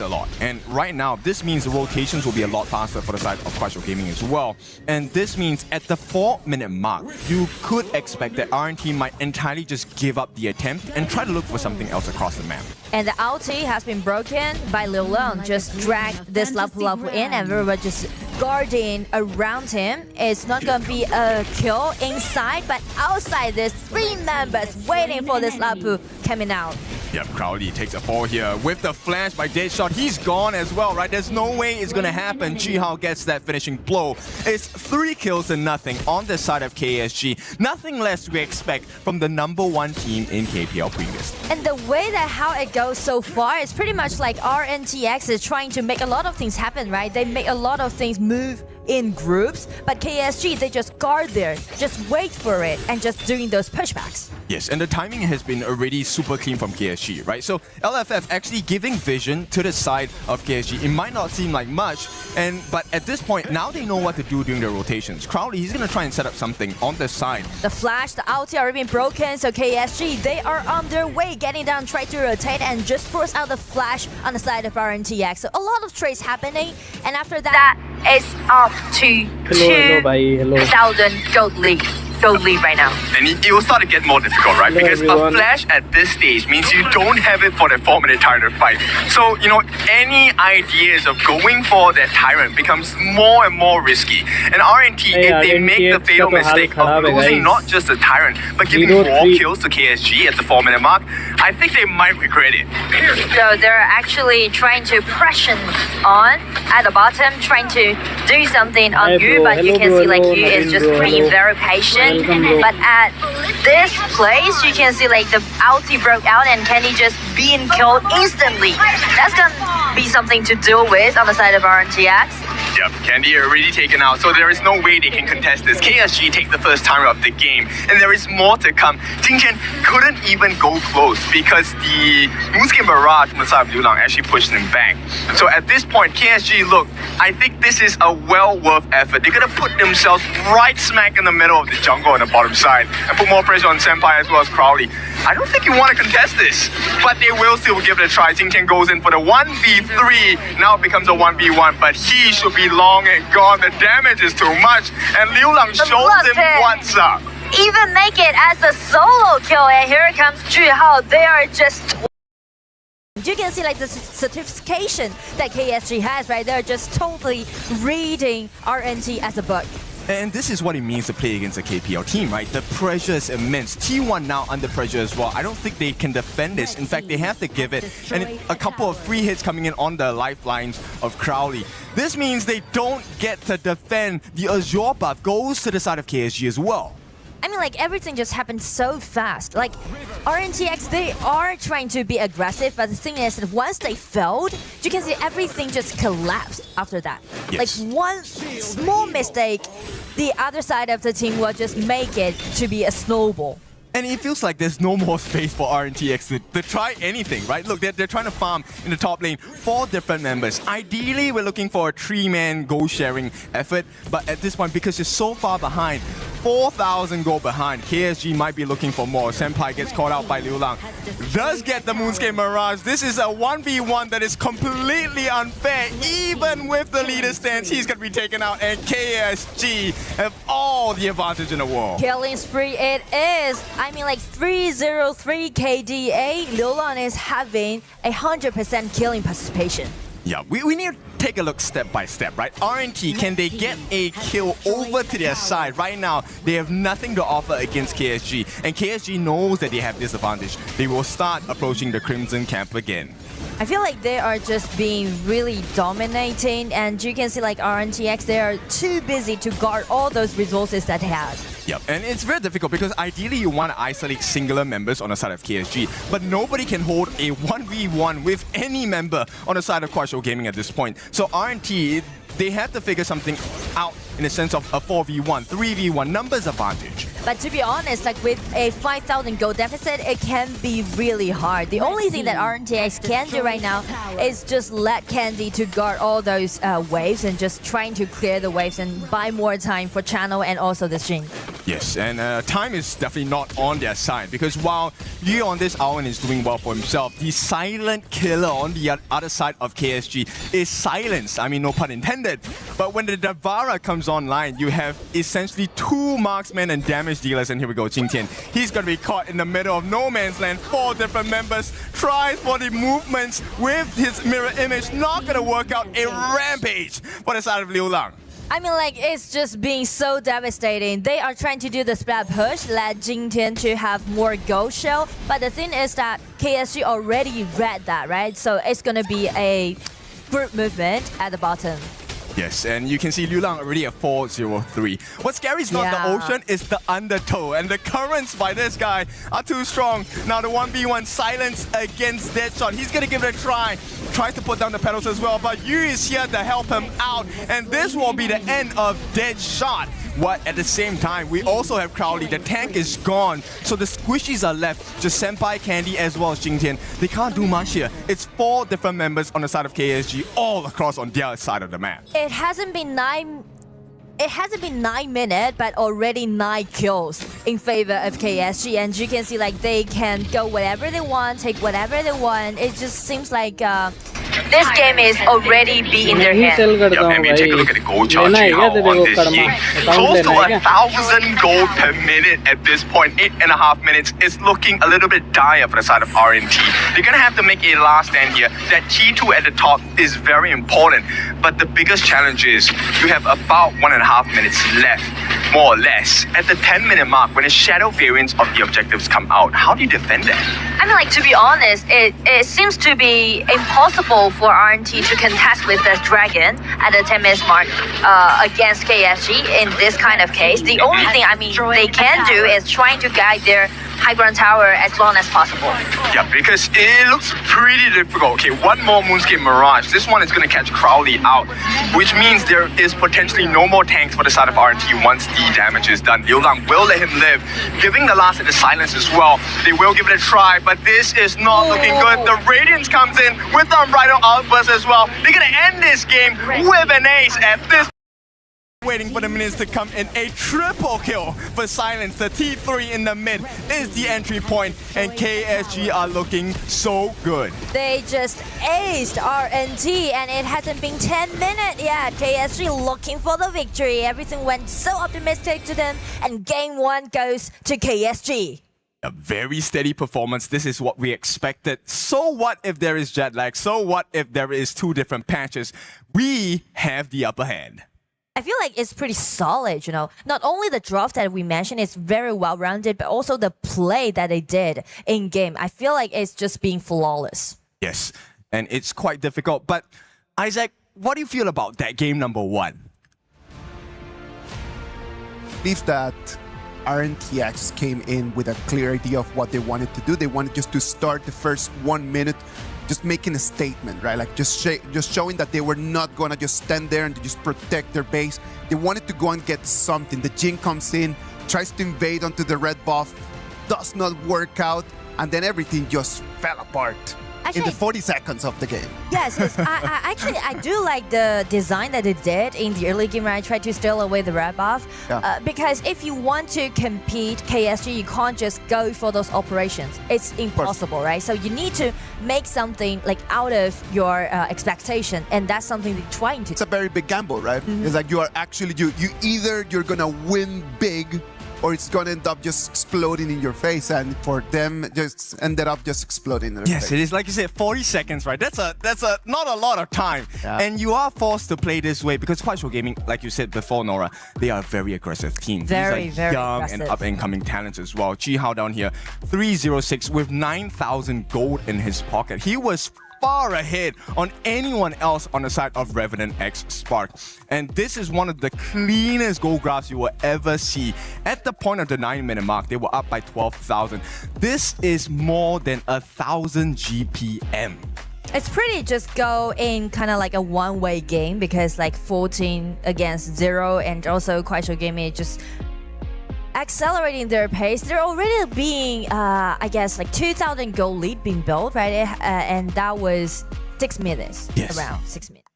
a lot, and right now this means the rotations will be a lot faster for the side of Crucial Gaming as well. And this means at the 4-minute mark, you could expect that RNT might entirely just give up the attempt and try to look for something else across the map. And the ulti has been broken by Liu Lang. Just drag this Lapu in and everyone just guarding around him. It's not going to be a kill inside, but outside there's 3 members waiting for this Lapu coming out. Yep, Crowley takes a fall here with the flash by Deadshot. He's gone as well, right? There's no way it's gonna happen. Jihao gets that finishing blow. It's 3 kills to nothing on the side of KSG. Nothing less we expect from the #1 team in KPL previously. And the way that how it goes so far is pretty much like RNTX is trying to make a lot of things happen, right? They make a lot of things move in groups, but KSG, they just guard there, just wait for it, and just doing those pushbacks. Yes, and the timing has been already super clean from KSG, right? So LFF actually giving vision to the side of KSG. It might not seem like much, but at this point, now they know what to do during the rotations. Crowley, he's going to try and set up something on the side. The flash, the ulti already been broken, so KSG, they are on their way, getting down, try to rotate, and just force out the flash on the side of RNTX. So a lot of trades happening, and after that, it's up to 2,000 gold lead. Right now. And it will start to get more difficult, right? Because a flash at this stage means you don't have it for the 4-minute Tyrant fight. So, any ideas of going for that Tyrant becomes more and more risky. And RNT, if they make the fatal mistake of losing not just the Tyrant, but giving more kills to KSG at the 4-minute mark, I think they might regret it. So they're actually trying to pressure on at the bottom, trying to do something on you, but you can see like you is just being very patient. But at this place, you can see like the ulti broke out and Kenny just being killed instantly. That's gonna be something to deal with on the side of RNTX. Yep, Candy already taken out, so there is no way they can contest this. KSG take the first timer of the game, and there is more to come. Jingchen couldn't even go close because the Moonscape Barrage from the side of Liu Lang actually pushed him back. So at this point, KSG, look, I think this is a well worth effort. They're gonna put themselves right smack in the middle of the jungle on the bottom side and put more pressure on Senpai as well as Crowley. I don't think you want to contest this, but they will still give it a try. Jingchen goes in for the 1v3. Now it becomes a 1v1, but he should be long and gone. The damage is too much, and Liu Lang shows him what's up. Even make it as a solo kill, and here comes Jihao. They are just... You can see like the certification that KSG has, right? They're just totally reading RNT as a book. And this is what it means to play against a KPL team, right? The pressure is immense. T1 now under pressure as well. I don't think they can defend this. In fact, they have to give it. And a couple of free hits coming in on the lifelines of Crowley. This means they don't get to defend. The Azure buff goes to the side of KSG as well. I mean, like, everything just happened so fast. Like, RNTX, they are trying to be aggressive, but the thing is that once they failed, you can see everything just collapsed after that. Yes. Like, one small mistake, the other side of the team will just make it to be a snowball. And it feels like there's no more space for RNTX to try anything, right? Look, they're trying to farm in the top lane 4 different members. Ideally, we're looking for a 3-man goal-sharing effort, but at this point, because you're so far behind, 4,000 gold behind, KSG might be looking for more. Senpai gets caught out by Liu Lang. Does get the Moonscape Mirage. This is a 1v1 that is completely unfair. Even with the leader stance, he's going to be taken out, and KSG have all the advantage in the world. Killing spree it is. I mean, like 303 KDA, Liu Lang is having 100% killing participation. Yeah, we need to take a look step by step, right? RNT, can they get a kill over to their side? Right now, they have nothing to offer against KSG, and KSG knows that they have this advantage. They will start approaching the Crimson camp again. I feel like they are just being really dominating, and you can see like RNTX, they are too busy to guard all those resources that they have. Yep, and it's very difficult because ideally you want to isolate singular members on the side of KSG, but nobody can hold a 1v1 with any member on the side of Crucial Gaming at this point. So RNT, they have to figure something out in the sense of a 4v1, 3v1 numbers advantage. But to be honest, like with a 5,000 gold deficit, it can be really hard. The only thing that RNTX can do right now is just let Candy to guard all those waves and just trying to clear the waves and buy more time for Channel and also the Shin. Yes, and time is definitely not on their side because while Yu on this Owen is doing well for himself, the silent killer on the other side of KSG is silenced. I mean, no pun intended. But when the Valor comes online, you have essentially two marksmen and damage dealers. And here we go, Jingtian. He's going to be caught in the middle of no man's land. 4 different members tries for the movements with his mirror image. Not going to work out. A rampage for the side of Liu Lang. I mean, like, it's just being so devastating. They are trying to do the splat push, let Jingtian to have more gold shell. But the thing is that KSG already read that, right? So it's going to be a group movement at the bottom. Yes, and you can see Liu Lang already at 403. What's scary is not the ocean, it's the undertow. And the currents by this guy are too strong. Now the 1v1 silence against Deadshot. He's going to give it a try. Tries to put down the pedals as well, but Yu is here to help him out. And this will be the end of Deadshot. What at the same time, we also have Crowley. The tank is gone, so the squishies are left. Just Senpai, Candy, as well as Jingtian. They can't do much here. It's 4 different members on the side of KSG, all across on the other side of the map. It hasn't been 9 minutes, but already 9 kills in favor of KSG. And you can see like they can go whatever they want, take whatever they want. It just seems like this game is already be in their hands. Yeah, and we take a look at the gold chart on this G. Close to 1,000 gold per minute at this point. 8.5 minutes is looking a little bit dire for the side of RNT. They're gonna have to make a last stand here. That T2 at the top is very important, but the biggest challenge is you have about 1.5 minutes left, more or less, at the 10-minute mark when the shadow variants of the objectives come out. How do you defend that? I mean, like, to be honest, it seems to be impossible for RNT to contest with this dragon at the 10 minutes mark against KSG in this kind of case. The only thing, I mean, they can do is trying to guide their high ground tower as long as possible. Yeah, because it looks pretty difficult. Okay, one more Moonscape Mirage. This one is going to catch Crowley out, which means there is potentially no more tanks for the side of RNT once the damage is done. Liu Lang will let him live, giving the last at the silence as well. They will give it a try, but this is not looking good. The Radiance comes in with the Unbridled Outburst as well. They're going to end this game with an ace at this. Waiting for the minutes to come in. A triple kill for Silence. The T3 in the mid is the entry point, and KSG are looking so good. They just aced RNT, and it hasn't been 10 minutes yet. KSG looking for the victory. Everything went so optimistic to them, and game 1 goes to KSG. A very steady performance. This is what we expected. So what if there is jet lag? So what if there is 2 different patches? We have the upper hand. I feel like it's pretty solid, you know. Not only the draft that we mentioned is very well-rounded, but also the play that they did in-game. I feel like it's just being flawless. Yes, and it's quite difficult. But, Isaac, what do you feel about that game number 1? I believe that RNTX came in with a clear idea of what they wanted to do. They wanted just to start the first 1 minute just making a statement, right? Like just showing that they were not gonna just stand there and just protect their base. They wanted to go and get something. The Jin comes in, tries to invade onto the red buff, does not work out, and then everything just fell apart. Actually, in the 40 seconds of the game. Yes, I do like the design that they did in the early game where I tried to steal away the red buff. Yeah. Because if you want to compete KSG, you can't just go for those operations. It's impossible, right? So you need to make something like out of your expectation, and that's something they're trying to do. It's a very big gamble, right? Mm-hmm. It's like you are actually, either you're gonna win big, or it's gonna end up just exploding in your face, and for them, just ended up just exploding in their face. Yes, it is. Like you said, 40 seconds, right? That's not a lot of time. Yeah. And you are forced to play this way because Kuaishou Gaming, like you said before, Nora, they are a very aggressive team. Very, These are very young aggressive. and up-and-coming talents as well. Jihao down here, 306 with 9,000 gold in his pocket. He was far ahead on anyone else on the side of Revenant X Spark. And this is one of the cleanest gold graphs you will ever see. At the point of the 9-minute mark, they were up by 12,000. This is more than 1,000 GPM. It's pretty just go in kind of like a one-way game because like 14 against 0, and also Kuaishou Gaming just accelerating their pace. They're already being, I guess, like 2,000 gold lead being built, right? And that was 6 minutes, yes. Around 6 minutes.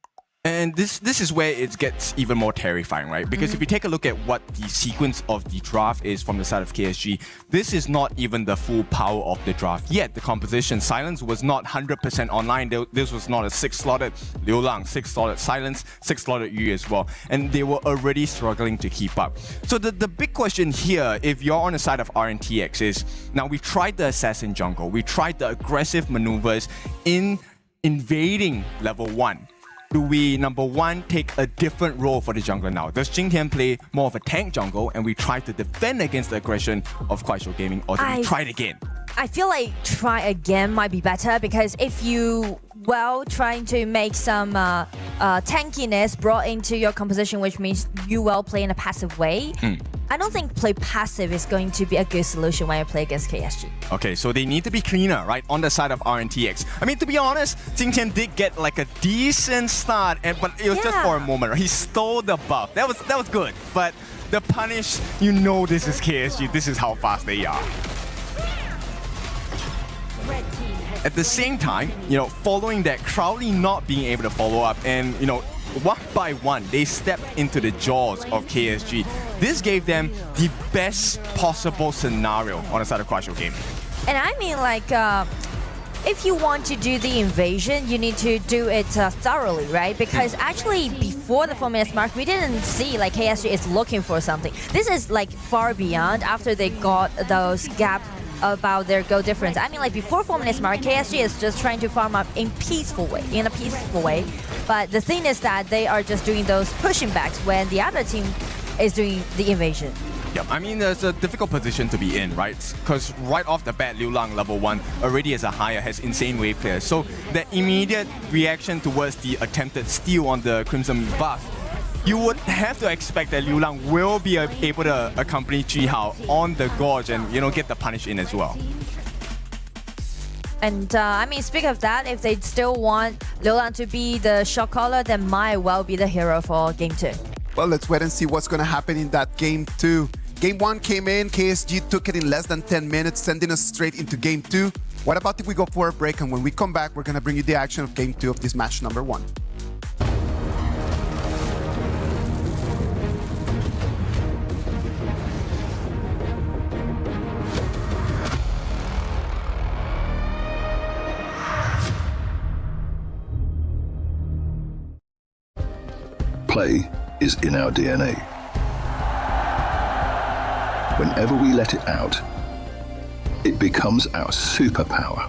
And this is where it gets even more terrifying, right? Because if you take a look at what the sequence of the draft is from the side of KSG, this is not even the full power of the draft yet. The composition, Silence was not 100% online. This was not a 6-slotted Liu Lang, 6-slotted Silence, 6-slotted Yu as well. And they were already struggling to keep up. So the big question here, if you're on the side of RNTX, is now we tried the Assassin jungle, we tried the aggressive maneuvers in invading level 1. Do we, number one, take a different role for the jungler now? Does Jingtian play more of a tank jungle and we try to defend against the aggression of Kuaishou Gaming, or do we try it again? I feel like try again might be better, because if you, trying to make some tankiness brought into your composition, which means you play in a passive way, I don't think play passive is going to be a good solution when you play against KSG. Okay, so they need to be cleaner, right, on the side of RNTX. I mean, to be honest, Jingtian did get like a decent start, but it was just for a moment. Right? He stole the buff. That was good. But the punish, you know this is KSG. This is how fast they are. At the same time, following that, Crowley not being able to follow up, and, one by one, they stepped into the jaws of KSG. This gave them the best possible scenario on the side of Kuaishou Gaming. And I mean, like, if you want to do the invasion, you need to do it thoroughly, right? Because actually, before the 4 minutes mark, we didn't see like KSG is looking for something. This is like far beyond after they got those gaps about their goal difference. I mean, like before 4 minutes mark, KSG is just trying to farm up in a peaceful way. But the thing is that they are just doing those pushing backs when the other team is doing the invasion. Yeah, I mean, there's a difficult position to be in, right? Because right off the bat, Liu Lang, level 1, already as a higher, has insane wave clear. So the immediate reaction towards the attempted steal on the Crimson buff, you would have to expect that Liu Lang will be able to accompany Ji Hao on the Gorge and, get the punish in as well. And I mean, speaking of that, if they still want Liu Lang to be the shot caller, then might well be the hero for Game 2. Well, let's wait and see what's going to happen in that Game 2. Game 1 came in, KSG took it in less than 10 minutes, sending us straight into Game 2. What about if we go for a break, and when we come back, we're going to bring you the action of Game 2 of this match number 1. Play is in our DNA. Whenever we let it out, it becomes our superpower.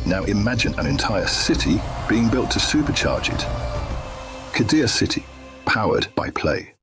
Now imagine an entire city being built to supercharge it. Kadir City, powered by Play.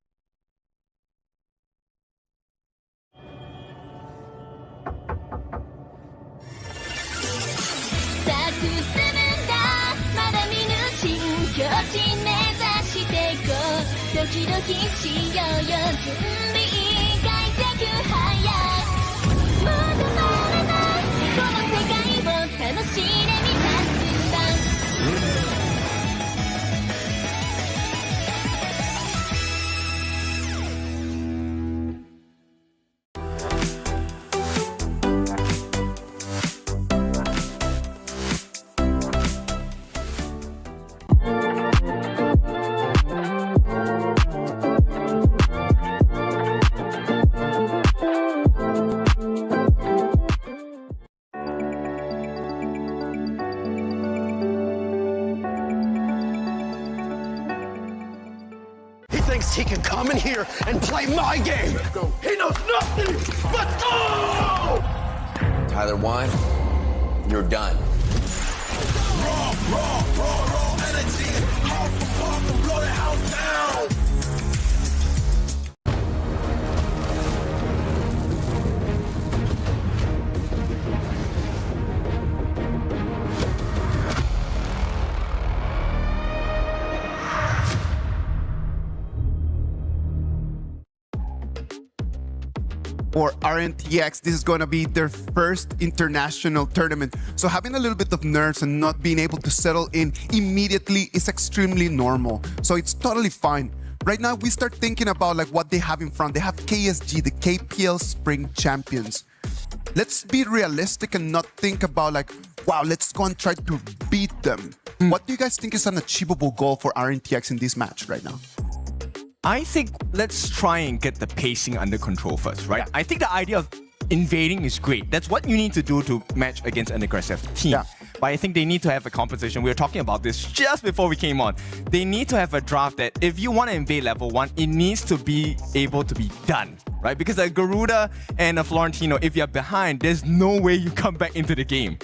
He can come in here and play my game. He knows nothing. Let's go! Tyler Wine, you're done. Raw energy. Half a puff and blow the house down. For RNTX, this is going to be their first international tournament. So having a little bit of nerves and not being able to settle in immediately is extremely normal. So it's totally fine. Right now, we start thinking about like what they have in front. They have KSG, the KPL Spring Champions. Let's be realistic and not think about like wow, let's go and try to beat them. What do you guys think is an achievable goal for RNTX in this match right now? I think let's try and get the pacing under control first, right? Yeah. I think the idea of invading is great. That's what you need to do to match against an aggressive team. Yeah. But I think they need to have a composition. We were talking about this just before we came on. They need to have a draft that if you want to invade level 1, it needs to be able to be done, right? Because a Garuda and a Florentino, if you're behind, there's no way you come back into the game.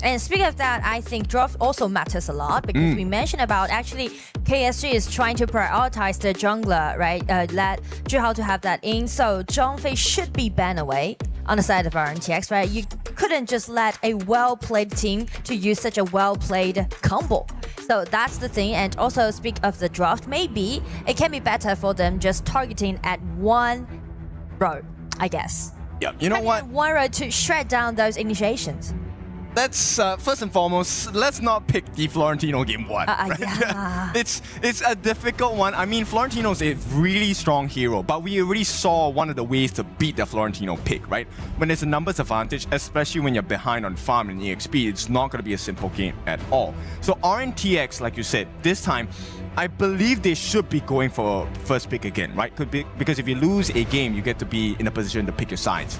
And speaking of that, I think draft also matters a lot because we mentioned about actually KSG is trying to prioritize the jungler, right? Let Zhuhao to have that in. So Zhang Fei should be banned away on the side of RNTX, right? You couldn't just let a well-played team to use such a well-played combo. So that's the thing. And also speak of the draft, maybe it can be better for them just targeting at one row, I guess. Yeah, you know what? One row to shred down those initiations. Let's first and foremost, let's not pick the Florentino game 1. Right? Yeah. It's a difficult one. I mean, Florentino's a really strong hero, but we already saw one of the ways to beat the Florentino pick, right? When there's a numbers advantage, especially when you're behind on farm and EXP, it's not going to be a simple game at all. So RNTX, like you said, this time, I believe they should be going for first pick again, right? Could be, because if you lose a game, you get to be in a position to pick your sides.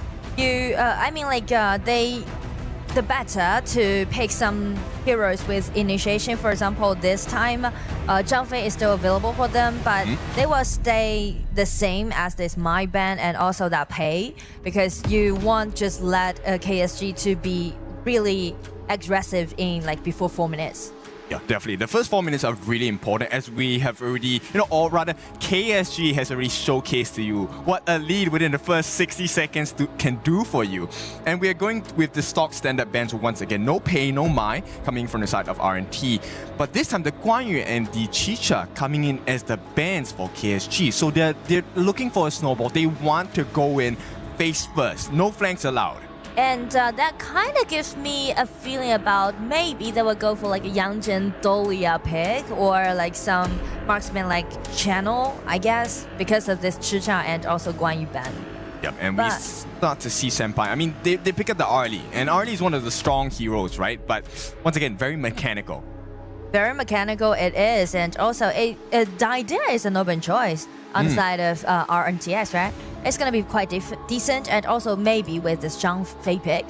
The better to pick some heroes with initiation. For example, this time, Zhang Fei is still available for them, but they will stay the same as this my ban and also that pay, because you want just let KSG to be really aggressive in like before 4 minutes. Yeah, definitely. The first 4 minutes are really important, as we have already, or rather, KSG has already showcased to you what a lead within the first 60 seconds can do for you. And we are going with the stock standard bans once again. No pay, no mai, coming from the side of RNT. But this time, the Guan Yu and the Chicha coming in as the bans for KSG. So they're looking for a snowball. They want to go in face first. No flanks allowed. And that kind of gives me a feeling about maybe they will go for like a Yangjin Dolia pick or like some marksman like Channel, I guess, because of this Chicha and also Guan Yu ban. Yep, and we start to see Senpai. I mean, they pick up the Arlie, and Arlie is one of the strong heroes, right? But once again, very mechanical. Very mechanical it is, and also Daidea is an open choice on the side of RNTX, right? It's gonna be quite decent, and also maybe with this Zhang Fei pick,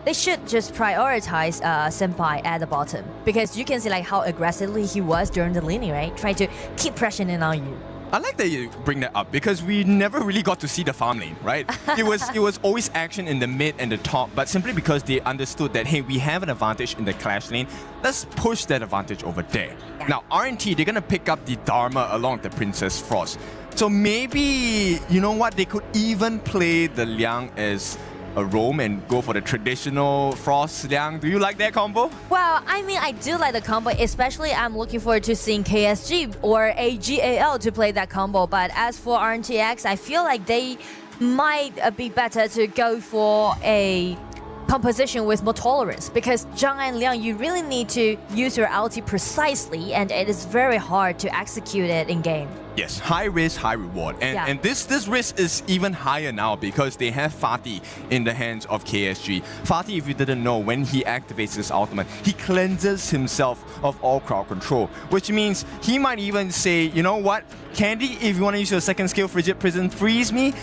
they should just prioritize Senpai at the bottom, because you can see like how aggressively he was during the laning, right? Trying to keep pressuring on you. I like that you bring that up because we never really got to see the farm lane, right? It was always action in the mid and the top, but simply because they understood that, hey, we have an advantage in the clash lane, let's push that advantage over there. Yeah. Now, RNT, they're gonna pick up the Dharma along with the Princess Frost. So maybe, you know what, they could even play the Liang as a roam and go for the traditional Frost Liang. Do you like that combo? Well, I mean, I do like the combo, especially I'm looking forward to seeing KSG or AGAL to play that combo. But as for RNTX, I feel like they might be better to go for a composition with more tolerance, because Zhang and Liang, you really need to use your ulti precisely, and it is very hard to execute it in game. Yes, high risk, high reward. And this risk is even higher now because they have Fatih in the hands of KSG. Fatih, if you didn't know, when he activates his ultimate, he cleanses himself of all crowd control, which means he might even say, you know what, Candy, if you want to use your second skill, Frigid Prison, freeze me,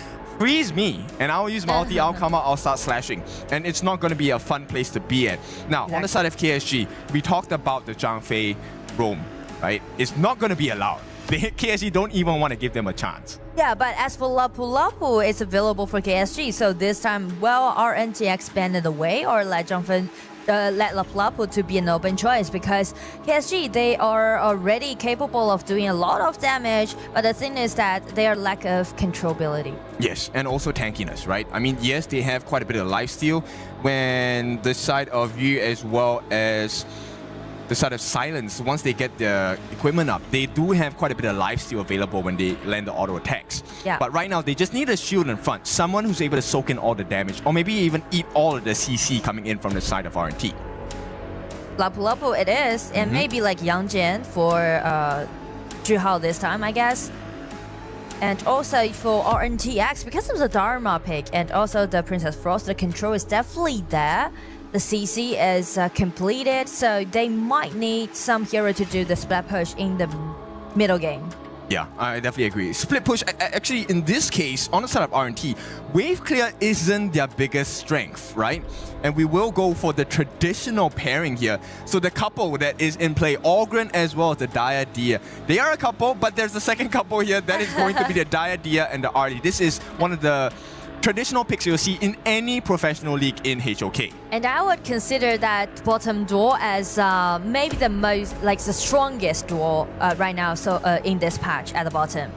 and I'll use my ulti, I'll come out, I'll start slashing. And it's not going to be a fun place to be at. Now, on the side of KSG, we talked about the Zhang Fei roam, right? It's not going to be allowed. The KSG don't even want to give them a chance. Yeah, but as for Lapu Lapu, it's available for KSG. So this time, well, RNT expanded away or let Zhang Fei let Lapu Lapu to be an open choice, because KSG, they are already capable of doing a lot of damage, but the thing is that their lack of controllability. Yes, and also tankiness, right? I mean, yes, they have quite a bit of lifesteal when the side of Yu as well as the side of Silence, once they get their equipment up, they do have quite a bit of lifesteal available when they land the auto attacks. Yeah. But right now, they just need a shield in front, someone who's able to soak in all the damage, or maybe even eat all of the CC coming in from the side of RNT. Lapu Lapu it is, and maybe like Yang Jian for Zhuhao this time, I guess. And also for RNTX, because of the Dharma pick and also the Princess Frost, the control is definitely there. the CC is completed, so they might need some hero to do the split push in the middle game. Yeah, I definitely agree. Split push, actually, in this case, on the side of RNT, wave clear isn't their biggest strength, right? And we will go for the traditional pairing here. So the couple that is in play, Ogren as well as the Dire Dia. They are a couple, but there's the second couple here that is going to be the Dire Dia and the Arlie. This is one of the traditional picks you'll see in any professional league in HOK. And I would consider that bottom door as maybe the most, like the strongest door right now. So in this patch at the bottom.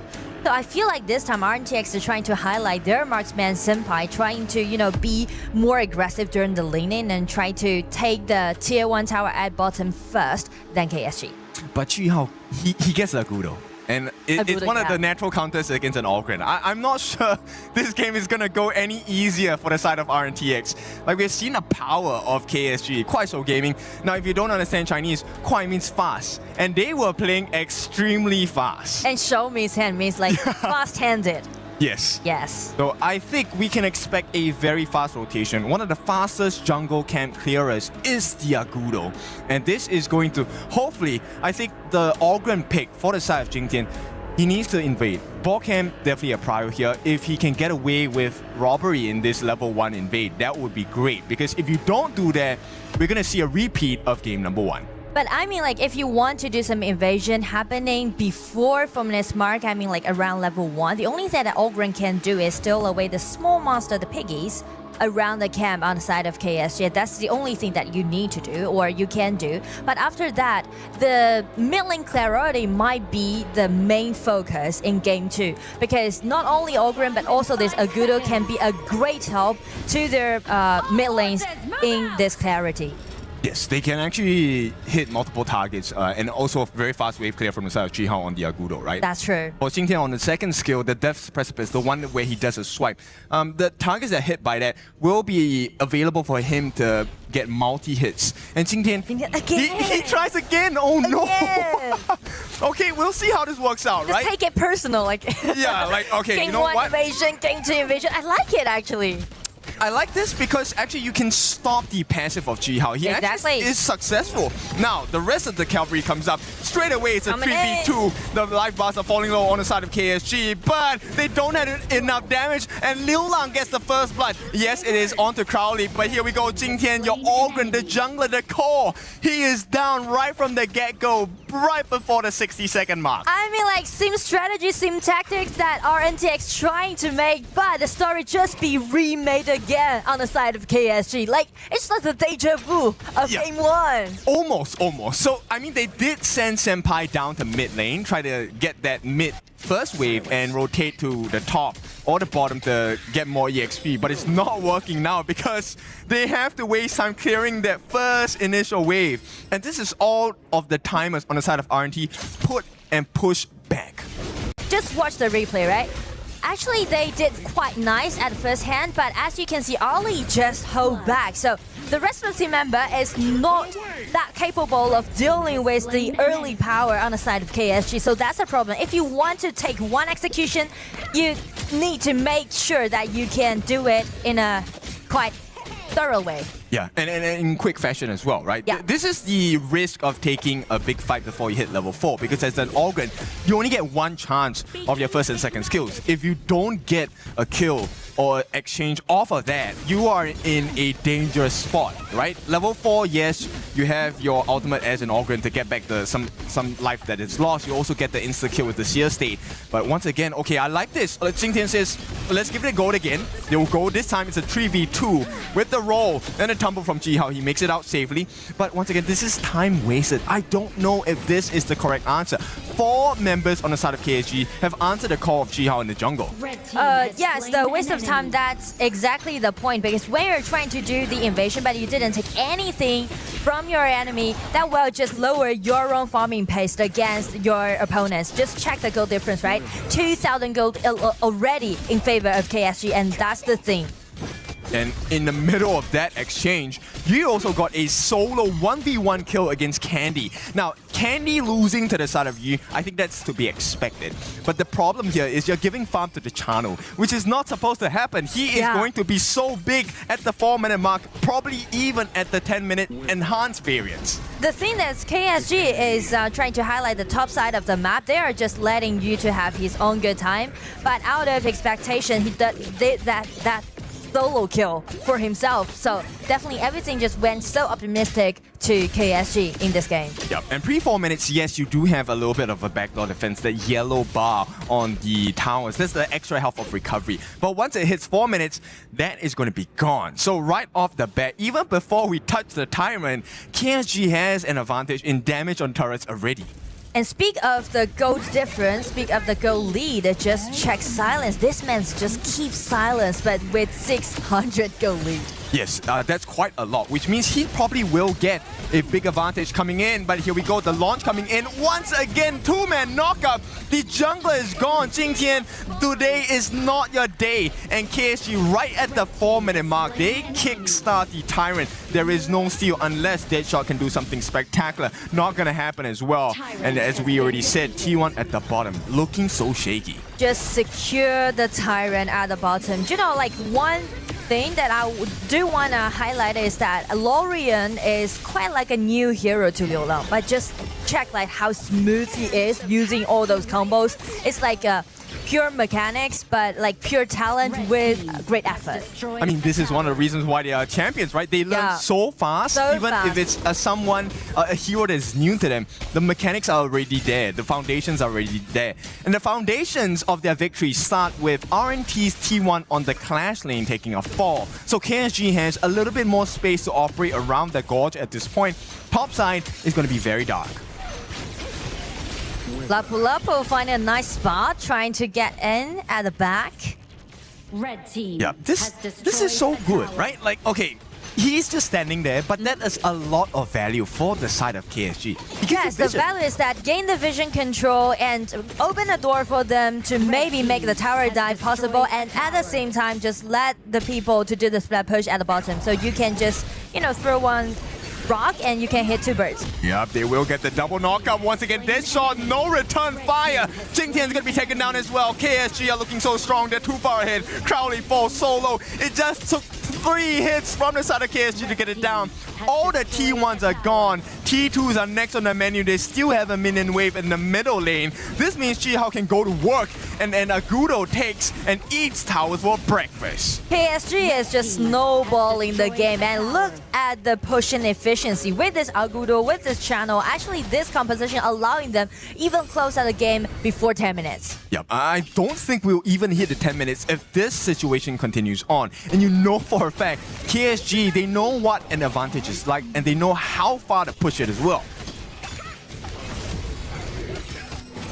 So I feel like this time RNTX is trying to highlight their marksman senpai, trying to, you know, be more aggressive during the laning and try to take the tier 1 tower at bottom first, then KSG. But Chihao, he gets a Agudo. And it's one of the natural counters against an Ogren. I'm not sure this game is going to go any easier for the side of RNTX. Like, we've seen the power of KSG, Kuai Shou Gaming. Now, if you don't understand Chinese, Kuai means fast. And they were playing extremely fast. And Shou means hand, means like fast-handed. Yes. Yes. So I think we can expect a very fast rotation. One of the fastest jungle camp clearers is the Agudo. And this is going to, hopefully, I think the Ogren pick for the side of Jingtian, he needs to invade. Ball camp, definitely a prior here. If he can get away with robbery in this level 1 invade, that would be great. Because if you don't do that, we're going to see a repeat of game number 1. But I mean, like, if you want to do some invasion happening before Fulminous Mark, I mean, like, around level 1, the only thing that Ogren can do is steal away the small monster, the piggies, around the camp on the side of KSG. That's the only thing that you need to do, or you can do. But after that, the mid lane clarity might be the main focus in game 2. Because not only Ogren, but also this Agudo can be a great help to their mid lanes in this clarity. Yes, they can actually hit multiple targets and also very fast wave clear from the side of Chihao on the Agudo, right? That's true. For Jingtian on the second skill, the Death's Precipice, the one where he does a swipe, the targets that are hit by that will be available for him to get multi-hits. And Jingtian, he tries again! Oh no! Okay, we'll see how this works out, Just right? take it personal, like... Yeah, like, okay, game you know 1 what? invasion, game 2 invasion. I like it, actually. I like this because actually you can stop the passive of Chihao. He actually is successful. Now, the rest of the cavalry comes up. Straight away, it's a 3v2. The life bars are falling low on the side of KSG, but they don't have enough damage, and Liu Lang gets the first blood. Yes, it is onto Crowley, but here we go. Jingtian, your Ogren, the jungler, the core. He is down right from the get-go, right before the 60-second mark. I mean, like, same strategy, same tactics that RNTX trying to make, but the story just be remade again on the side of KSG. Like, it's like the deja vu of game 1. Almost. So, I mean, they did send Senpai down to mid lane, try to get that mid first wave and rotate to the top or the bottom to get more EXP, but it's not working now because they have to waste time clearing that first initial wave. And this is all of the timers on the side of RNT put and push back. Just watch the replay, right? Actually, they did quite nice at first hand, but as you can see, Ollie just hold back. So the rest of the team member is not that capable of dealing with the early power on the side of KSG. So that's a problem. If you want to take one execution, you need to make sure that you can do it in a quite thorough way. Yeah, and in quick fashion as well, right? Yeah. This is the risk of taking a big fight before you hit level 4, because as an Ogren, you only get one chance of your first and second skills. If you don't get a kill or exchange off of that, you are in a dangerous spot, right? Level 4, yes, you have your ultimate as an Ogren to get back the some life that is lost. You also get the insta-kill with the Seer State. But once again, okay, I like this. Jingtian says, let's give it a go again. They will go. This time it's a 3v2 with the roll and a tumble from Chihao. He makes it out safely. But once again, this is time wasted. I don't know if this is the correct answer. 4 members on the side of KSG have answered the call of Chihao in the jungle. Yes, the waste of time, that's exactly the point, because when you're trying to do the invasion but you didn't take anything from your enemy, that will just lower your own farming pace against your opponents. Just check the gold difference, right? 2,000 gold already in favor of KSG, and that's the thing. And in the middle of that exchange, you also got a solo 1v1 kill against Candy. Now, Candy losing to the side of you, I think that's to be expected. But the problem here is you're giving farm to the channel, which is not supposed to happen. He is going to be so big at the 4-minute mark, probably even at the 10-minute enhanced variants. The thing is, KSG is trying to highlight the top side of the map. They are just letting you to have his own good time. But out of expectation, he did that solo kill for himself. So definitely everything just went so optimistic to KSG in this game. Yep, and pre-4 minutes, yes, you do have a little bit of a backdoor defense, the yellow bar on the towers. That's the extra health of recovery. But once it hits 4 minutes, that is going to be gone. So right off the bat, even before we touch the Tyrant, KSG has an advantage in damage on turrets already. And speak of the gold difference, speak of the gold lead, just check silence. This man just keeps silence, but with 600 gold lead. Yes, that's quite a lot, which means he probably will get a big advantage coming in. But here we go, the launch coming in. Once again, 2-man knockup. The jungler is gone. Jingtian, today is not your day. And KSG right at the 4-minute mark, they kickstart the Tyrant. There is no steal unless Deadshot can do something spectacular. Not gonna happen as well. And as we already said, T1 at the bottom, looking so shaky. Just secure the Tyrant at the bottom. You know, like one thing that I do want to highlight is that Lorian is quite like a new hero to Liu Lang, but just check like how smooth he is using all those combos. It's like pure mechanics, but like pure talent with great effort. I mean, this is one of the reasons why they are champions, right? They learn so fast, even if it's a hero that's new to them. The mechanics are already there, the foundations are already there. And the foundations of their victory start with RNT's T1 on the Clash lane taking a fall. So KSG has a little bit more space to operate around the gorge at this point. Top side is going to be very dark. Lapu finding a nice spot, trying to get in at the back. Red team. Yeah, this is so good, right? Like, okay, he's just standing there, but that is a lot of value for the side of KSG. Yes, the value is that gain the vision control and open a door for them to maybe make the tower dive possible, and at the same time just let the people to do the split push at the bottom. So you can just, you know, throw one rock and you can hit 2 birds. Yep, they will get the double knockup once again. Deadshot, no return fire. Jingtian's gonna be taken down as well. KSG are looking so strong, they're too far ahead. Crowley falls solo. It just took 3 hits from the side of KSG to get it down. All the T1s are gone. T2s are next on the menu. They still have a minion wave in the middle lane. This means Chi-Hao can go to work, and Agudo takes and eats towers for breakfast. KSG is just snowballing the game, and look at the pushing efficiency with this Agudo, with this channel. Actually, this composition allowing them even close out the game before 10 minutes. Yep, I don't think we'll even hit the 10 minutes if this situation continues on. And you know for a fact, KSG, they know what an advantage is like, and they know how far to push it as well.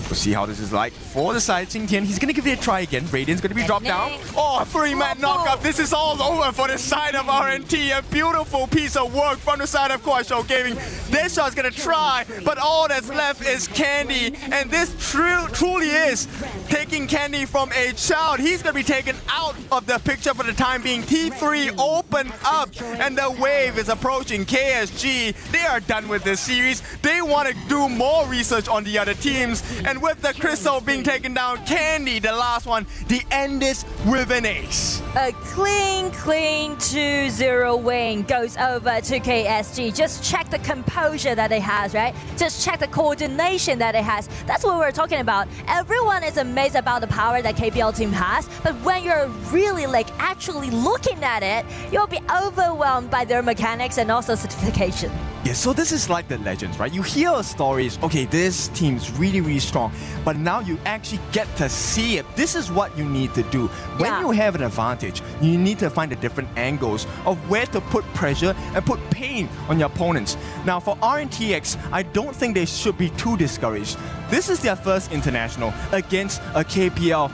We'll see how this is like for the side. Jingtian, he's gonna give it a try again. Radiant's gonna be dropped down. Oh, 3-man knockup. This is all over for the side of RNT. A beautiful piece of work from the side of Kuaishou Gaming. Deadshot's gonna try, but all that's left is Candy. And this truly is taking Candy from a child. He's gonna be taken out of the picture for the time being. T3 open up, and the wave is approaching KSG. They are done with this series. They want to do more research on the other teams. And with the crystal being taken down, Candy, the last one, the end is with an ace. A clean 2-0 win goes over to KSG. Just check the composure that it has, right? Just check the coordination that it has. That's what we're talking about. Everyone is amazed about the power that KPL team has, but when you're really like actually looking at it, you'll be overwhelmed by their mechanics and also certification. Yeah, so this is like the legends, right? You hear stories, okay, this team's really, really strong, but now you actually get to see it. This is what you need to do. When you have an advantage, you need to find the different angles of where to put pressure and put pain on your opponents. Now, for RNTX, I don't think they should be too discouraged. This is their first international against a KPL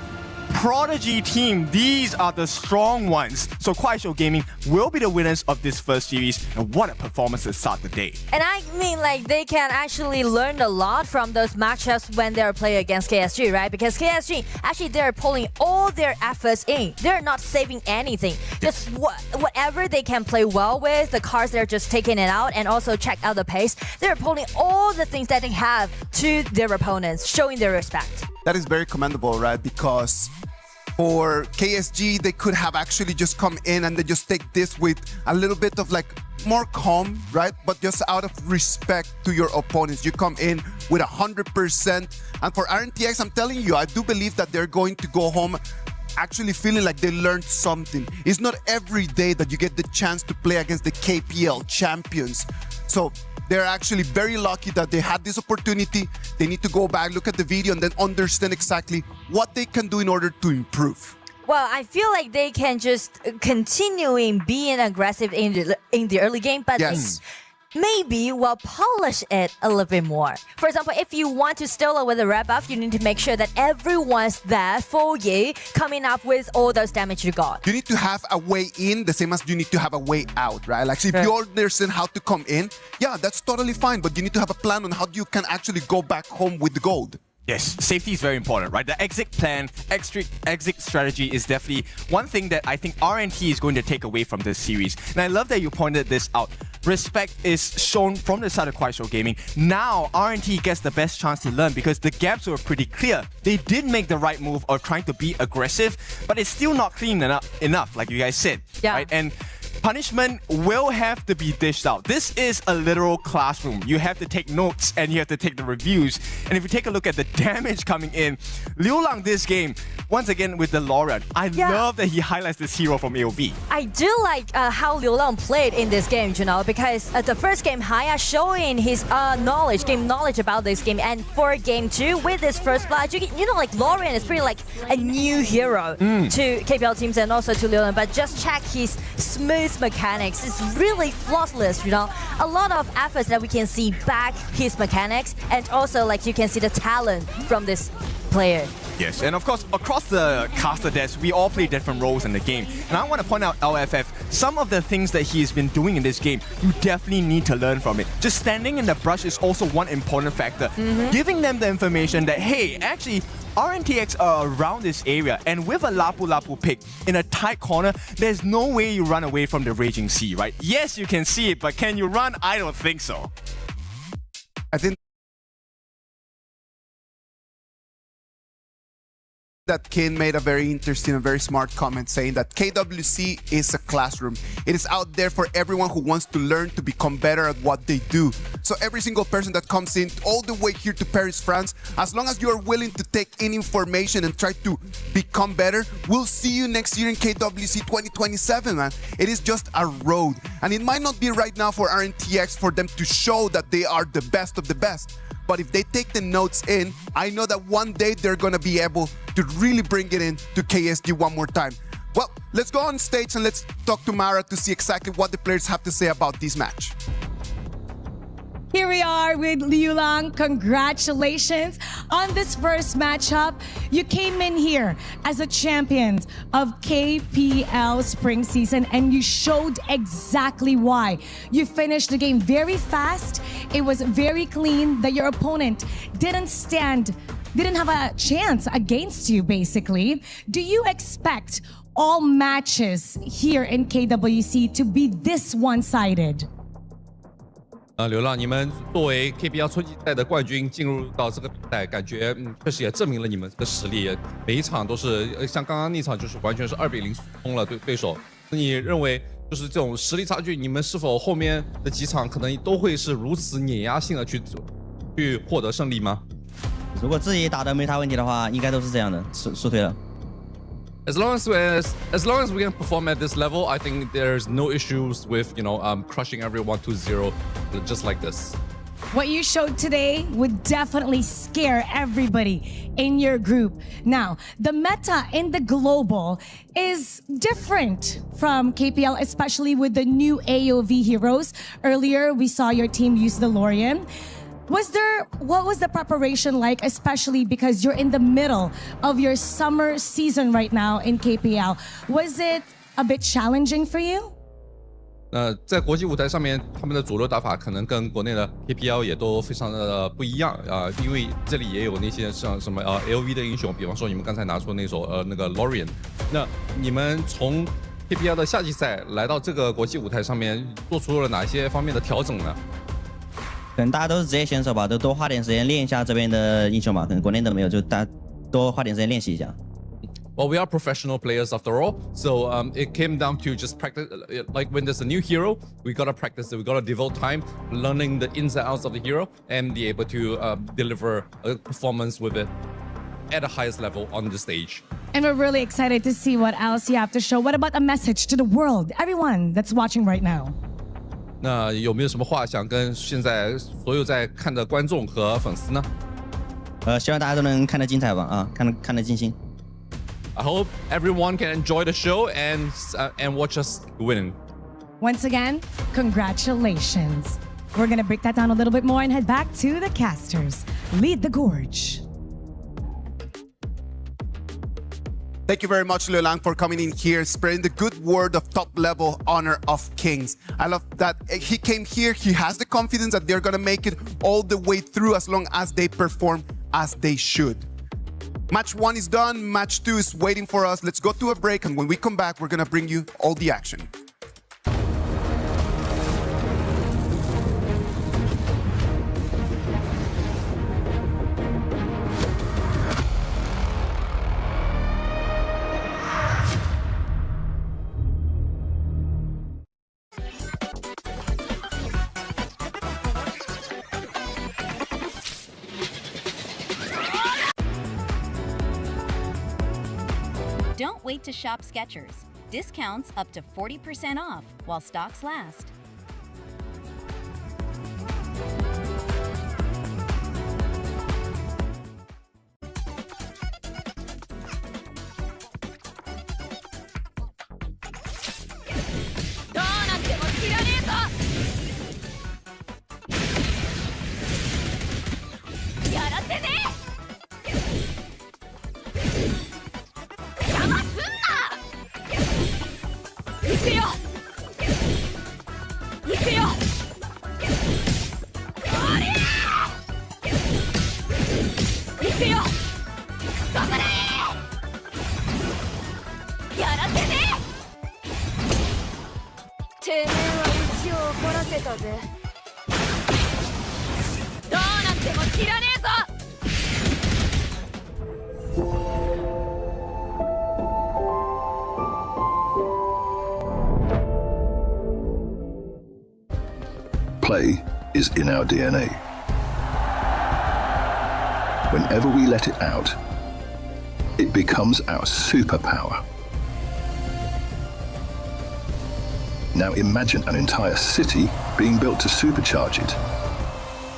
Prodigy team, these are the strong ones. So Kuaishou Gaming will be the winners of this first series, and what a performance to start the day. And I mean, like, they can actually learn a lot from those matchups when they're playing against KSG, right? Because KSG, actually, they're pulling all their efforts in. They're not saving anything. Just whatever they can play well with, the cards they're just taking it out, and also check out the pace. They're pulling all the things that they have to their opponents, showing their respect. That is very commendable, right? Because for KSG, they could have actually just come in and they just take this with a little bit of like more calm, right? But just out of respect to your opponents, you come in with 100%. And for RNTX, I'm telling you, I do believe that they're going to go home actually feeling like they learned something. It's not every day that you get the chance to play against the KPL champions. So they're actually very lucky that they had this opportunity. They need to go back, look at the video, and then understand exactly what they can do in order to improve. Well, I feel like they can just continuing being aggressive in the early game, but Yes. maybe we'll polish it a little bit more. For example, if you want to steal with a red buff, you need to make sure that everyone's there for you, coming up with all those damage you got. You need to have a way in the same as you need to have a way out, right? Like, so if you understand how to come in, yeah, that's totally fine, but you need to have a plan on how you can actually go back home with the gold. Yes, safety is very important, right? The exit plan, exit strategy is definitely one thing that I think RNT is going to take away from this series. And I love that you pointed this out. Respect is shown from the side of Kuaishou Gaming. Now, RNT gets the best chance to learn because the gaps were pretty clear. They did make the right move of trying to be aggressive, but it's still not clean enough, like you guys said. Yeah. Right? And punishment will have to be dished out. This is a literal classroom. You have to take notes and you have to take the reviews. And if you take a look at the damage coming in, Liu Lang this game, once again with the Lauren, I love that he highlights this hero from AOV. I do like how Liu Lang played in this game, you know, because the first game, Haya showing his game knowledge about this game, and for game 2 with his first blood, you know, like Lauren is pretty like a new hero to KPL teams and also to Liu Lang, but just check his smooth mechanics. It's really flawless, you know. A lot of efforts that we can see back his mechanics, and also like you can see the talent from this player. Yes, and of course, across the caster desk, we all play different roles in the game. And I want to point out LFF, some of the things that he has been doing in this game, you definitely need to learn from it. Just standing in the brush is also one important factor. Giving them the information that, hey, actually, RNTX are around this area, and with a Lapu Lapu pick in a tight corner, there's no way you run away from the Raging Sea, right? Yes, you can see it, but can you run? I don't think so. I think that Kin made a very interesting and very smart comment saying that KWC is a classroom. It is out there for everyone who wants to learn to become better at what they do. So every single person that comes in all the way here to Paris, France, as long as you're willing to take in information and try to become better, we'll see you next year in KWC 2027, man. It is just a road. And it might not be right now for RNTX for them to show that they are the best of the best. But if they take the notes in, I know that one day they're gonna be able to really bring it in to KSG one more time. Well, let's go on stage and let's talk to Mara to see exactly what the players have to say about this match. Here we are with Liu Lang. Congratulations on this first matchup. You came in here as a champion of KPL spring season and you showed exactly why. You finished the game very fast. It was very clean that your opponent didn't have a chance against you, basically. Do you expect all matches here in KWC to be this one-sided? 流浪，你们作为 KPL 春季赛的冠军进入到这个比赛，感觉确实也证明了你们这个实力。每一场都是像刚刚那场，就是完全是2比0输通了对手。那你认为就是这种实力差距，你们是否后面的几场可能都会是如此碾压性的去获得胜利吗？如果自己打的没啥问题的话，应该都是这样的，输退了。 As long as we can perform at this level, I think there's no issues with crushing everyone 2-0 just like this. What you showed today would definitely scare everybody in your group. Now, the meta in the global is different from KPL, especially with the new AOV heroes. Earlier, we saw your team use the Lorian. What was the preparation like, especially because you're in the middle of your summer season right now in KPL? Was it a bit challenging for you? 在国际舞台上面，他们的主流打法可能跟国内的 KPL 也都非常的不一样啊，因为这里也有那些像什么LV 的英雄，比方说你们刚才拿出那首那个 Lorian， 那你们从 KPL 的夏季赛来到这个国际舞台上面，做出了哪些方面的调整呢？可能大家都是职业选手吧，都多花点时间练一下这边的英雄吧，可能国内的没有，就大家多花点时间练习一下。Well, we are professional players after all, so it came down to just practice. Like when there's a new hero, we gotta practice it. We gotta devote time learning the ins and outs of the hero and be able to deliver a performance with it at the highest level on the stage. And we're really excited to see what else you have to show. What about a message to the world, everyone that's watching right now? 那有没有什么话想跟现在所有在看的观众和粉丝呢？希望大家都能看得精彩吧，啊，看得尽兴。I hope everyone can enjoy the show and watch us win. Once again, congratulations. We're going to break that down a little bit more and head back to the casters. Lead the gorge. Thank you very much, Liu Lang, for coming in here, spreading the good word of top-level honor of kings. I love that he came here. He has the confidence that they're going to make it all the way through as long as they perform as they should. Match 1 is done. Match 2 is waiting for us. Let's go to a break, and when we come back, we're going to bring you all the action. Don't wait to shop Skechers. Discounts up to 40% off while stocks last. Play is in our DNA. Whenever we let it out, it becomes our superpower. Now imagine an entire city being built to supercharge it.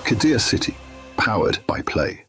KWC', powered by play.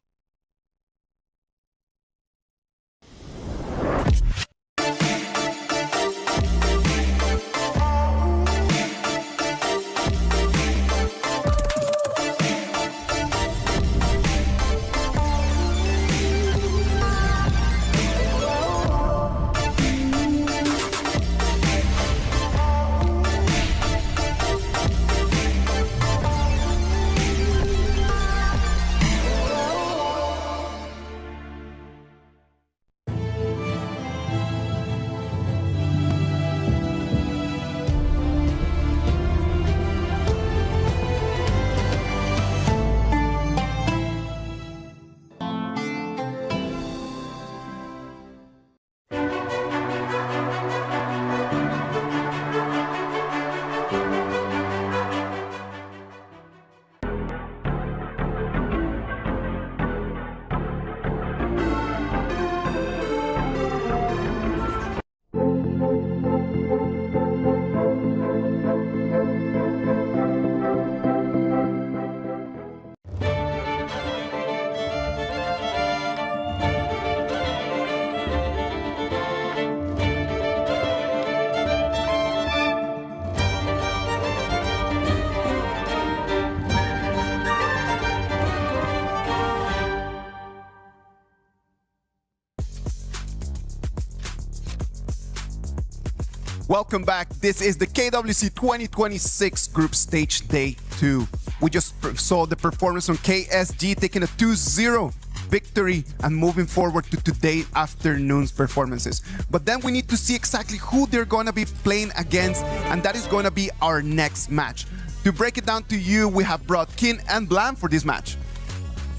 Welcome back. This is the KWC 2026 Group Stage Day 2. We just saw the performance from KSG taking a 2-0 victory and moving forward to today afternoon's performances. But then we need to see exactly who they're going to be playing against, and that is going to be our next match. To break it down to you, we have brought Kin and Blam for this match.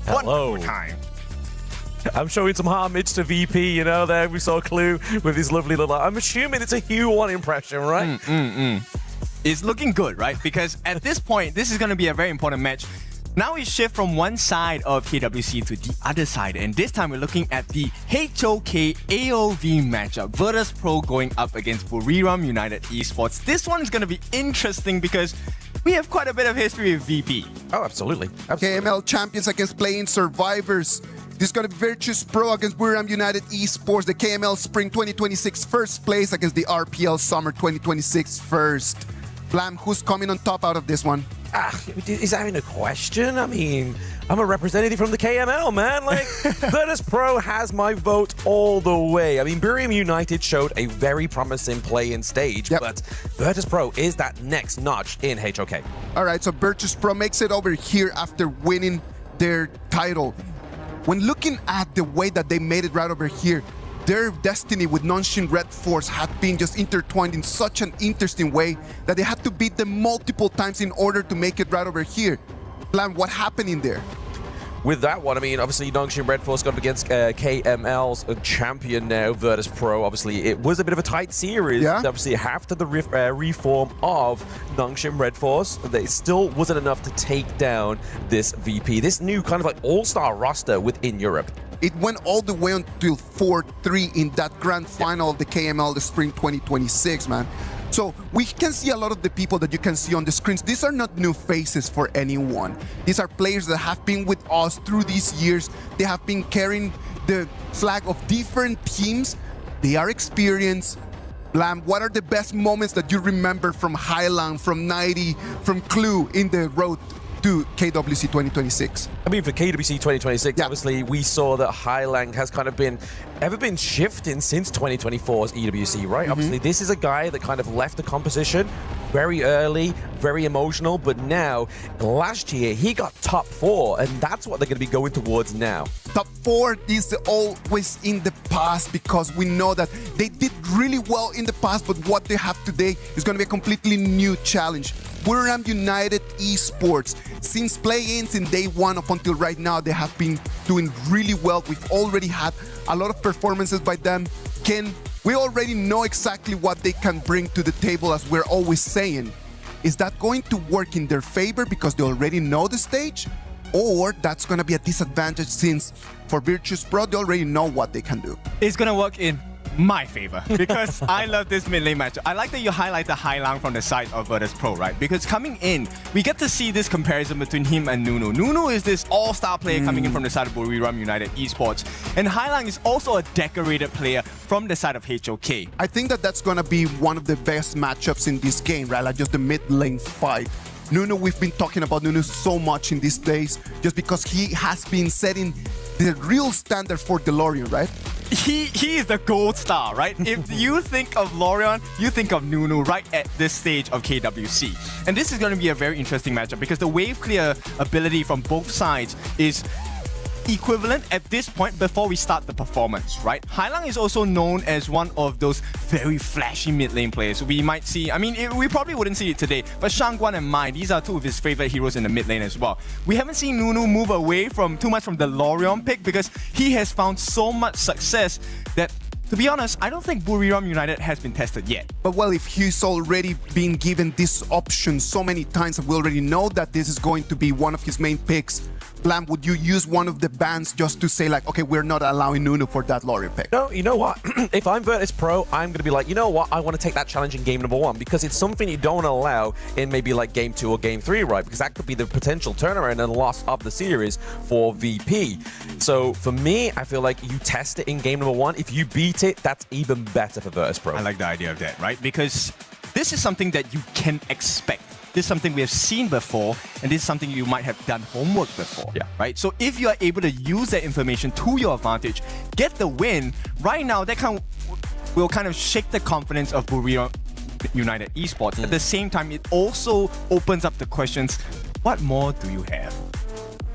Hello. One more time. I'm showing some homage to VP, you know, there we saw Clue with his lovely little... I'm assuming it's a Hue 1 impression, right? It's looking good, right? Because at this point, this is going to be a very important match. Now we shift from one side of KWC to the other side, and this time we're looking at the HOK AOV matchup. Virtus Pro going up against Buriram United Esports. This one is going to be interesting because we have quite a bit of history with VP. Oh, absolutely. KML champions against playing survivors. This is going to be Virtus Pro against Buriram United Esports. The KML Spring 2026 first place against the RPL Summer 2026 first. Blam, who's coming on top out of this one? Is that even a question? I mean, I'm a representative from the KML, man. Like, Virtus Pro has my vote all the way. I mean, Buriram United showed a very promising play in stage, but Virtus Pro is that next notch in HOK. All right, so Virtus Pro makes it over here after winning their title. When looking at the way that they made it right over here, their destiny with Nongshim Red Force had been just intertwined in such an interesting way that they had to beat them multiple times in order to make it right over here. Blam, what happened in there? With that one, I mean, obviously, Nongshim Red Force got up against KML's champion now, Virtus Pro. Obviously, it was a bit of a tight series. Yeah. Obviously, after the reform of Nongshim Red Force, they still wasn't enough to take down this VP, this new kind of like all-star roster within Europe. It went all the way until 4-3 in that grand final of the KML, the Spring 2026, man. So we can see a lot of the people that you can see on the screens. These are not new faces for anyone. These are players that have been with us through these years. They have been carrying the flag of different teams. They are experienced. Blam, what are the best moments that you remember from Highland, from 90, from Clue in the road to KWC 2026? I mean, for KWC 2026, obviously, we saw that Highland has kind of been shifting since 2024's EWC, right? Obviously, this is a guy that kind of left the composition very early, very emotional, but now, last year, he got top 4, and that's what they're going to be going towards now. Top 4 is always in the past because we know that they did really well in the past, but what they have today is going to be a completely new challenge. Buriram United Esports, since play-ins in day 1 up until right now, they have been doing really well. We've already had a lot of performances by them. Ken, we already know exactly what they can bring to the table, as we're always saying. Is that going to work in their favor because they already know the stage? Or that's going to be a disadvantage since for Virtus Pro, they already know what they can do? It's going to work in my favor because I love this mid lane match. I like that you highlight the Highlang from the side of Virtus Pro, right? Because coming in, we get to see this comparison between him and Nunu. Nunu is this all-star player coming in from the side of Buriram United Esports, and Highlang is also a decorated player from the side of HOK. I think that that's going to be one of the best matchups in this game, right? Like just the mid lane fight. Nunu, we've been talking about Nunu so much in these days just because he has been setting the real standard for DeLorean, right? He is the gold star, right? If you think of Lorion, you think of Nunu right at this stage of KWC. And this is going to be a very interesting matchup because the wave clear ability from both sides is equivalent at this point before we start the performance, right? Highlang is also known as one of those very flashy mid lane players. We might see, I mean, we probably wouldn't see it today, but Shangguan and Mai, these are two of his favorite heroes in the mid lane as well. We haven't seen Nunu move away from too much from the Lorion pick because he has found so much success that, to be honest, I don't think Buriram United has been tested yet. But well, if he's already been given this option so many times and we already know that this is going to be one of his main picks, Blam, would you use one of the bans just to say like, okay, we're not allowing Nunu for that Lorian pick? No, you know what? If I'm Virtus Pro, I'm going to be like, you know what? I want to take that challenge in game number 1 because it's something you don't allow in maybe like game 2 or game 3, right? Because that could be the potential turnaround and loss of the series for VP. So for me, I feel like you test it in game number 1. If you beat it, that's even better for Virtus Pro. I like the idea of that, right? Because this is something that you can expect. This is something we have seen before, and this is something you might have done homework before, right? So if you are able to use that information to your advantage, get the win, right now that will kind of shake the confidence of Buriram United Esports. At the same time, it also opens up the questions, what more do you have?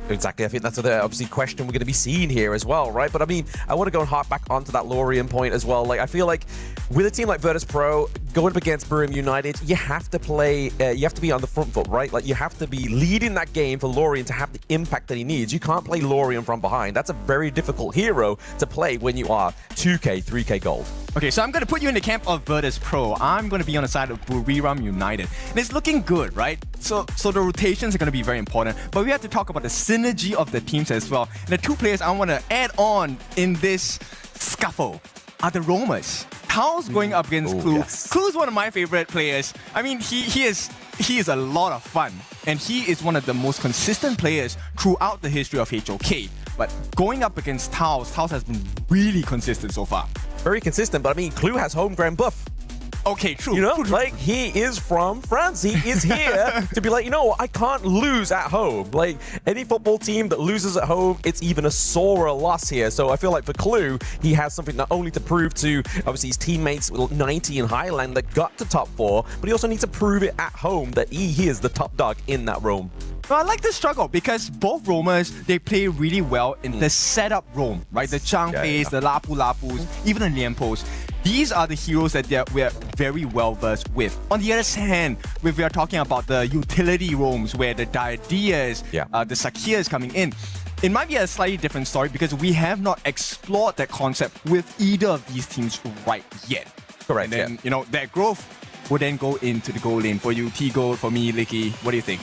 Exactly. I think that's the obviously question we're going to be seeing here as well, right? But I mean, I want to go and harp back onto that Lorien point as well. Like, I feel like with a team like Virtus Pro going up against Buriram United, you have to play, you have to be on the front foot, right? Like, you have to be leading that game for Lorien to have the impact that he needs. You can't play Lorien from behind. That's a very difficult hero to play when you are 2K, 3K gold. Okay, so I'm going to put you in the camp of Virtus Pro. I'm going to be on the side of Buriram United. And it's looking good, right? So the rotations are going to be very important. But we have to talk about the synergy of the teams as well. And the two players I want to add on in this scuffle are the roamers. Tao's going up against Clue. Yes. Clue's one of my favorite players. I mean, he is a lot of fun. And he is one of the most consistent players throughout the history of HOK. But going up against Tao's has been really consistent so far. Very consistent, but I mean, Clue has home ground buff. Okay, true. You know, true. Like, he is from France. He is here to be like, you know what, I can't lose at home. Like, any football team that loses at home, it's even a sorer loss here. So I feel like for Clue, he has something not only to prove to, obviously, his teammates, 90 in Highland that got to top 4, but he also needs to prove it at home that he is the top dog in that roam. Well, I like this struggle because both roamers, they play really well in the setup roam, right? The Changpeis, the Lapu Lapus, even the Lianpos. These are the heroes that we're very well versed with. On the other hand, if we are talking about the utility roams where the Diadias, the Sakias coming in, it might be a slightly different story because we have not explored that concept with either of these teams right yet. Correct. And then, you know, that growth will then go into the gold lane. For you, T-Gold, for me, Licky, what do you think?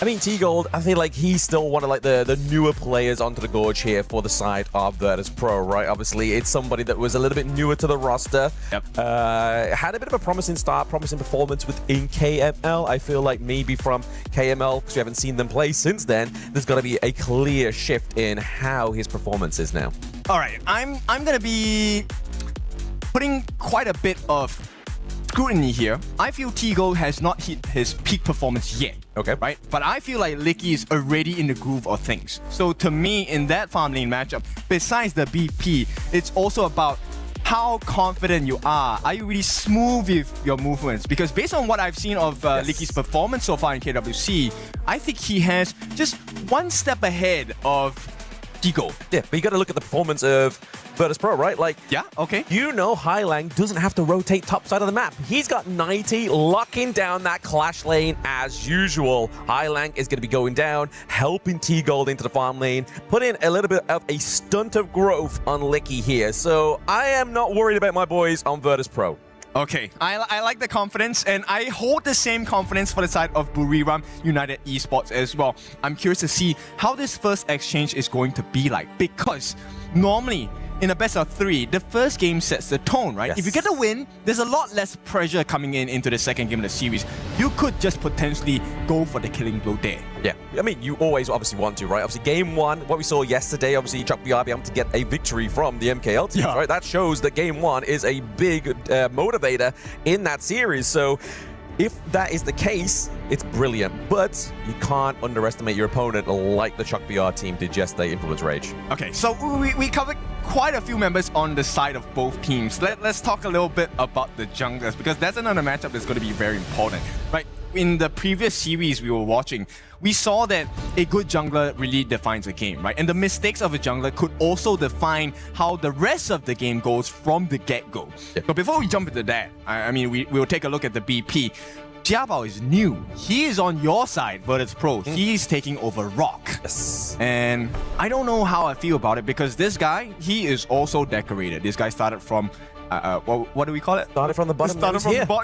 I mean, T-Gold, I feel like he's still one of like the newer players onto the Gorge here for the side of Virtus Pro, right? Obviously, it's somebody that was a little bit newer to the roster. Yep. Had a bit of a promising start, promising performance within KML. I feel like maybe from KML, because we haven't seen them play since then, there's got to be a clear shift in how his performance is now. All right, I'm going to be putting quite a bit of scrutiny here. I feel T-Gold has not hit his peak performance yet. Okay. Right? But I feel like Licky is already in the groove of things. So to me, in that farm lane matchup, besides the BP, it's also about how confident you are. Are you really smooth with your movements? Because based on what I've seen of Licky's performance so far in KWC, I think he has just one step ahead of T-Gold. Yeah, but you got to look at the performance of Virtus Pro, right? Like, yeah, okay. You know Highlang doesn't have to rotate top side of the map. He's got 90 locking down that clash lane as usual. Highlang is going to be going down, helping T-Gold into the farm lane, putting a little bit of a stunt of growth on Licky here. So I am not worried about my boys on Virtus Pro. Okay, I like the confidence, and I hold the same confidence for the side of Buriram United Esports as well. I'm curious to see how this first exchange is going to be like, because normally in a best of 3, the first game sets the tone, right? Yes. If you get a win, there's a lot less pressure coming into the second game of the series. You could just potentially go for the killing blow there. Yeah, I mean, you always obviously want to, right? Obviously, game 1, what we saw yesterday, obviously, Chuck BR be able to get a victory from the MKL team, right? That shows that game 1 is a big motivator in that series. So if that is the case, it's brilliant. But you can't underestimate your opponent like the Chuck BR team did yesterday, Influence Rage. Okay, so we covered quite a few members on the side of both teams. Let's talk a little bit about the junglers, because that's another matchup that's going to be very important, right? In the previous series we were watching, we saw that a good jungler really defines a game, right? And the mistakes of a jungler could also define how the rest of the game goes from the get-go. Yeah. So before we jump into that, I mean, we'll take a look at the BP. Jiabao is new. He is on your side, Virtus Pro. He's taking over Rock. Yes. And I don't know how I feel about it, because this guy, he is also decorated. This guy started from what do we call it? Started from the bottom.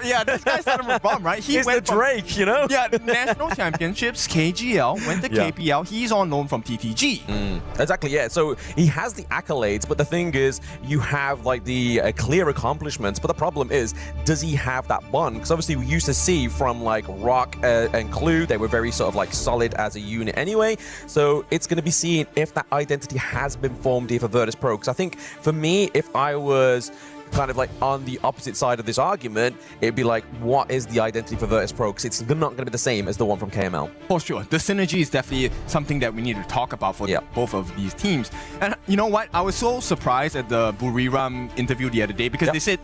Yeah, this guy started from the bottom, right? He's went the Drake, you know? Yeah, National Championships, KGL, went to KPL. He's on loan from TTG. Exactly, yeah. So he has the accolades, but the thing is, you have like the clear accomplishments. But the problem is, does he have that bond? Because obviously we used to see from like Rock and Clue, they were very sort of like solid as a unit anyway. So it's going to be seen if that identity has been formed here for Virtus Pro. Because I think for me, if I was kind of like on the opposite side of this argument, it'd be like, what is the identity for Virtus Pro? Because it's not going to be the same as the one from KML. For sure. The synergy is definitely something that we need to talk about for both of these teams. And you know what? I was so surprised at the Buriram interview the other day, because they said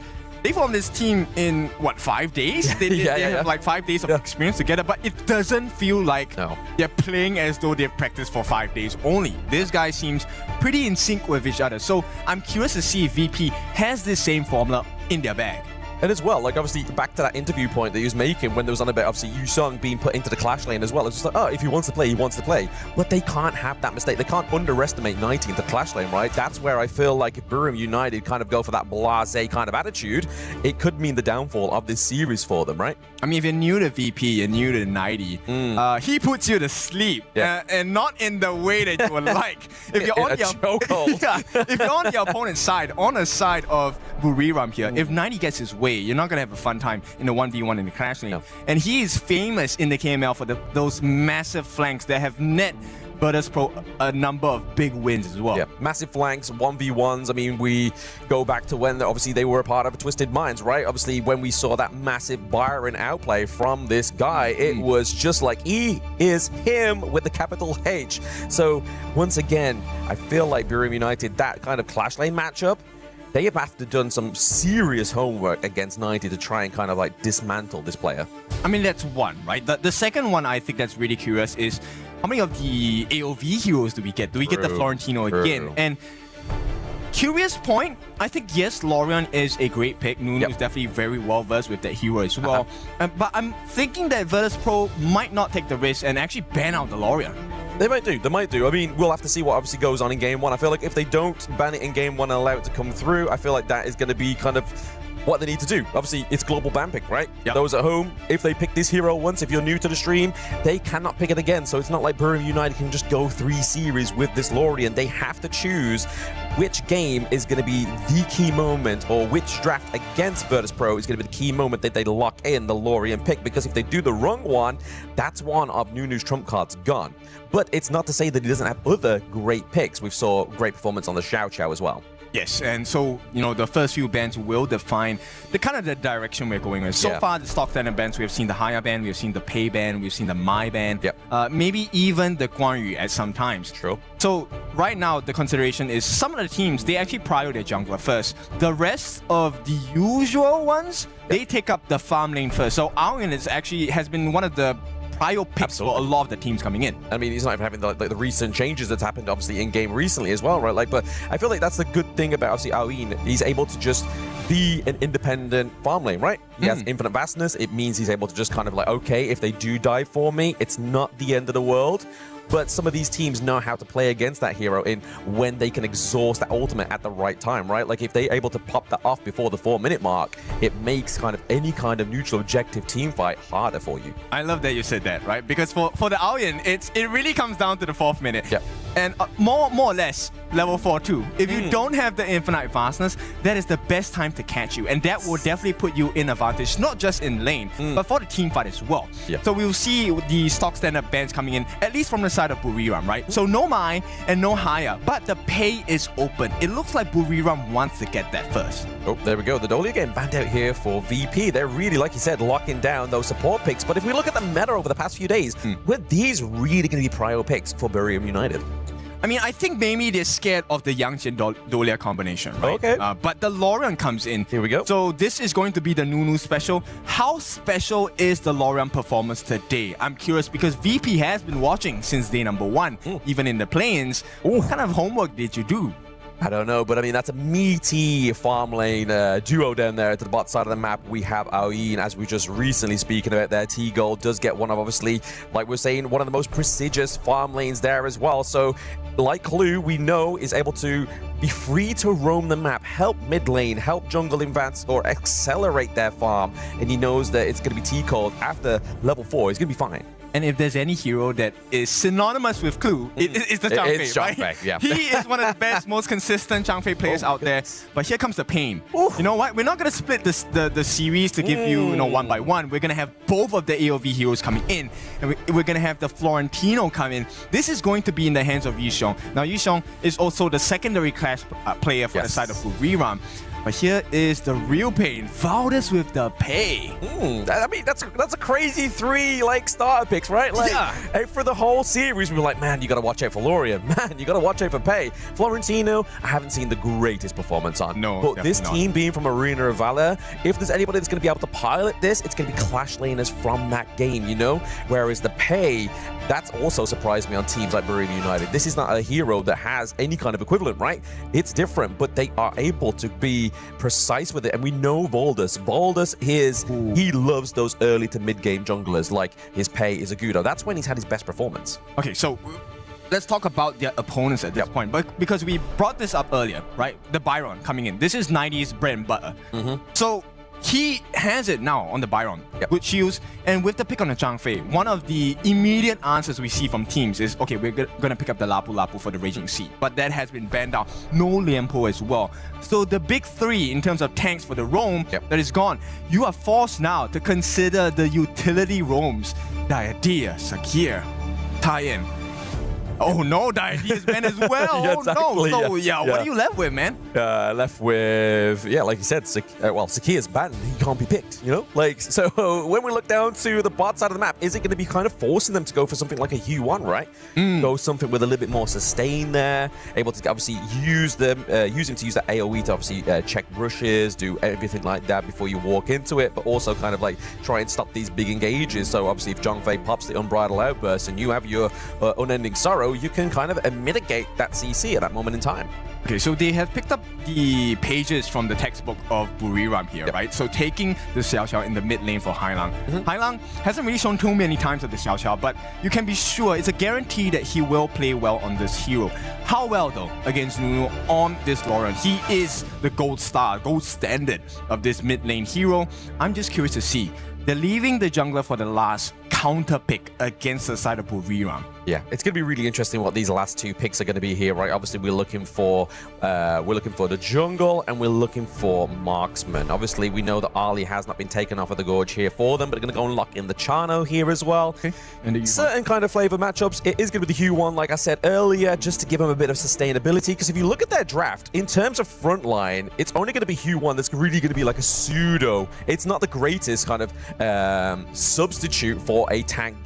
they formed this team in, what, 5 days? They have like 5 days of experience together, but it doesn't feel like they're playing as though they've practiced for 5 days only. This guy seems pretty in sync with each other. So I'm curious to see if VP has this same formula in their bag. And as well, like obviously back to that interview point that he was making when there was on about obviously Yusung being put into the clash lane as well. It's just like, oh, if he wants to play, he wants to play. But they can't have that mistake. They can't underestimate 90 in the clash lane, right? That's where I feel like if Buriram United kind of go for that blasé kind of attitude, it could mean the downfall of this series for them, right? I mean, if you're new to VP, you're new to 90, he puts you to sleep, and not in the way that you would like. If you're on if you're on the opponent's side, on the side of Buriram here, if 90 gets his way, you're not going to have a fun time in the 1v1 in the clash lane. And he is famous in the KML for those massive flanks that have net Virtus Pro a number of big wins as well. Yeah, massive flanks, 1v1s. I mean, we go back to when obviously they were a part of Twisted Minds, right? Obviously, when we saw that massive Byron outplay from this guy, it was just like, he is him with the capital H. So once again, I feel like Buriram United, that kind of clash lane matchup, they have had to done some serious homework against 90 to try and kind of like dismantle this player. I mean, that's one, right? The second one I think that's really curious is how many of the AOV heroes do we get? Do we get the Florentino again? And curious point, I think yes, Lorian is a great pick. Nunu is definitely very well versed with that hero as well. But I'm thinking that Virtus Pro might not take the risk and actually ban out the Lorian. They might do. They might do. I mean, we'll have to see what obviously goes on in Game 1. I feel like if they don't ban it in Game 1 and allow it to come through, I feel like that is going to be kind of what they need to do. Obviously, it's global ban pick, right? Those at home, if they pick this hero once, if you're new to the stream, they cannot pick it again. So it's not like Buriram United can just go 3 series with this Lorian. They have to choose which game is going to be the key moment, or which draft against Virtus Pro is going to be the key moment that they lock in the Lorian pick. Because if they do the wrong one, that's one of Nunu's trump cards gone. But it's not to say that he doesn't have other great picks. We saw great performance on the Xiao Xiao as well. Yes, and so, you know, the first few bands will define the kind of the direction we're going with. So far, the stock standard bands, we have seen the Haya band, we have seen the Pei band, we've seen the Mai band, maybe even the Guan Yu at some times. True. So right now, the consideration is some of the teams, they actually prio their jungler first. The rest of the usual ones, they take up the farm lane first. So Aoyan is actually has been one of the prior picks for a lot of the teams coming in. I mean, he's not even having the recent changes that's happened, obviously, in game recently as well, right? Like, but I feel like that's the good thing about obviously Aoyan. He's able to just be an independent farm lane, right? He has infinite vastness. It means he's able to just kind of like, okay, if they do die for me, it's not the end of the world. But some of these teams know how to play against that hero in when they can exhaust that ultimate at the right time, right? Like if they're able to pop that off before the 4-minute mark, it makes kind of any kind of neutral objective team fight harder for you. I love that you said that, right? Because for the Aoyan, it really comes down to the 4th minute. And more or less, level 4 too. If you don't have the infinite vastness, that is the best time to catch you. And that will definitely put you in advantage, not just in lane, but for the team fight as well. So we'll see the stock standard bans coming in, at least from the side of Buriram, right? So no Mai and no Haya, but the Pei is open. It looks like Buriram wants to get that first. Oh, there we go. The Dolly again banned out here for VP. They're really, like you said, locking down those support picks. But if we look at the meta over the past few days, were these really going to be prio picks for Buriram United? I mean, I think maybe they're scared of the Yangjian Dolia combination, right? Okay. But the Lorian comes in. Here we go. So this is going to be the Nunu special. How special is the Lorian performance today? I'm curious because VP has been watching since day number 1, even in the play-ins. What kind of homework did you do? I don't know, but I mean, that's a meaty farm lane duo down there to the bot side of the map. We have Aoyan, as we just recently speaking about there. T-Gold does get one of, obviously, like we're saying, one of the most prestigious farm lanes there as well. So, like Clue, we know is able to be free to roam the map, help mid lane, help jungle advance, or accelerate their farm. And he knows that it's going to be T-Gold after level 4. He's going to be fine. And if there's any hero that is synonymous with Clue, it's the Zhang Fei, right? Fei, yeah. He is one of the best, most consistent Zhang Fei players out there. But here comes the pain. You know what? We're not going to split the series to give you, one by one. We're going to have both of the AOV heroes coming in. And we're going to have the Florentino come in. This is going to be in the hands of Yusung. Now, Yusung is also the secondary class player for the side of Buriram. But here is the real pain. Valor's with the pay. I mean, that's a crazy 3 like starter picks, right? Like, for the whole series, we were like, man, you got to watch out for Lorian. Man, you got to watch out for Pei. Florentino, I haven't seen the greatest performance on. No, but this team being from Arena of Valor, if there's anybody that's going to be able to pilot this, it's going to be Clash laners from that game, you know? Whereas the Pei, that's also surprised me on teams like Burim United. This is not a hero that has any kind of equivalent, right? It's different, but they are able to be precise with it. And we know Voldus. Voldus he loves those early to mid-game junglers like his Pei is a Gudo. That's when he's had his best performance. Okay, so let's talk about their opponents at this point. But because we brought this up earlier, right? The Byron coming in. This is 90's bread and butter. So he has it now on the Byron, good shields, and with the pick on the Zhang Fei, one of the immediate answers we see from teams is, okay, we're gonna pick up the Lapu Lapu for the Raging Sea, but that has been banned out. No Lianpo as well. So the big 3 in terms of tanks for the roam, that is gone. You are forced now to consider the utility roams. Diadea, Sakir, Tien. Oh no, Diadea is banned as well. Exactly, no. So what are you left with, man? Left with, like you said, Sakir's banned. He can't be picked, you know? Like, so when we look down to the bot side of the map, is it going to be kind of forcing them to go for something like a U1, right? Go something with a little bit more sustain there, able to obviously use them, using to use that AoE to obviously check rushes, do everything like that before you walk into it, but also kind of like try and stop these big engages. So obviously if Zhang Fei pops the Unbridled Outburst and you have your Unending Sorrow, you can kind of mitigate that CC at that moment in time. Okay, so they have picked up the pages from the textbook of Buriram here, right? So taking the Xiao Xiao in the mid lane for Hailang. Hailang hasn't really shown too many times of the Xiao Xiao, but you can be sure it's a guarantee that he will play well on this hero. How well, though, against Nunu on this Lorian? He is the gold star, gold standard of this mid lane hero. I'm just curious to see. They're leaving the jungler for the last counter pick against the side of Buriram. Yeah, it's going to be really interesting what these last 2 picks are going to be here, right? Obviously, we're looking for the jungle and we're looking for marksman. Obviously, we know that Ali has not been taken off of the Gorge here for them, but they're going to go and lock in the Chano here as well. Okay. And certain kind of flavor matchups. It is going to be the Hue-1, like I said earlier, just to give them a bit of sustainability. Because if you look at their draft, in terms of frontline, it's only going to be Hue-1 that's really going to be like a pseudo. It's not the greatest kind of substitute for a tank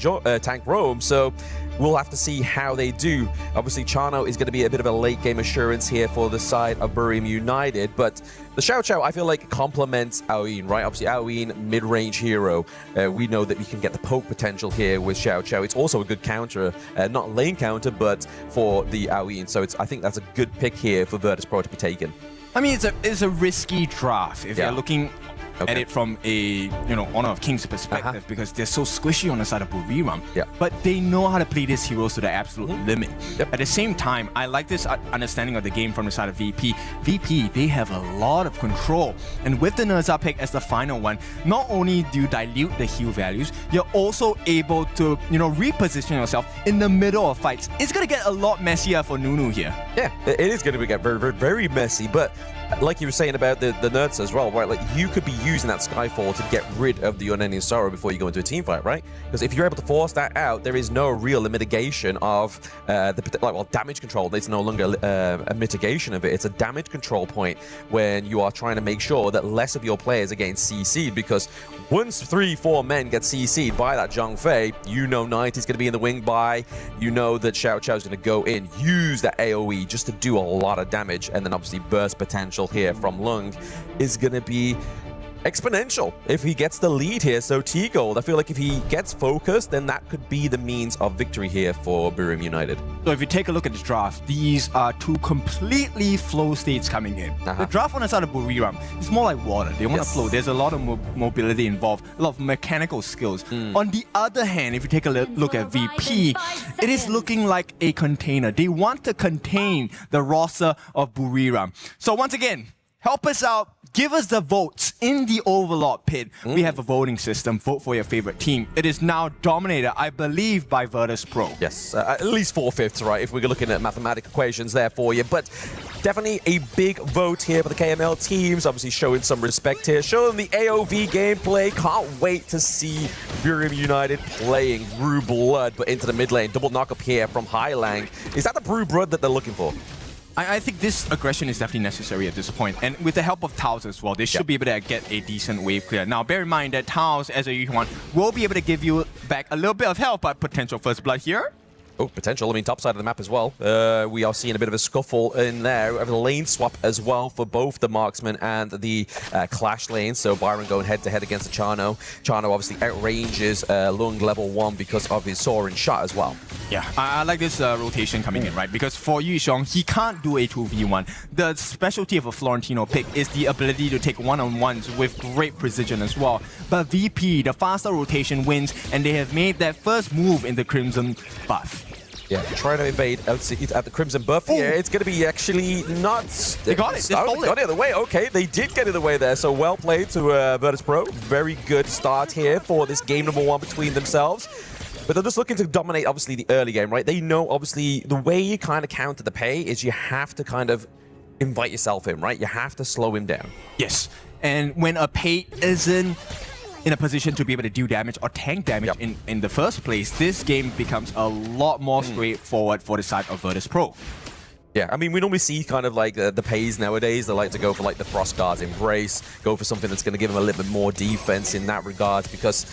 roam. So we'll have to see how they do. Obviously, Chano is going to be a bit of a late game assurance here for the side of Burim United, but the Xiao Xiao, I feel like, complements Aoyin, right? Obviously, Aoyin, mid-range hero. We know that we can get the poke potential here with Xiao Xiao. It's also a good counter, not lane counter, but for the Aoyin. So I think that's a good pick here for Virtus Pro to be taken. I mean, it's a risky draft if you're looking at it from a Honor of Kings perspective, because they're so squishy on the side of Buriram. But they know how to play these heroes to the absolute limit. At the same time, I like this understanding of the game from the side of VP. VP, they have a lot of control, and with the Nerza pick as the final one, not only do you dilute the heal values, you're also able to reposition yourself in the middle of fights. It's gonna get a lot messier for Nunu here. Yeah, it is gonna get very, very, very messy, but like you were saying about the nerds as well, right? Like, you could be using that Skyfall to get rid of the Unending Sorrow before you go into a team fight, right? Because if you're able to force that out, there is no real mitigation of damage control. It's no longer a mitigation of it. It's a damage control point when you are trying to make sure that less of your players are getting CC'd, because once 3-4 men get CC'd by that Zhang Fei, 90's going to be in the wing by, that Xiao Xiao's going to go in, use that AoE just to do a lot of damage, and then obviously burst potential here from Lung is going to be exponential if he gets the lead here. So T-Gold, I feel like if he gets focused, then that could be the means of victory here for Burim United. So if you take a look at the draft, these are 2 completely flow states coming in. The draft on the side of Buriram is more like water. They want to flow. There's a lot of mobility involved, a lot of mechanical skills. On the other hand, if you take a look at VP, it is looking like a container. They want to contain the roster of Buriram. So once again, help us out. Give us the votes in the Overlord pit. We have a voting system. Vote for your favorite team. It is now dominated, I believe, by Virtus Pro. Yes, at least 4/5, right? If we're looking at mathematical equations there for you. But definitely a big vote here for the KML teams. Obviously showing some respect here. Showing the AOV gameplay. Can't wait to see Burim United playing Brew Blood, but into the mid lane. Double knock up here from Hailang. Is that the Brew Blood that they're looking for? I think this aggression is definitely necessary at this point, and with the help of Taos as well, they should be able to get a decent wave clear. Now, bear in mind that Taos, as a Yuan, will be able to give you back a little bit of health, but potential first blood here. Oh, potential. I mean, top side of the map as well. We are seeing a bit of a scuffle in there. We have a lane swap as well for both the marksman and the clash lane. So Byron going head-to-head against the Chano. Chano obviously outranges Lung level 1 because of his soaring shot as well. Yeah, I like this rotation coming in, right? Because for Yuxiong, he can't do a 2v1. The specialty of a Florentino pick is the ability to take one-on-ones with great precision as well. But VP, the faster rotation wins, and they have made that first move in the Crimson buff. Yeah, trying to invade at the Crimson buff here. It's going to be actually not... They got it. They stole it. Got it the way. Okay, they did get it the way there. So well played to Virtus Pro. Very good start here for this game number 1 between themselves. But they're just looking to dominate, obviously, the early game, right? They know, obviously, the way you kind of counter the Pei is you have to kind of invite yourself in, right? You have to slow him down. Yes. And when a Pei isn't in a position to be able to do damage or tank damage in the first place, this game becomes a lot more straightforward for the side of Virtus Pro. Yeah, I mean, we normally see kind of like the Peis nowadays. They like to go for like the Frost Guard's Embrace, go for something that's going to give them a little bit more defense in that regard, because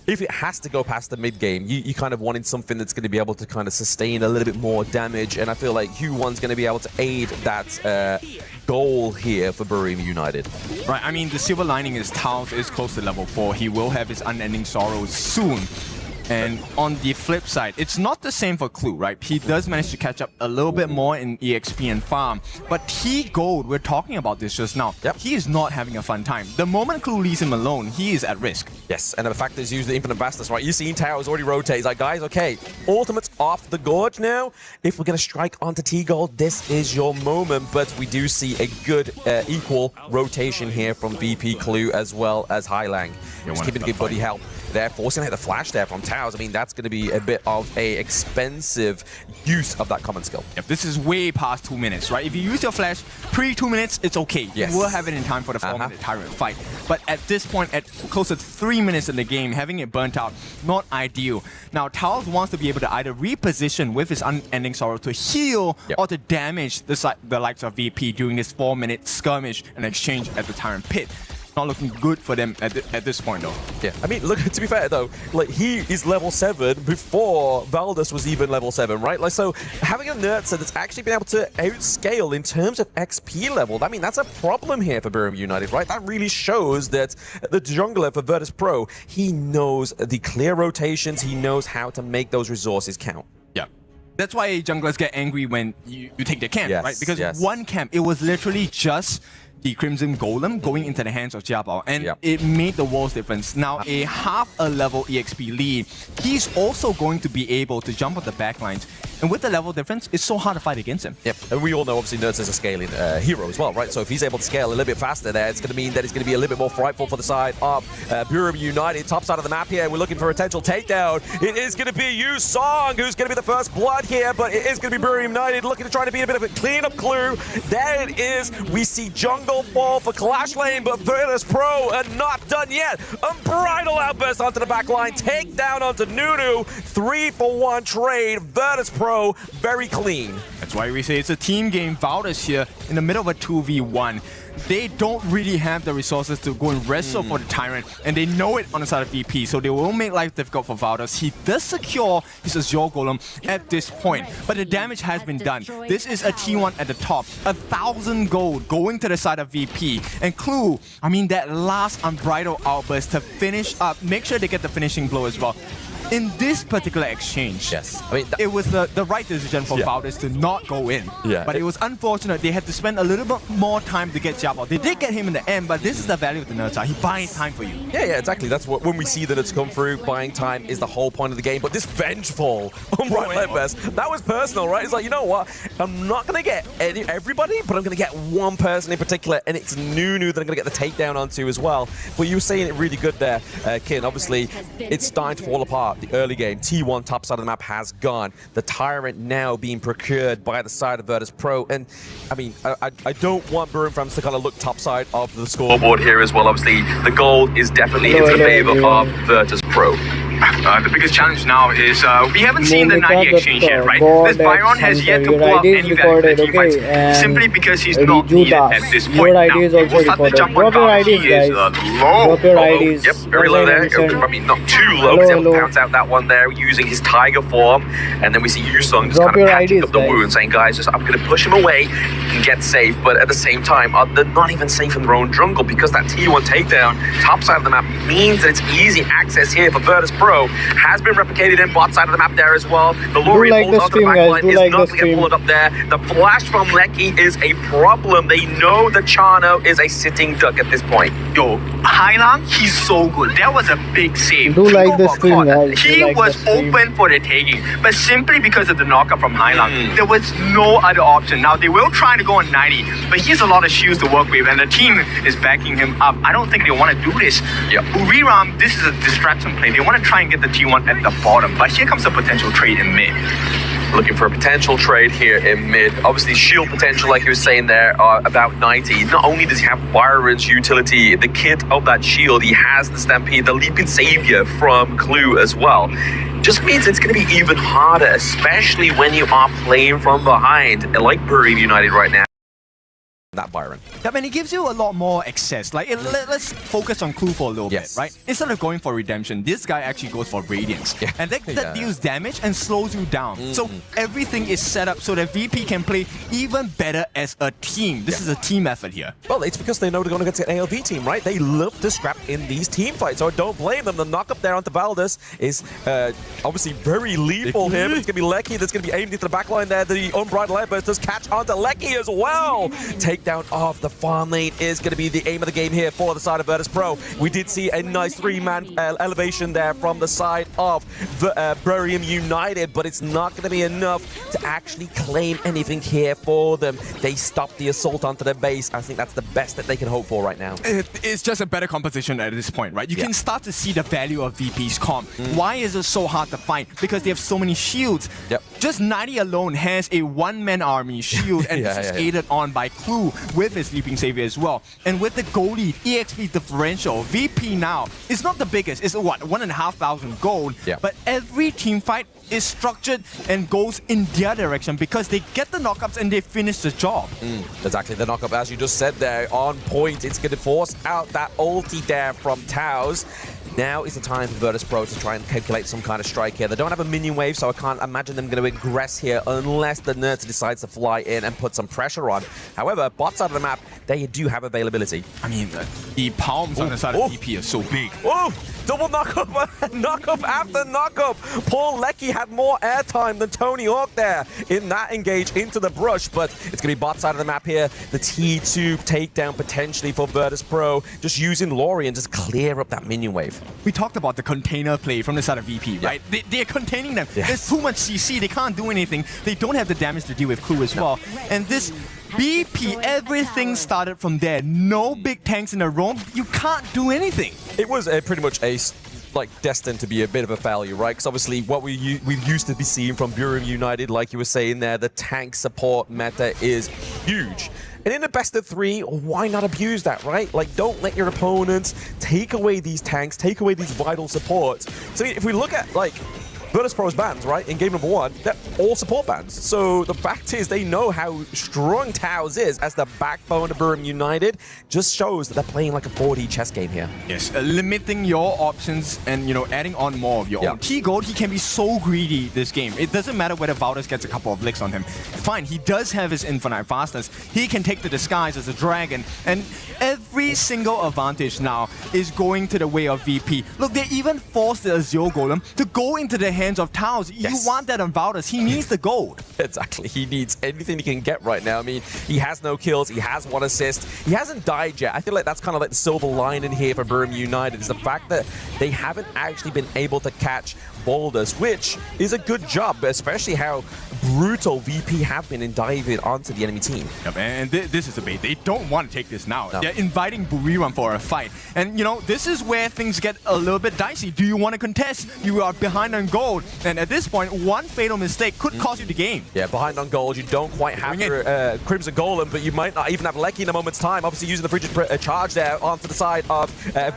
if it has to go past the mid game, you kind of wanted something that's going to be able to kind of sustain a little bit more damage, and I feel like Hu1's going to be able to aid that goal here for Burim United. Right, I mean, the silver lining is Taos is close to level 4. He will have his Unending Sorrows soon. And on the flip side, it's not the same for Clue, right? He does manage to catch up a little bit more in EXP and farm. But T Gold, we're talking about this just now, he is not having a fun time. The moment Clue leaves him alone, he is at risk. Yes, and the fact is, use the Infinite Bastards, right? You've seen Towers already rotate. He's like, guys, okay, ultimate's off the gorge now. If we're going to strike onto T Gold, this is your moment. But we do see a good equal rotation here from VP Clue as well as Hailang. Just keeping the good buddy help. They're forcing to hit the flash there from Towers. I mean, that's going to be a bit of a expensive use of that common skill. Yep, this is way past 2 minutes, right? If you use your flash pre-2 minutes, it's okay. Yes. You will have it in time for the 4-minute Tyrant fight. But at this point, at close to 3 minutes in the game, having it burnt out, not ideal. Now, Towers wants to be able to either reposition with his Unending Sorrow to heal or to damage the likes of VP during this 4-minute skirmish and exchange at the Tyrant pit. Not looking good for them at this point, though. Yeah, I mean, look, to be fair, though, like, he is level 7 before Valdus was even level 7, right? Like, so having a Nurtser that's actually been able to outscale in terms of XP level, I mean, that's a problem here for Burim United, right? That really shows that the jungler for Virtus Pro, he knows the clear rotations, he knows how to make those resources count. Yeah. That's why junglers get angry when you take their camp, right? Because one camp, it was literally just the Crimson Golem going into the hands of Jiabao, and it made the world's difference. Now, a half a level EXP lead, he's also going to be able to jump on the backlines. And with the level difference, it's so hard to fight against him. Yep, and we all know, obviously, Nurtser is a scaling hero as well, right? So if he's able to scale a little bit faster there, it's going to mean that it's going to be a little bit more frightful for the side of Burim United. Top side of the map here, we're looking for a potential takedown. It is going to be Yu Song who's going to be the first blood here, but it is going to be Burim United looking to try to be a bit of a cleanup Clue. There it is. We see jungle fall for Clash Lane, but Virtus Pro are not done yet. Unbridled outburst onto the back line. Takedown onto Nunu. 3-for-1 trade. Virtus Pro very clean. That's why we say it's a team game. Valdus here in the middle of a 2v1. They don't really have the resources to go and wrestle for the Tyrant, and they know it on the side of VP, so they will make life difficult for Valdus. He does secure his Azure Golem at this point, but the damage has been done. This is a T1 at the top. 1,000 gold going to the side of VP. And Clue, I mean, that last Unbridled outburst to finish up, make sure they get the finishing blow as well. In this particular exchange, I mean, it was the right decision for Valdus to not go in. But it was unfortunate. They had to spend a little bit more time to get Jiabao. They did get him in the end, but this is the value of the Nurtser. He buys time for you. Yeah, exactly. That's what, when we see that it's come through, buying time is the whole point of the game. But this vengeful Unbridled outburst, that was personal, right? It's like, you know what? I'm not going to get everybody, but I'm going to get one person in particular, and it's Nunu that I'm going to get the takedown onto as well. But you were saying it really good there, Kin. Obviously, it's starting to fall apart. The early game, T1 top side of the map has gone. The Tyrant now being procured by the side of Virtus Pro. And, I mean, I don't want Burim fans to kind of look top side of the scoreboard here as well. Obviously, the gold is definitely into the favor of Virtus Pro. The biggest challenge now is we haven't seen the 90 exchange yet, right? This Byron has yet to pull up any value for the team fights simply because he's not needed at this point. Now, he will start to jump on Valor. He is low. Yep, very low there. I mean, not too low because he'll pounce out that one there using his tiger form. And then we see Yusung just kind of patching up the wound, saying, guys, I'm going to push him away and get safe. But at the same time, they're not even safe in their own jungle because that T1 takedown, top side of the map, means that it's easy access here for Virtus Pro. Has been replicated in bot side of the map there as well. The Lori holds onto the backline, is not going to get pulled up there. The flash from Lecky is a problem. They know that Chano is a sitting duck at this point. Yo, Hailang, he's so good. That was a big save. He was open for the taking, but simply because of the knockup from Hailang, there was no other option. Now, they will try to go on 90, but he has a lot of shields to work with, and the team is backing him up. I don't think they want to do this. Uriram, this is a distraction play. They want to try and get the T1 at the bottom, but here comes a potential trade in mid. Looking for a potential trade here in mid. Obviously, shield potential, like you were saying there, are about 90. Not only does he have Byron's utility, the kit of that shield, he has the Stampede, the Leaping Savior from Clue as well. Just means it's going to be even harder, especially when you are playing from behind, like Buried United right now. That Byron. Yeah, and it gives you a lot more access. Like, let's focus on Clue for a little bit, right? Instead of going for Redemption, this guy actually goes for Radiance. And that deals damage and slows you down. So everything is set up so that VP can play even better as a team. This is a team effort here. Well, it's because they know they're going to get to an ALV team, right? They love to scrap in these team fights, so don't blame them. The knock-up there onto Valdez is obviously very lethal here, but it's going to be Lecky that's going to be aimed into the backline there. The Unbridled Airburst does catch onto Lecky as well. Takedown of the farm lane is going to be the aim of the game here for the side of Virtus Pro. We did see a nice three-man elevation there from the side of Burium United, but it's not going to be enough to actually claim anything here for them. They stopped the assault onto their base. I think that's the best that they can hope for right now. It's just a better composition at this point, right? You can start to see the value of VP's comp. Why is it so hard to fight? Because they have so many shields. Just 90 alone has a one-man army shield, and this is aided on by Clue with his Leaping Savior as well. And with the gold lead, EXP differential, VP now is not the biggest. It's what, 1,500 gold. But every team fight is structured and goes in their direction because they get the knockups and they finish the job. Exactly, the knockup, as you just said there, on point. It's going to force out that ulti there from Taos. Now is the time for Virtus Pro to try and calculate some kind of strike here. They don't have a minion wave, so I can't imagine them going to aggress here unless the Nerds decides to fly in and put some pressure on. However, bot side of the map, they do have availability. I mean, the palms on the side of VP are so big. Double knockup, knockup after knockup. Paul Lecky had more airtime than Tony Hawk there in that engage into the brush, but it's going to be bot side of the map here. The T2 takedown potentially for Virtus Pro, just using Lori and just clear up that minion wave. We talked about the container play from the side of VP, right? They're containing them. There's too much CC, they can't do anything. They don't have the damage to deal with Clue as well. And this VP, everything started from there. No big tanks in a roam, you can't do anything. It was pretty much destined to be a bit of a failure, right? Because obviously what we've used to be seeing from Burium United, like you were saying there, the tank support meta is huge. And in a best of 3, why not abuse that, right? Like, don't let your opponents take away these tanks, take away these vital supports. So if we look at, like, Virtus Pro's bans, right, in game number 1, they're all support bans. So the fact is they know how strong Taos is as the backbone of Burium United. Just shows that they're playing like a 4D chess game here. Yes, limiting your options and, you know, adding on more of your own. T-Gold, he can be so greedy this game. It doesn't matter whether Valdez gets a couple of licks on him. Fine, he does have his infinite fastness. He can take the disguise as a dragon. And every single advantage now is going to the way of VP. Look, they even forced the Azure Golem to go into the hands of Taos. You want that on Valdez. He needs the gold. Exactly. He needs anything he can get right now. I mean, he has no kills. He has 1 assist. He hasn't died yet. I feel like that's kind of like the silver lining here for Burium United is the fact that they haven't actually been able to catch Boulders, which is a good job, especially how brutal VP have been in diving onto the enemy team. Yep, and this is a bait. They don't want to take this now. No. They're inviting Buriram for a fight. And, you know, this is where things get a little bit dicey. Do you want to contest? You are behind on gold. And at this point, one fatal mistake could cost you the game. Yeah, behind on gold. You don't quite have your Crimson Golem, but you might not even have Lecky in a moment's time. Obviously, using the frigid charge there onto the side of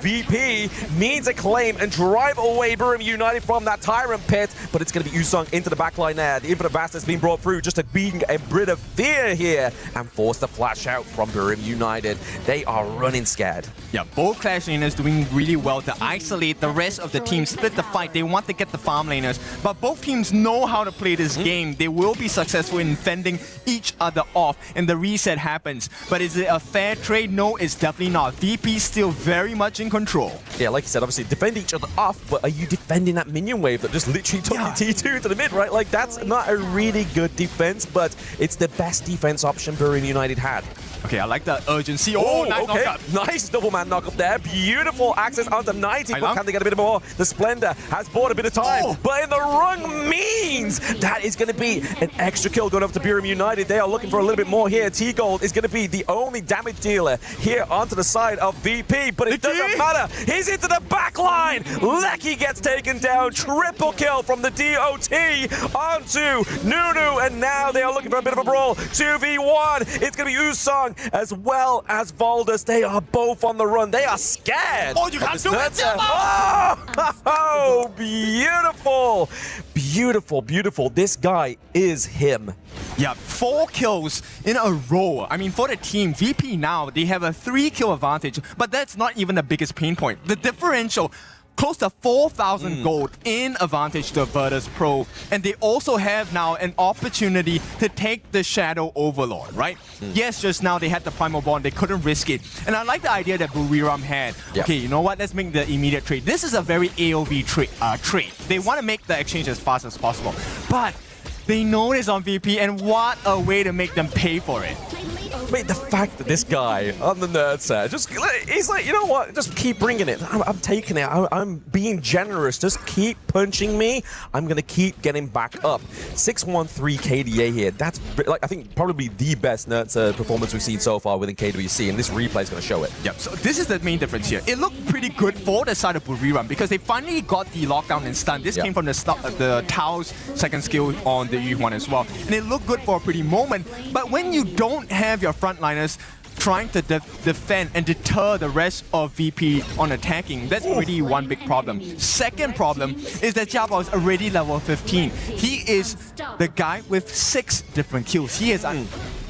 VP means a claim and drive away Buriram United from that Tyrant pit. But it's going to be Usong into the backline there. The Infinite Bastard's been brought through just to being a bit of fear here and force the flash out from Buriram United. They are running scared. Yeah, both Clash laners doing really well to isolate the rest of the team, split the fight. They want to get the farm laners, but both teams know how to play this game. They will be successful in fending each other off, and the reset happens. But is it a fair trade? No, it's definitely not. VP still very much in control. Yeah, like you said, obviously defend each other off, but are you defending that minion wave that just literally took the T2 to the mid, right? Like, that's not a really good defense, but it's the best defense option Buriram United had. Okay, I like the urgency. Oh, nice knockup. Nice double man knock up there. Beautiful access onto 90. But can they get a bit more? The Splendor has bought a bit of time, but in the wrong means. That is going to be an extra kill going up to Buriram United. They are looking for a little bit more here. T-Gold is going to be the only damage dealer here onto the side of VP, but it doesn't matter. He's into the back line. Lecky gets taken down. Triple kill from the DOT onto Nunu, and now they are looking for a bit of a brawl. 2v1. It's going to be Usong as well as Voldus. They are both on the run. They are scared. Oh, you can't do it! Oh, beautiful. Beautiful, beautiful. This guy is him. Yeah, 4 kills in a row. I mean, for the team, VP now, they have a 3-kill advantage, but that's not even the biggest pain point. The differential, close to 4,000 gold in advantage to Virtus Pro. And they also have now an opportunity to take the Shadow Overlord, right? Yes, just now they had the Primal Bond, they couldn't risk it. And I like the idea that Buriram had. Okay, you know what? Let's make the immediate trade. This is a very AOV trade. They want to make the exchange as fast as possible. But they know this on VP, and what a way to make them pay for it. Wait, the fact that this guy on the nerd set, he's like, you know what? Just keep bringing it. I'm taking it. I'm being generous. Just keep punching me. I'm going to keep getting back up. 613 KDA here. That's, like, I think probably the best nerd set performance we've seen so far within KWC, and this replay is going to show it. Yep, so this is the main difference here. It looked pretty good for the side of Buriram because they finally got the lockdown and stun. This came from the Tao's second skill on the Yu1 as well. And it looked good for a pretty moment, but when you don't have your frontliners trying to defend and deter the rest of VP on attacking, that's already one big problem. Second problem is that Jiabao is already level 15. He is the guy with 6 different kills. He is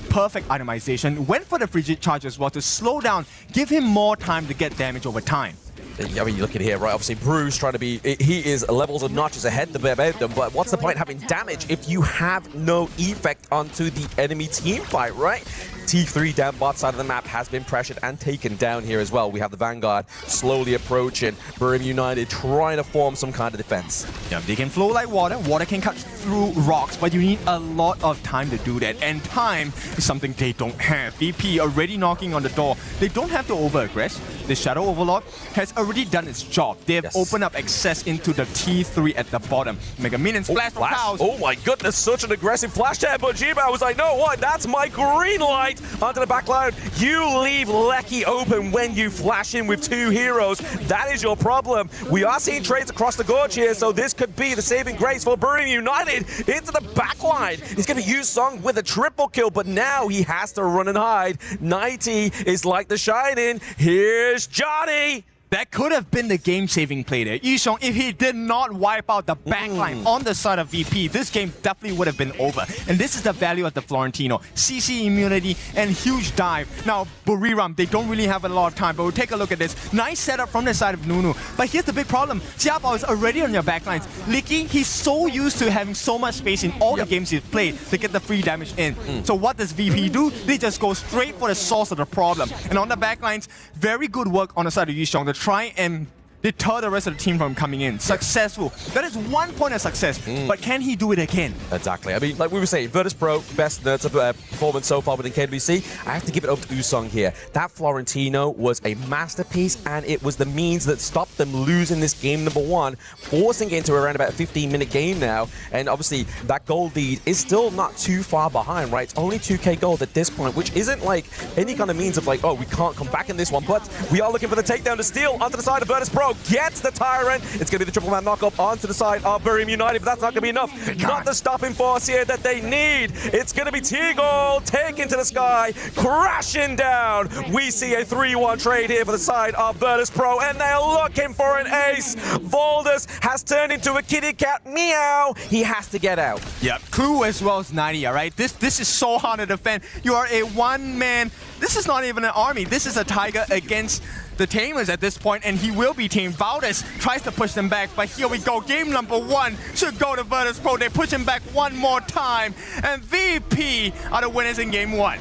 perfect itemization. Went for the frigid charge as well to slow down, give him more time to get damage over time. I mean, you look at here, right? Obviously, Bruce trying to be... He is levels of notches ahead about them, but what's the point having damage if you have no effect onto the enemy team fight, right? T3 down bot side of the map has been pressured and taken down here as well. We have the Vanguard slowly approaching. Buriram United trying to form some kind of defense. Yeah, they can flow like water. Water can cut through rocks, but you need a lot of time to do that. And time is something they don't have. VP already knocking on the door. They don't have to over-aggress. The Shadow Overlord has already done its job. They have opened up access into the T3 at the bottom. Mega Minion splash from Chaos. Oh my goodness, such an aggressive flash there, but Jiba was like, no, what? That's my green light. Onto the backline. You leave Lecky open when you flash in with 2 heroes. That is your problem. We are seeing trades across the gorge here, so this could be the saving grace for Buriram United into the backline. He's going to use Song with a triple kill, but now he has to run and hide. 90 is like the Shining. Here's Johnny. That could have been the game-saving play there. Yishong, if he did not wipe out the backline on the side of VP, this game definitely would have been over. And this is the value of the Florentino. CC immunity and huge dive. Now, Buriram, they don't really have a lot of time, but we'll take a look at this. Nice setup from the side of Nunu. But here's the big problem. Jiabao is already on your backlines. Licky, he's so used to having so much space in all the games he's played to get the free damage in. So what does VP do? They just go straight for the source of the problem. And on the backlines, very good work on the side of Yishong to try and deter the rest of the team from coming in. Successful. That is 1 point of success. But can he do it again? Exactly. I mean, like we were saying, Virtus Pro, best nerds performance so far within KWC. I have to give it up to Usong here. That Florentino was a masterpiece, and it was the means that stopped them losing this game number 1, forcing it into around about a 15-minute game now. And obviously, that gold lead is still not too far behind, right? It's only 2k gold at this point, which isn't like any kind of means of like, oh, we can't come back in this one. But we are looking for the takedown to steal onto the side of Virtus Pro. Gets the Tyrant. It's going to be the triple man knockup onto the side of Buriram United, but that's not going to be enough. Not the stopping force here that they need. It's going to be T-Gold taken to the sky, crashing down. We see a 3-1 trade here for the side of Virtus Pro, and they're looking for an ace. Voldus has turned into a kitty cat. Meow. He has to get out. Yep. Clue as well as 90, all right? This is so hard to defend. You are a one-man. This is not even an army. This is a Tiger against the Tamers at this point, and he will be tamed. Valdez tries to push them back, but here we go. Game number 1 should go to Virtus Pro. They push him back one more time, and VP are the winners in game 1.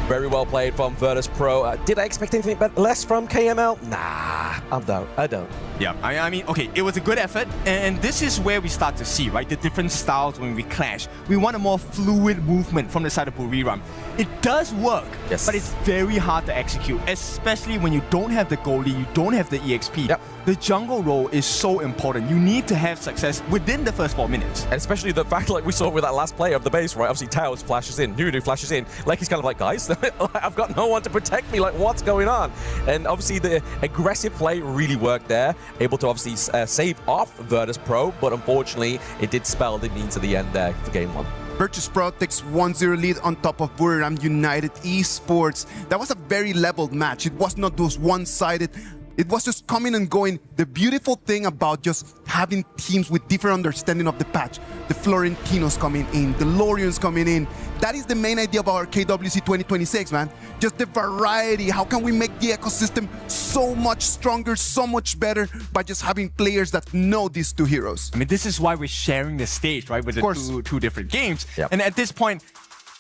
Very well played from Virtus Pro. Did I expect anything but less from KML? Nah, I don't. Yeah, I mean, okay, it was a good effort, and this is where we start to see, right, the different styles when we clash. We want a more fluid movement from the side of Buriram. It does work, yes, but it's very hard to execute, especially when you don't have the goalie, you don't have the EXP. Yep. The jungle role is so important. You need to have success within the first 4 minutes. And especially the fact, like we saw with that last player of the base, right? Obviously, Taos flashes in, Nunu flashes in. Like he's kind of like, guys, I've got no one to protect me. Like, what's going on? And obviously, the aggressive play really worked there. Able to obviously save off Virtus Pro, but unfortunately, it did spell the means to the end there for game 1. Virtus Pro takes 1-0 lead on top of Buriram United Esports. That was a very leveled match. It was not those one-sided. It was just coming and going. The beautiful thing about just having teams with different understanding of the patch. The Florentinos coming in, the Lorians coming in. That is the main idea about our KWC 2026, man. Just the variety. How can we make the ecosystem so much stronger, so much better by just having players that know these two heroes? I mean, this is why we're sharing the stage, right, with the two different games. Yep. And at this point,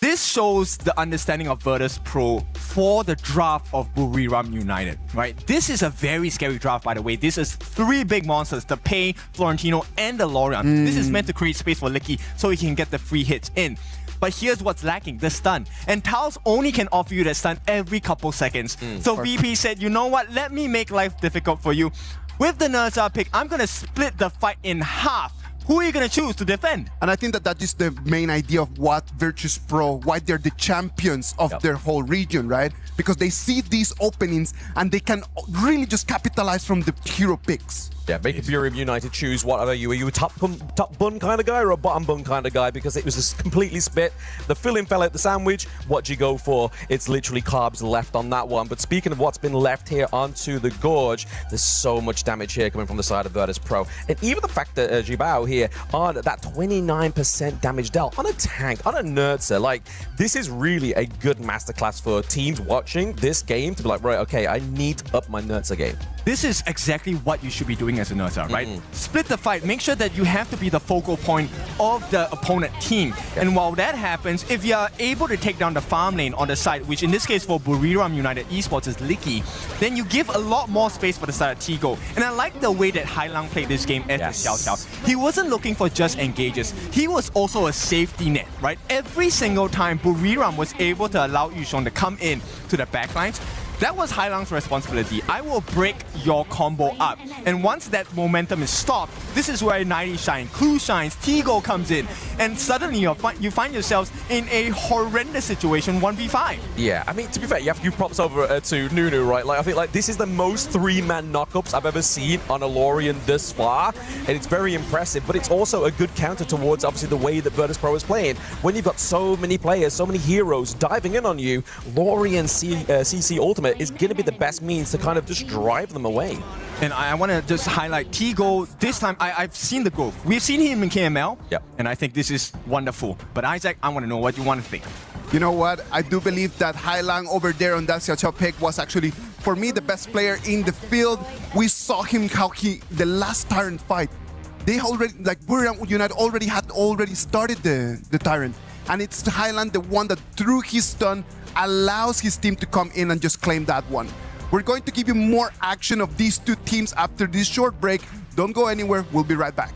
this shows the understanding of Virtus Pro for the draft of Buriram United, right? This is a very scary draft, by the way. This is 3 big monsters, the Pei, Florentino, and the Lorian. This is meant to create space for Licky so he can get the free hits in. But here's what's lacking, the stun. And Taos only can offer you that stun every couple seconds. So VP said, you know what, let me make life difficult for you. With the Nerza pick, I'm gonna split the fight in half. Who are you going to choose to defend? And I think that is the main idea of what Virtus Pro, why they're the champions of their whole region, right? Because they see these openings and they can really just capitalize from the hero picks. Yeah, make Buriram United choose whatever are you a top bun kind of guy or a bottom bun kind of guy, because it was just completely split. The filling fell out the sandwich. What do you go for? It's literally carbs left on that one. But speaking of what's been left here onto the Gorge, there's so much damage here coming from the side of Virtus Pro. And even the fact that Jibao here on that 29% damage dealt on a tank, on a Nerza, like, this is really a good masterclass for teams watching this game to be like, right, okay, I need to up my Nerza game. This is exactly what you should be doing as a Nerza, right? Split the fight. Make sure that you have to be the focal point of the opponent team. And while that happens, if you are able to take down the farm lane on the side, which in this case for Buriram United Esports is Licky, then you give a lot more space for the side of Tigo. And I like the way that Hai Lang played this game as the Xiao Xiao. He wasn't looking for just engages. He was also a safety net, right? Every single time Buriram was able to allow Yushong to come in to the backlines, that was Hai Lang's responsibility. I will break your combo up. And once that momentum is stopped, this is where 90 shines, Clue shines, Tigo comes in, and suddenly you find yourselves in a horrendous situation, 1v5. Yeah, I mean, to be fair, you have to give props over to Nunu, right? Like, I think like this is the most 3-man knockups I've ever seen on a Lorian this far, and it's very impressive, but it's also a good counter towards, obviously, the way that Virtus Pro is playing. When you've got so many players, so many heroes diving in on you, Lorian CC Ultimate is going to be the best means to kind of just drive them away. And I want to just highlight Tigo. This time, I've seen the growth. We've seen him in KML, and I think this is wonderful. But Isaac, I want to know what you want to think. You know what? I do believe that Hai Lang over there on that Xiao Xiao pick was actually, for me, the best player in the field. We saw him the last Tyrant fight. They already, like Buriram United already started the Tyrant. And it's Hai Lang, the one that through his stun allows his team to come in and just claim that one. We're going to give you more action of these two teams after this short break. Don't go anywhere. We'll be right back.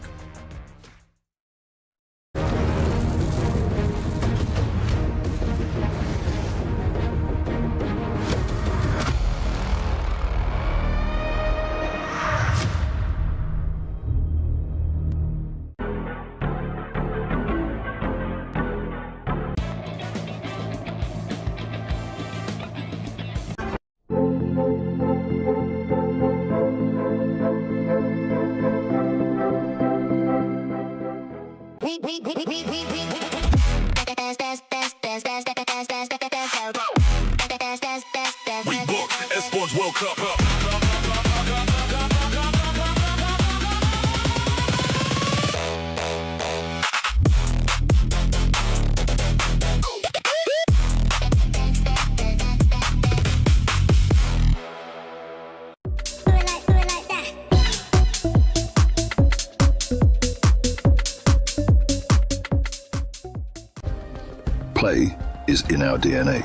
Play is in our DNA.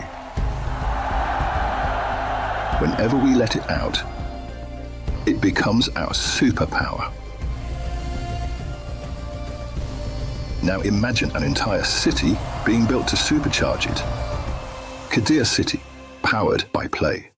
Whenever we let it out, it becomes our superpower. Now imagine an entire city being built to supercharge it. KWC', powered by play.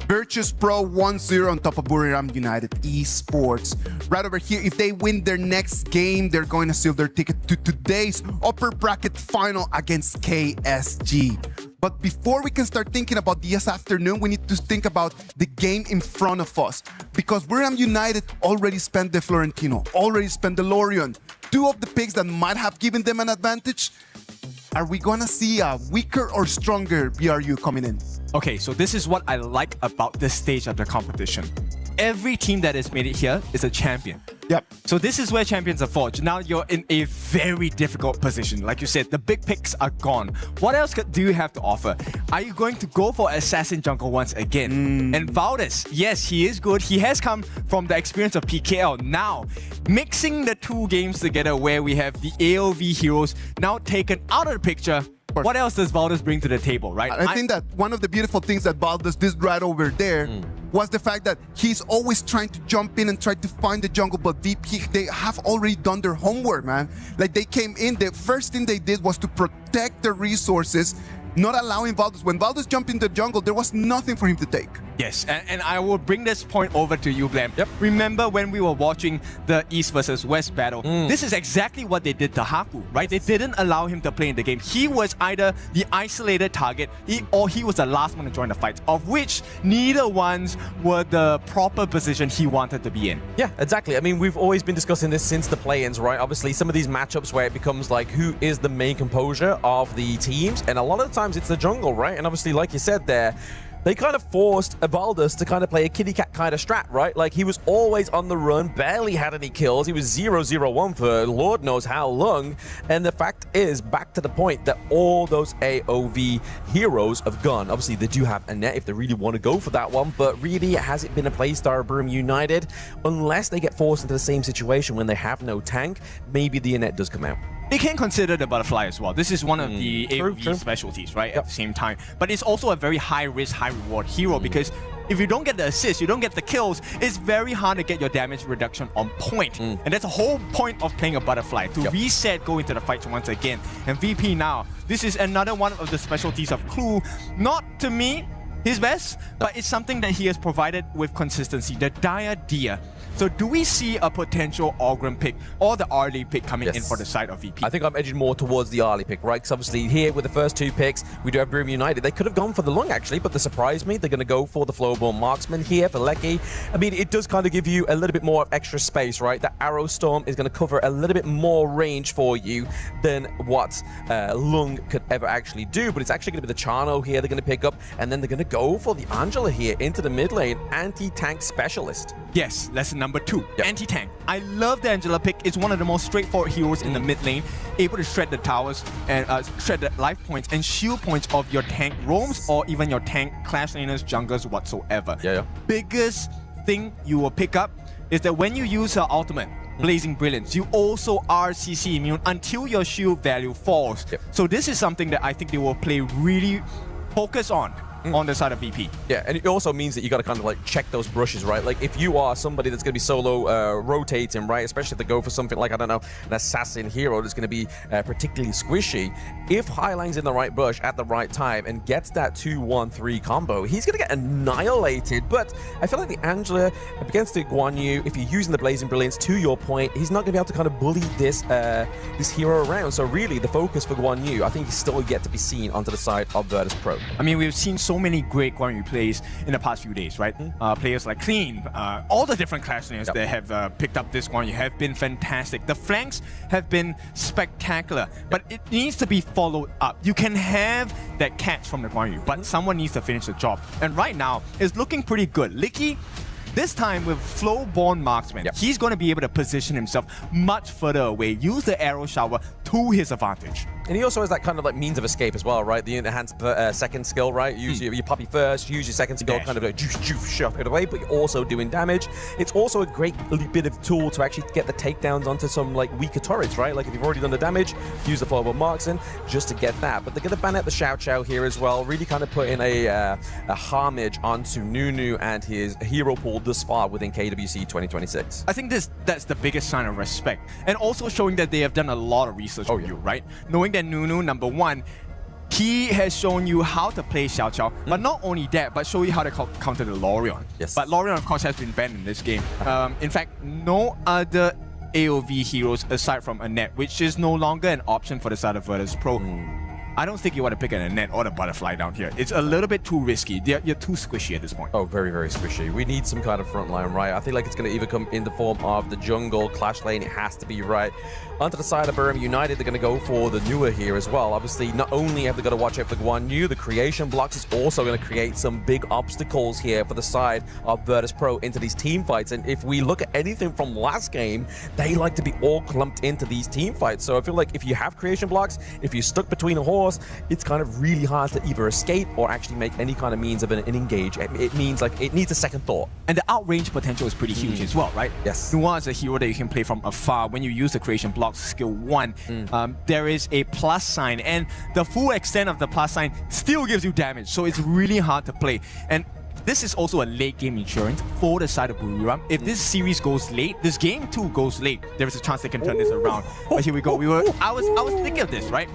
Virtus Pro 1-0 on top of Buriram United Esports. Right over here, if they win their next game, they're going to seal their ticket to today's upper bracket final against KSG. But before we can start thinking about this afternoon, we need to think about the game in front of us. Because Buriram United already spent the Florentino, already spent the Lorion, two of the picks that might have given them an advantage. Are we going to see a weaker or stronger BRU coming in? Okay, so this is what I like about this stage of the competition. Every team that has made it here is a champion. Yep. So this is where champions are forged. Now you're in a very difficult position. Like you said, the big picks are gone. What else do you have to offer? Are you going to go for Assassin Jungle once again? And Valdez, yes, he is good. He has come from the experience of PKL. Now, mixing the two games together where we have the AOV heroes now taken out of the picture, what else does Valdez bring to the table, right? I think that one of the beautiful things that Valdez did right over there was the fact that he's always trying to jump in and try to find the jungle, but VP, they have already done their homework, man. Like, they came in, the first thing they did was to protect the resources, not allowing Valdez. When Valdez jumped into the jungle, there was nothing for him to take. Yes, and I will bring this point over to you, Blam. Yep. Remember when we were watching the East versus West battle? This is exactly what they did to Haku, right? They didn't allow him to play in the game. He was either the isolated target or he was the last one to join the fight, of which neither ones were the proper position he wanted to be in. Yeah, exactly. I mean, we've always been discussing this since the play-ins, right? Obviously, some of these matchups where it becomes like, who is the main composure of the teams? And a lot of the times it's the jungle, right? And obviously, like you said there, they kind of forced Valdez to kind of play a kitty cat kind of strat, right? Like, he was always on the run, barely had any kills. He was 0-0-1 for Lord knows how long. And the fact is, back to the point that all those AOV heroes have gone. Obviously, they do have Annette if they really want to go for that one, but really, has it been a playstyle of Buriram United? Unless they get forced into the same situation when they have no tank, maybe the Annette does come out. They can consider the butterfly as well. This is one of the AOV specialties, right? At the same time. But it's also a very high risk, high reward hero because if you don't get the assist, you don't get the kills, it's very hard to get your damage reduction on point. And that's the whole point of playing a butterfly, to reset, go into the fight once again. And VP now, this is another one of the specialties of Clue. Not, to me, his best, but it's something that he has provided with consistency. The Dire Deer. So do we see a potential Ogren pick or the early pick coming in for the side of VP? I think I'm edging more towards the early pick, right? Because obviously here with the first 2 picks, we do have Boom United. They could have gone for the Lung actually, but they surprised me. They're going to go for the Flowborn Marksman here for Lecky. I mean, it does kind of give you a little bit more extra space, right? The Arrow Storm is going to cover a little bit more range for you than what Lung could ever actually do, but it's actually going to be the Chano here they're going to pick up, and then they're going to go for the Angela here into the mid lane, anti-tank specialist. Yes, lesson number 2, anti-tank. I love the Angela pick. It's one of the most straightforward heroes in the mid lane, able to shred the towers and shred the life points and shield points of your tank roams or even your tank clash laners, junglers, whatsoever. Biggest thing you will pick up is that when you use her ultimate, Blazing Brilliance, you also are CC immune until your shield value falls. So this is something that I think they will play really focus on the side of VP. Yeah, and it also means that you got to kind of like check those brushes, right? Like if you are somebody that's going to be solo rotating, right? Especially if they go for something like, I don't know, an assassin hero that's going to be particularly squishy. If Hylang's in the right bush at the right time and gets that 2-1-3 combo, he's going to get annihilated. But I feel like the Angela against the Guan Yu, if you're using the Blazing Brilliance, to your point, he's not going to be able to kind of bully this this hero around. So really, the focus for Guan Yu, I think, is still yet to be seen onto the side of Virtus Pro. I mean, we've seen so many great Guan Yu plays in the past few days, right? Players like Clean, all the different clash lanes that have picked up this Guan Yu have been fantastic. The flanks have been spectacular, but it needs to be followed up. You can have that catch from the Guan Yu, but someone needs to finish the job. And right now, it's looking pretty good. Licky, this time with Flowborn Marksman, he's going to be able to position himself much further away, use the arrow shower to his advantage. And he also has that kind of like means of escape as well, right? The enhanced second skill, right? Use your puppy first, use your second skill, kind of like shove it away, but you're also doing damage. It's also a great bit of tool to actually get the takedowns onto some like weaker turrets, right? Like if you've already done the damage, use the Flowborn Marksman just to get that. But they're going to ban out the Xiao Xiao here as well, really kind of put in a homage onto Nunu and his hero pool thus far within KWC 2026. I think that's the biggest sign of respect, and also showing that they have done a lot of research on you, right? Knowing that Nunu, number 1, he has shown you how to play Xiao Xiao, but not only that, but show you how to counter the Lorion. But Lorion, of course, has been banned in this game. In fact, no other AoV heroes aside from Annette, which is no longer an option for the side of Virtus Pro. I don't think you want to pick an Annette or the Butterfly down here. It's a little bit too risky. You're too squishy at this point. Oh, very, very squishy. We need some kind of front line, right? I feel like it's going to either come in the form of the jungle, clash lane. It has to be, right? Onto the side of Boom United, they're going to go for the newer here as well. Obviously, not only have they got to watch out for Guan Yu, the creation blocks is also going to create some big obstacles here for the side of Virtus Pro into these team fights. And if we look at anything from last game, they like to be all clumped into these team fights. So I feel like if you have creation blocks, if you're stuck between a horse, it's kind of really hard to either escape or actually make any kind of means of an engage. It means like it needs a second thought. And the outrange potential is pretty huge as well, right? Yes. Nuwa is a hero that you can play from afar. When you use the creation blocks skill 1, there is a plus sign, and the full extent of the plus sign still gives you damage. So it's really hard to play. And this is also a late game insurance for the side of Buriram. If this series goes late, this game too goes late, there is a chance they can turn this around. But here we go. I was thinking of this, right?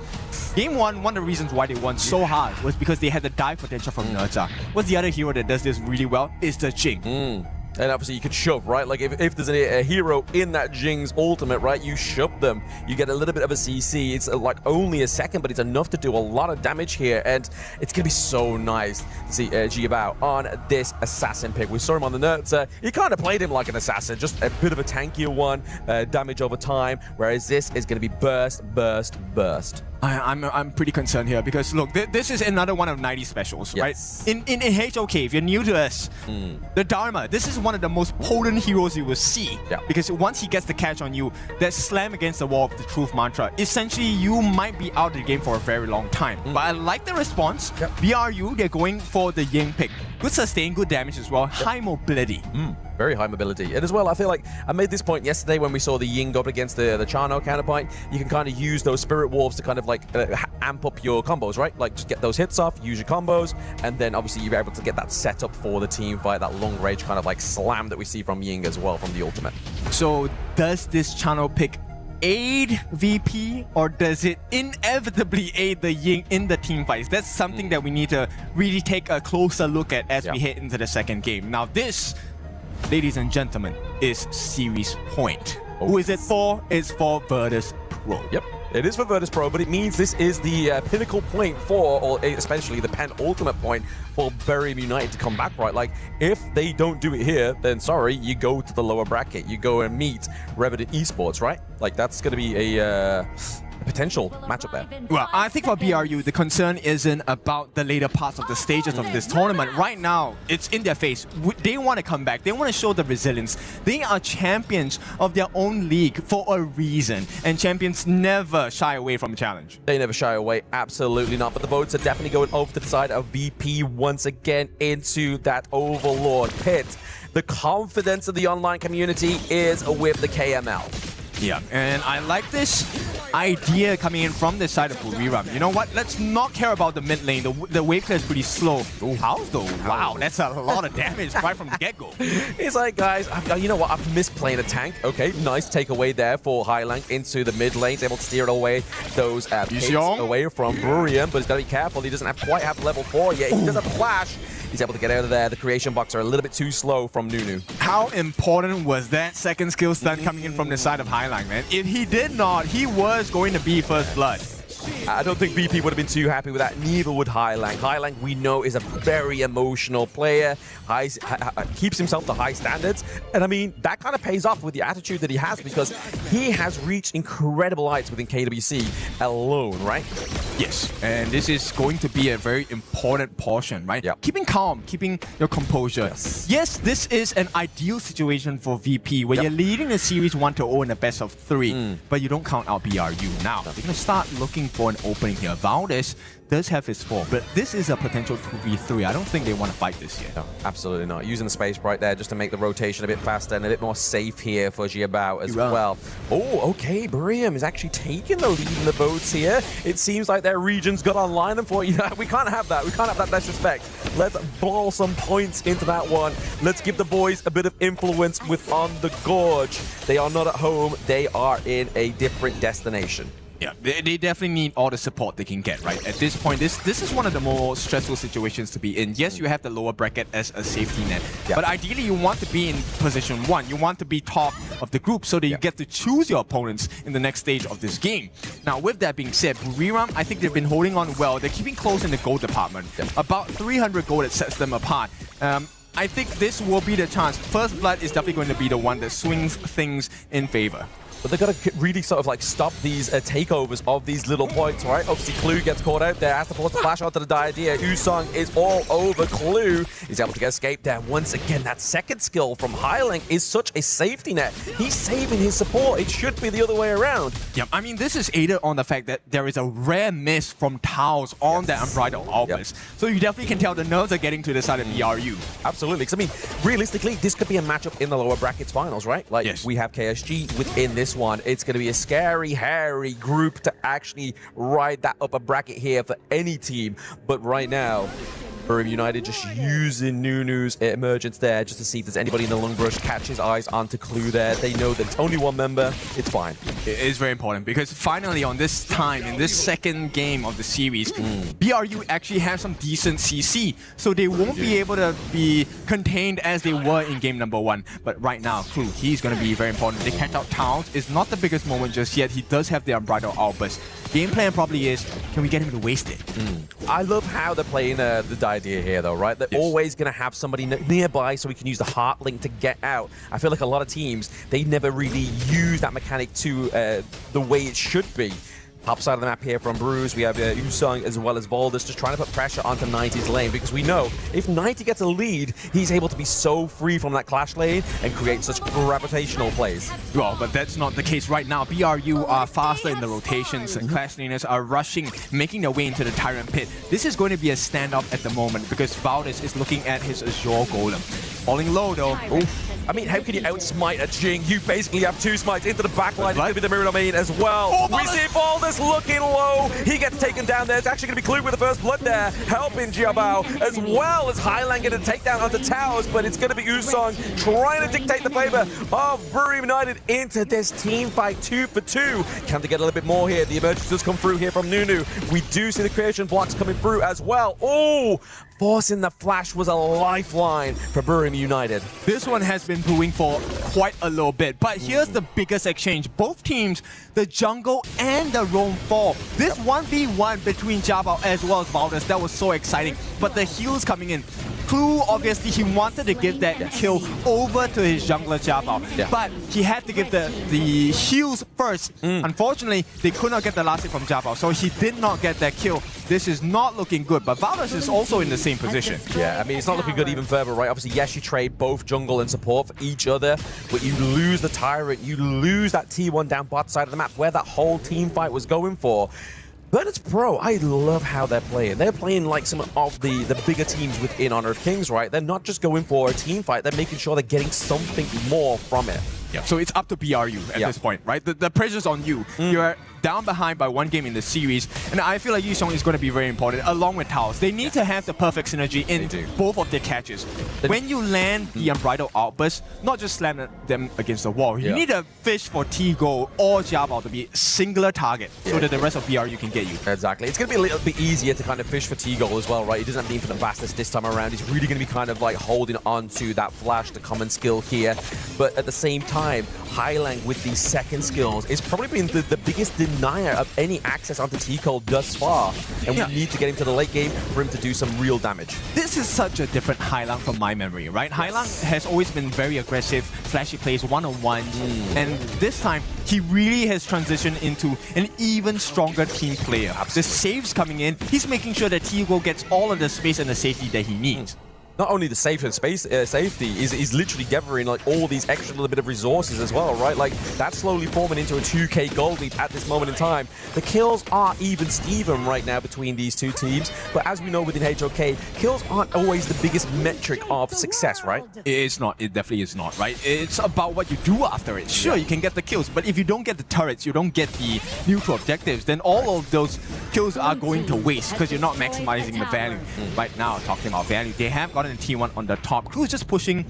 Game 1, one of the reasons why they won so hard was because they had the dive potential from Nerja. What's the other hero that does this really well? It's the Jing. And obviously you could shove, right? Like if there's a hero in that Jing's ultimate, right? You shove them, you get a little bit of a CC. It's like only a second, but it's enough to do a lot of damage here. And it's going to be so nice to see Jiabao on this assassin pick. We saw him on the Nerza. He kind of played him like an assassin, just a bit of a tankier one, damage over time. Whereas this is going to be burst, burst, burst. I'm pretty concerned here because look, this is another one of 90 specials, right? In HOK, if you're new to us, the Dharma, this is one of the most potent heroes you will see. Because once he gets the catch on you, that slam against the wall of the truth mantra, essentially you might be out of the game for a very long time. But I like the response. BRU, they're going for the Ying pick. Good sustain, good damage as well, high mobility. Very high mobility. And as well, I feel like I made this point yesterday when we saw the Ying go up against the Chano counterpoint. You can kind of use those Spirit Wolves to kind of like amp up your combos, right? Like just get those hits off, use your combos, and then obviously you're able to get that setup for the team fight, that long range kind of like slam that we see from Ying as well from the ultimate. So does this Chano pick aid VP, or does it inevitably aid the Ying in the team fights? That's something that we need to really take a closer look at as we head into the second game. Now this ladies and gentlemen, is series point. Who is it for? It's for Virtus Pro. Yep. It is for Virtus Pro, but it means this is the pinnacle point for, or especially the penultimate point for Buriram United to come back, right? Like, if they don't do it here, then sorry, you go to the lower bracket. You go and meet Revenant Esports, right? Like, that's going to be a potential matchup there. Well, I think for BRU, the concern isn't about the later parts of the stages of this tournament. Right now, it's in their face. They want to come back. They want to show the resilience. They are champions of their own league for a reason, and champions never shy away from a challenge. They never shy away, absolutely not. But the votes are definitely going over to the side of VP once again into that Overlord pit. The confidence of the online community is with the KML. Yeah, and I like this idea coming in from the side of Buriram. You know what? Let's not care about the mid lane. The wave clear is pretty slow. Oh, how though? Wow, that's a lot of damage right from the get-go. It's like, guys, you know what? I've missed playing a tank. Okay, nice takeaway there for Highlang into the mid lane. He's able to steer away those pigs away from Buriram, but he's got to be careful. He doesn't quite have level 4 yet. He does have flash. He's able to get out of there. The creation blocks are a little bit too slow from Nunu. How important was that second skill stun coming in from the side of Highlang, man? If he did not, he was going to be first blood. I don't think VP would have been too happy with that. Neither would Highlang. Highlang, we know, is a very emotional player. Keeps himself to high standards. And I mean, that kind of pays off with the attitude that he has, because he has reached incredible heights within KWC alone, right? Yes, and this is going to be a very important portion, right? Yep. Keeping calm, keeping your composure. Yes, this is an ideal situation for VP, where you're leading the series 1-0 in a best of 3, but you don't count out BRU. Now, they're going to start looking for an opening here. Valdes does have his 4, but this is a potential 2v3. I don't think they want to fight this yet. No, absolutely not. Using the space right there just to make the rotation a bit faster and a bit more safe here for Jiabao as well. Oh, okay. Buriram is actually taking the lead in the votes here. It seems like their region's got online and for, we can't have that. We can't have that disrespect. Let's ball some points into that one. Let's give the boys a bit of influence with On the Gorge. They are not at home. They are in a different destination. Yeah, they definitely need all the support they can get, right? At this point, this is one of the more stressful situations to be in. Yes, you have the lower bracket as a safety net, but ideally you want to be in position 1. You want to be top of the group so that you get to choose your opponents in the next stage of this game. Now, with that being said, Buriram, I think they've been holding on well. They're keeping close in the gold department. About 300 gold that sets them apart. I think this will be the chance. First Blood is definitely going to be the one that swings things in favor. But they've got to really sort of like stop these takeovers of these little points, right? Obviously, Clue gets caught out there, has to force the flash onto the Diadea. Usong is all over Clue. He's able to get escaped there. Once again, that second skill from Highlang is such a safety net. He's saving his support. It should be the other way around. Yeah, I mean, this is aided on the fact that there is a rare miss from Taos on that Unbridled Albus. So you definitely can tell the nerves are getting to the side of BRU. Absolutely. Because, I mean, realistically, this could be a matchup in the lower brackets finals, right? Like, we have KSG within this one. It's going to be a scary, hairy group to actually ride that upper bracket here for any team. But right now, Buriram United just using Nunu's emergence there just to see if there's anybody in the lung brush, catch his eyes onto Clue there. They know that it's only one member. It's fine. It is very important because finally on this time, in this second game of the series, BRU actually have some decent CC. So they won't be able to be contained as they were in game number 1. But right now, Clue, he's going to be very important. They catch out Towns. It's not the biggest moment just yet. He does have the Unbridled Albus. Game plan probably is, can we get him to waste it? I love how they're playing the idea here, though, right? They're always going to have somebody nearby so we can use the heart link to get out. I feel like a lot of teams, they never really use that mechanic to the way it should be. Top side of the map here from Bruce, we have Usong as well as Valdes just trying to put pressure onto 90's lane, because we know if 90 gets a lead, he's able to be so free from that clash lane and create such gravitational plays. Well, but that's not the case right now. BRU are faster in the rotations, and clash laners are rushing, making their way into the Tyrant Pit. This is going to be a standoff at the moment because Valdes is looking at his Azure Golem. Falling low though. I mean, how can you outsmite a Jing? You basically have 2 smites into the backline. It's going to be the Mirror Domain as well. We see Valdes looking low. He gets taken down there. It's actually going to be Clue with the first blood there, helping Jiabao, as well as Highlang getting a takedown onto Towers, but it's going to be Usong trying to dictate the flavor of Buriram United into this team fight 2 for 2. Can they get a little bit more here? The emergence does come through here from Nunu. We do see the creation blocks coming through as well. Oh, Forcing the flash was a lifeline for Burma United. This one has been brewing for quite a little bit, but here's the biggest exchange. Both teams, the jungle and the roam fall. This 1v1 between Jabao as well as Valdez, that was so exciting. But the heals coming in. Clue, obviously, he wanted to give that kill over to his jungler Jabao, but he had to give the heals first. Unfortunately, they could not get the last hit from Jabao, so he did not get that kill. This is not looking good, but Valor is also in the same position. Yeah, I mean, it's not looking good even further, right? Obviously, yes, you trade both jungle and support for each other, but you lose the Tyrant, you lose that T1 down bot side of the map where that whole team fight was going for. Virtus Pro, I love how they're playing. They're playing like some of the bigger teams within Honor of Kings, right? They're not just going for a team fight, they're making sure they're getting something more from it. Yeah, so it's up to BRU at this point, right? The pressure's on you. You're down behind by 1 game in the series, and I feel like Yishong is going to be very important, along with Taos. They need to have the perfect synergy in both of their catches. When you land the Unbridled Outburst, not just slam them against the wall, you need to fish for T-Go or Jabao to be singular target so that the rest of BRU can get you. Exactly. It's going to be a little bit easier to kind of fish for T-Go as well, right? He doesn't have the infinite vastness this time around. He's really going to be kind of like holding on to that flash, the common skill here. But at the same time, Highlang with these second skills is probably been the biggest denier of any access onto T-Cole thus far. And we need to get him to the late game for him to do some real damage. This is such a different Highlang from my memory, right? Highlang has always been very aggressive, flashy plays, one-on-one. And this time, he really has transitioned into an even stronger team player. The saves coming in, he's making sure that T-Go gets all of the space and the safety that he needs. Not only the safety, is literally gathering like all these extra little bit of resources as well, right? Like that's slowly forming into a 2k gold lead at this moment in time. The kills are even Steven right now between these two teams, but as we know within HOK, kills aren't always the biggest metric of success, right? It's not. It definitely is not, right? It's about what you do after it. Sure, you can get the kills, but if you don't get the turrets, you don't get the neutral objectives, then all of those kills are going to waste because you're not maximizing the value. Right now, talking about value, they have gotten a T1 on the top. Clue is just pushing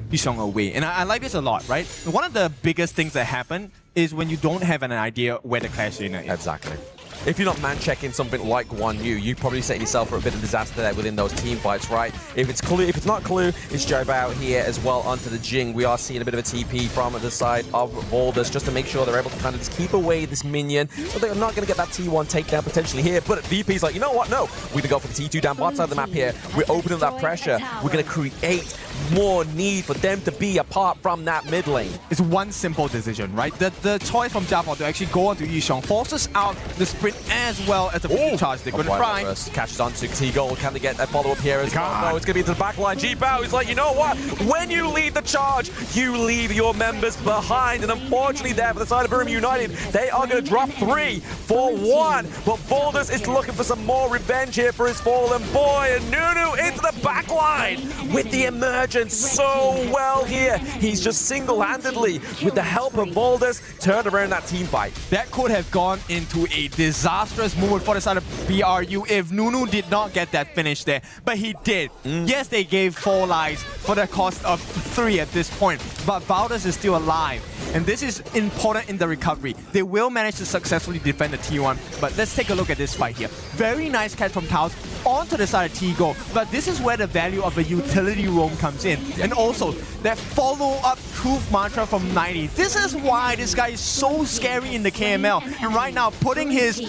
Yishong away. And I like this a lot, right? One of the biggest things that happen is when you don't have an idea where the clash is. Exactly. If you're not man-checking something like 1U, you probably set yourself for a bit of disaster there within those team fights, right? If it's not Clue, it's Jabao here as well onto the Jing. We are seeing a bit of a TP from the side of Valdez just to make sure they're able to kind of just keep away this minion. So they're not going to get that T1 takedown potentially here. But VP's like, you know what? No. We're going to go for the T2 down bot side of the map here. We're opening that pressure. We're going to create more need for them to be apart from that mid lane. It's one simple decision, right? The choice from Jabao to actually go onto Yishong forces out the sprint as well as the free charge. They're going to try. Catches onto T-Gold. Can they get a follow-up here as well? No, it's going to be into the back line. G-Bao is like, you know what? When you lead the charge, you leave your members behind. And unfortunately there for the side of Burma United, they are going to drop 3 for 1. But Valdez is looking for some more revenge here for his fallen boy. And Nunu into the back line with the emergence so well here. He's just single-handedly, with the help of Valdez, turned around that team fight. That could have gone into a disastrous moment for the side of BRU if Nunu did not get that finish there. But he did. Yes, they gave 4 lives for the cost of 3 at this point. But Valdez is still alive. And this is important in the recovery. They will manage to successfully defend the T1. But let's take a look at this fight here. Very nice catch from Taos onto the side of T-Go. But this is where the value of a utility roam comes in. And also, that follow-up truth mantra from 90. This is why this guy is so scary in the KML. And right now, putting his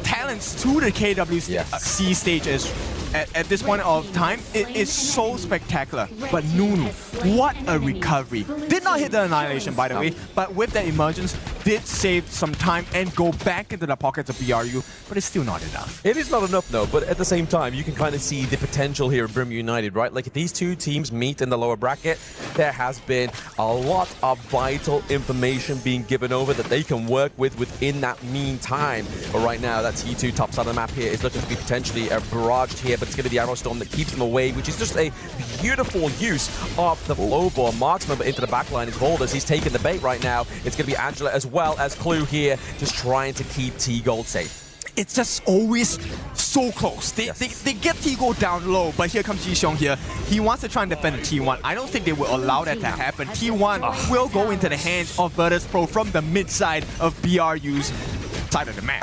talents to the KWC stage at this point of time, it is so spectacular. But Nunu, what a recovery. Did not hit the annihilation, by the way, but with that emergence, did save some time and go back into the pockets of BRU, but it's still not enough. It is not enough, though, but at the same time, you can kind of see the potential here of Burma United, right? Like, if these two teams meet in the lower bracket, there has been a lot of vital information being given over that they can work with within that meantime. But right now, that T2 top side of the map here is looking to be potentially barraged here, but it's going to be the Arrow Storm that keeps them away, which is just a beautiful use of the Flowball. Marksman, but into the backline is Valdez. He's taking the bait right now. It's going to be Angela as well as Clue here, just trying to keep T-Gold safe. It's just always so close. They get T-Gold down low, but here comes Yishong here. He wants to try and defend the T1. I don't think they will allow that to happen. T1 will go into the hands of Virtus Pro from the mid side of BRU's side of the map.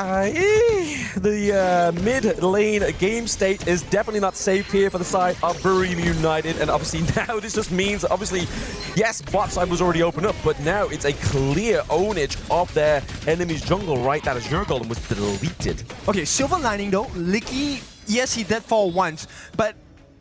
The mid lane game state is definitely not safe here for the side of Boom United, and obviously now this just means, obviously, yes, bot side was already opened up, but now it's a clear ownage of their enemy's jungle, right? That Azure Golem was deleted. Okay, silver lining though, Licky, yes, he did fall once, but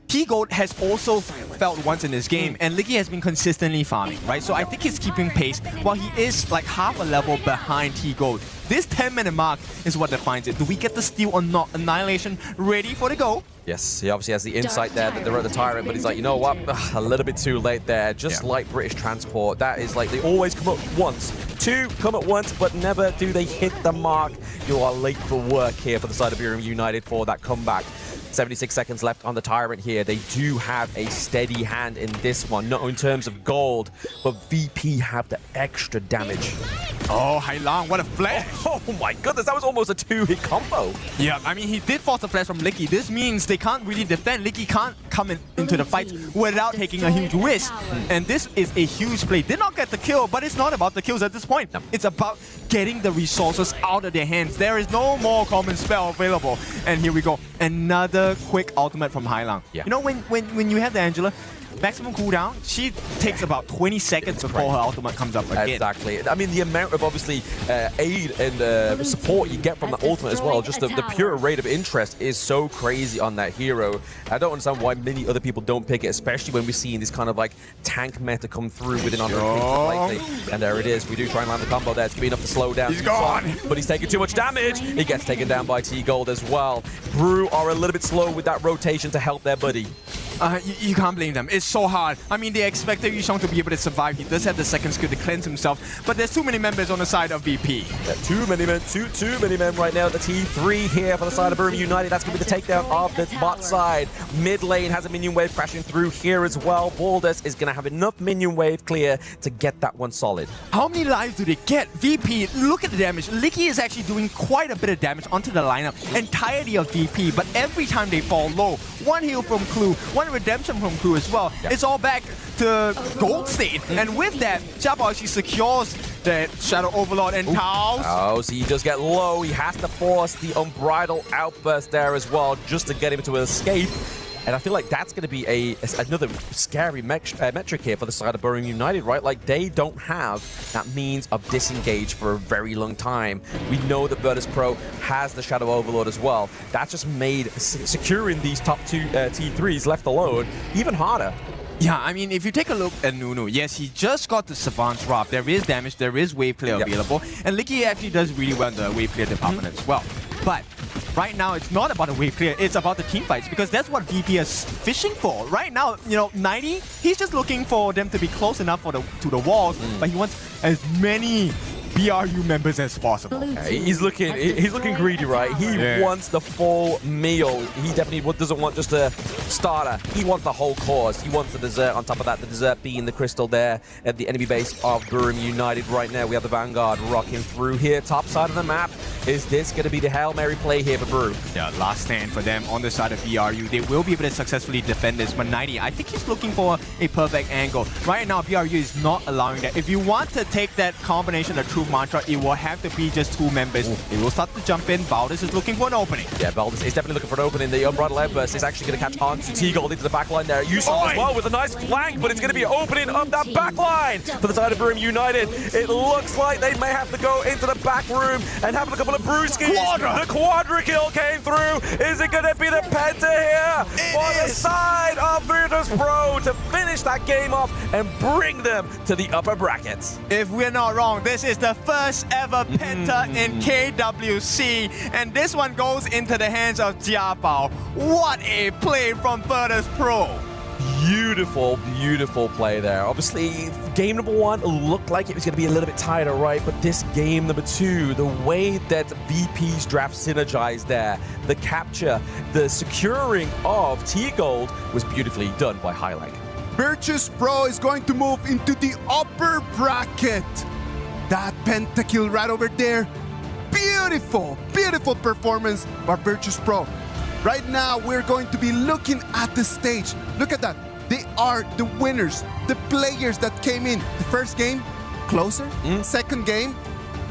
T-Gold has also felt once in this game, and Licky has been consistently farming, right? So I think he's keeping pace, while he is like half a level behind T-Gold. This 10-minute mark is what defines it. Do we get the steal or not? Annihilation ready for the go? Yes, he obviously has the insight there that they're at the Tyrant, but he's like, you know what? Ugh, a little bit too late there. Just like British Transport. That is like, they always come up once. Two come at once, but never do they hit the mark. You are late for work here for the side of Boom United for that comeback. 76 seconds left on the Tyrant here. They do have a steady hand in this one, not in terms of gold, but VP have the extra damage. Oh, Hailang, what a flash! Oh my goodness, that was almost a 2-hit combo. Yeah, I mean, he did force a flash from Licky. This means they can't really defend. Licky can't come into the fight without taking a huge risk. And this is a huge play. Did not get the kill, but it's not about the kills at this point. It's about getting the resources out of their hands. There is no more common spell available. And here we go. Another quick ultimate from Hailang. Yeah. You know, when you have the Angela, maximum cooldown, she takes about 20 seconds before her ultimate comes up again. Exactly. I mean, the amount of obviously aid and support you get from the ultimate as well, just the pure rate of interest is so crazy on that hero. I don't understand why many other people don't pick it, especially when we're seeing this kind of like tank meta come through within Honor lately. And there it is. We do try and land the combo there. It's going to be enough to slow down. He's gone. But he's taking too much damage. He gets taken down by T-Gold as well. Brew are a little bit slow with that rotation to help their buddy. You can't blame them. It's so hard. I mean, they expected Yusheng to be able to survive. He does have the second skill to cleanse himself, but there's too many members on the side of VP. Yeah, too many men right now. The T3 here for the side of Boom United. That's going to be the takedown of the bot side. Mid lane has a minion wave crashing through here as well. Baldus is going to have enough minion wave clear to get that one solid. How many lives do they get? VP, look at the damage. Licky is actually doing quite a bit of damage onto the lineup entirely of VP, but every time they fall low, one heal from Clue, one redemption from Clue as well. Yeah. It's all back to Gold State. And with that, Xiaobao actually secures that Shadow Overlord and Taos. Oh, so he does get low. He has to force the Unbridled Outburst there as well just to get him to escape. And I feel like that's going to be another scary metric here for the side of Boom United, right? Like, they don't have that means of disengage for a very long time. We know that Virtus Pro has the Shadow Overlord as well. That's just made securing these top two T3s left alone even harder. Yeah, I mean, if you take a look at Nunu, yes, he just got the Savant's Wrath. There is damage, there is wave clear available, and Licky actually does really well in the wave clear department as well. But right now, it's not about the wave clear, it's about the team fights, because that's what VP is fishing for. Right now, you know, 90, he's just looking for them to be close enough to the walls, but he wants as many BRU members as possible. He's looking greedy, right? He wants the full meal. He definitely doesn't want just a starter. He wants the whole course. He wants the dessert on top of that. The dessert being the crystal there at the enemy base of Boom United right now. We have the Vanguard rocking through here. Top side of the map. Is this going to be the Hail Mary play here for Brew? Yeah, last stand for them on the side of BRU. They will be able to successfully defend this, but 90, I think he's looking for a perfect angle. Right now, BRU is not allowing that. If you want to take that combination of True Mantra, it will have to be just two members. They will start to jump in. Baldus is looking for an opening. Yeah, Baldus is definitely looking for an opening. The Unbridled Outburst is actually going to catch on to T-Gold into the backline there. Yusheng as well with a nice flank, but it's going to be an opening of that backline for the side of Boom United. It looks like they may have to go into the back room and have a couple of brewskis. The Quadra kill came through. Is it going to be the Penta here for the side of Virtus Pro to finish that game off and bring them to the upper brackets? If we're not wrong, this is the first ever Penta in KWC, and this one goes into the hands of Jiabao. What a play from Virtus Pro. Beautiful, beautiful play there. Obviously, game number one looked like it was going to be a little bit tighter, right? But this game number two, the way that VP's draft synergized there, the capture, the securing of T-Gold was beautifully done by Hailang. Virtus Pro is going to move into the upper bracket. That pentakill right over there. Beautiful, beautiful performance by Virtus Pro. Right now, we're going to be looking at the stage. Look at that. They are the winners, the players that came in. The first game, closer. Second game,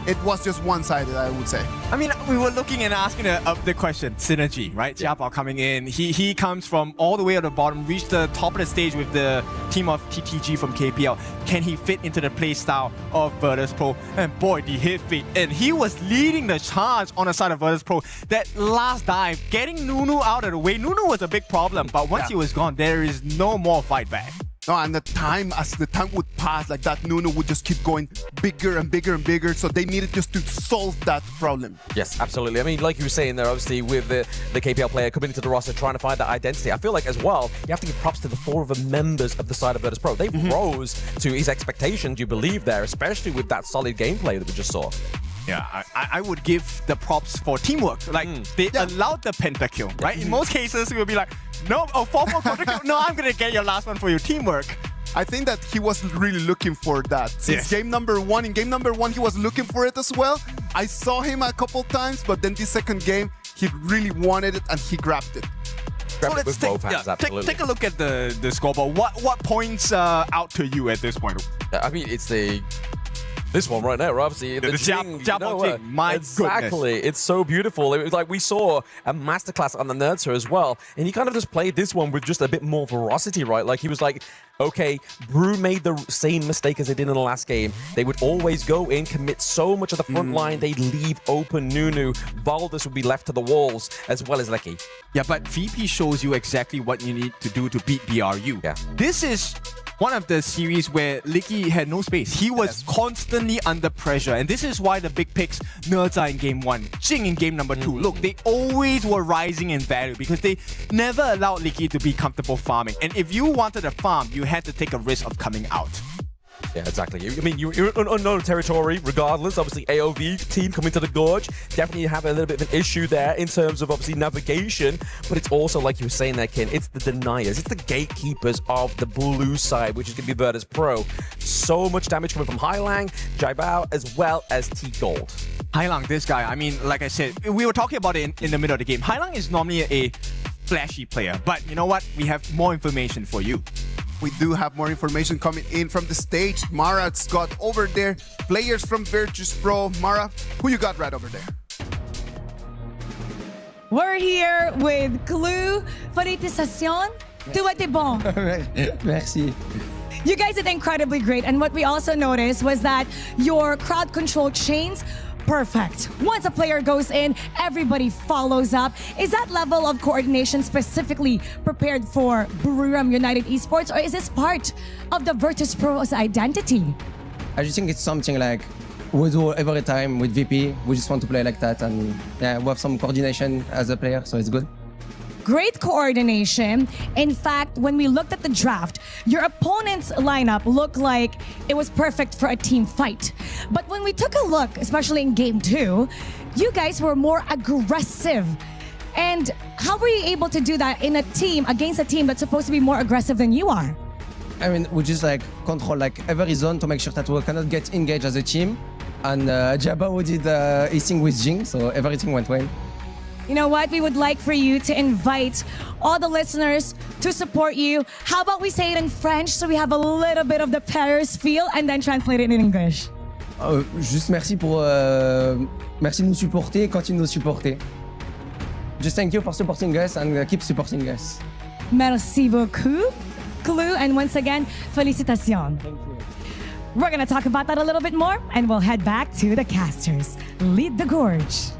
it was just one-sided, I would say. I mean, we were looking and asking the question, synergy, right? Jiabao coming in, he comes from all the way at the bottom, reached the top of the stage with the team of TTG from KPL. Can he fit into the play style of Virtus Pro? And boy, did he fit in. He was leading the charge on the side of Virtus Pro. That last dive, getting Nunu out of the way. Nunu was a big problem, but once he was gone, there is no more fight back. No, and as the time would pass, like that Nunu would just keep going bigger and bigger and bigger. So they needed just to solve that problem. Yes, absolutely. I mean, like you were saying there, obviously with the KPL player coming into the roster, trying to find that identity. I feel like as well, you have to give props to the 4 of the members of the side of Virtus Pro. They rose to his expectations, you believe there, especially with that solid gameplay that we just saw. Yeah, I would give the props for teamwork. Like, they allowed the pentakill, right? In most cases, we would be like, no, 4-4 quadra-kill. No, I'm going to get your last one for your teamwork. I think that he was really looking for that. Since game number 1, in game number 1, he was looking for it as well. I saw him a couple times, but then this second game, he really wanted it and he grabbed it. Grab it with both hands, absolutely. Take a look at the scoreboard. What points out to you at this point? I mean, it's this one right now, obviously. The Jing, Jing. My exactly. goodness. It's so beautiful. It was like we saw a masterclass on the Nerdser as well. And he kind of just played this one with just a bit more ferocity, right? Like he was like, okay, Brew made the same mistake as they did in the last game. They would always go in, commit so much of the front line, they'd leave open Nunu. Valdez would be left to the walls, as well as Lecky. Yeah, but VP shows you exactly what you need to do to beat BRU. Yeah. This is one of the series where Licky had no space. He was constantly under pressure. And this is why the big picks, Nerza in game 1, Jing in game number 2. Look, they always were rising in value because they never allowed Licky to be comfortable farming. And if you wanted to farm, you had to take a risk of coming out. Yeah, exactly. I mean, you're in unknown territory regardless. Obviously, AOV team coming to the Gorge. Definitely have a little bit of an issue there in terms of, obviously, navigation. But it's also, like you were saying there, Kin, it's the deniers. It's the gatekeepers of the blue side, which is going to be Virtus Pro. So much damage coming from Hailang, Jiabao, as well as T-Gold. Hailang, this guy, I mean, like I said, we were talking about it in the middle of the game. Hailang is normally a flashy player. But you know what? We have more information for you. We do have more information coming in from the stage. Mara's got over there players from Virtus Pro. Mara, who you got right over there? We're here with Clue. Félicitations. Tout était bon. Merci. You guys did incredibly great. And what we also noticed was that your crowd control chains, perfect. Once a player goes in, everybody follows up. Is that level of coordination specifically prepared for Buriram United Esports, or is this part of the Virtus Pro's identity? I just think it's something like we do every time with VP. We just want to play like that, and yeah, we have some coordination as a player, so it's good. Great coordination. In fact, when we looked at the draft, your opponent's lineup looked like it was perfect for a team fight. But when we took a look, especially in game 2, you guys were more aggressive. And how were you able to do that in a team, against a team that's supposed to be more aggressive than you are? I mean, we just like control like every zone to make sure that we cannot get engaged as a team. And Jiabao did his thing with Jing, so everything went well. You know what? We would like for you to invite all the listeners to support you. How about we say it in French so we have a little bit of the Paris feel and then translate it in English? Juste merci pour merci de nous supporter et continuer de nous supporter. Just thank you for supporting us and keep supporting us. Merci beaucoup, Clue, and once again, félicitations. Thank you. We're gonna talk about that a little bit more, and we'll head back to the casters. Lead the Gorge.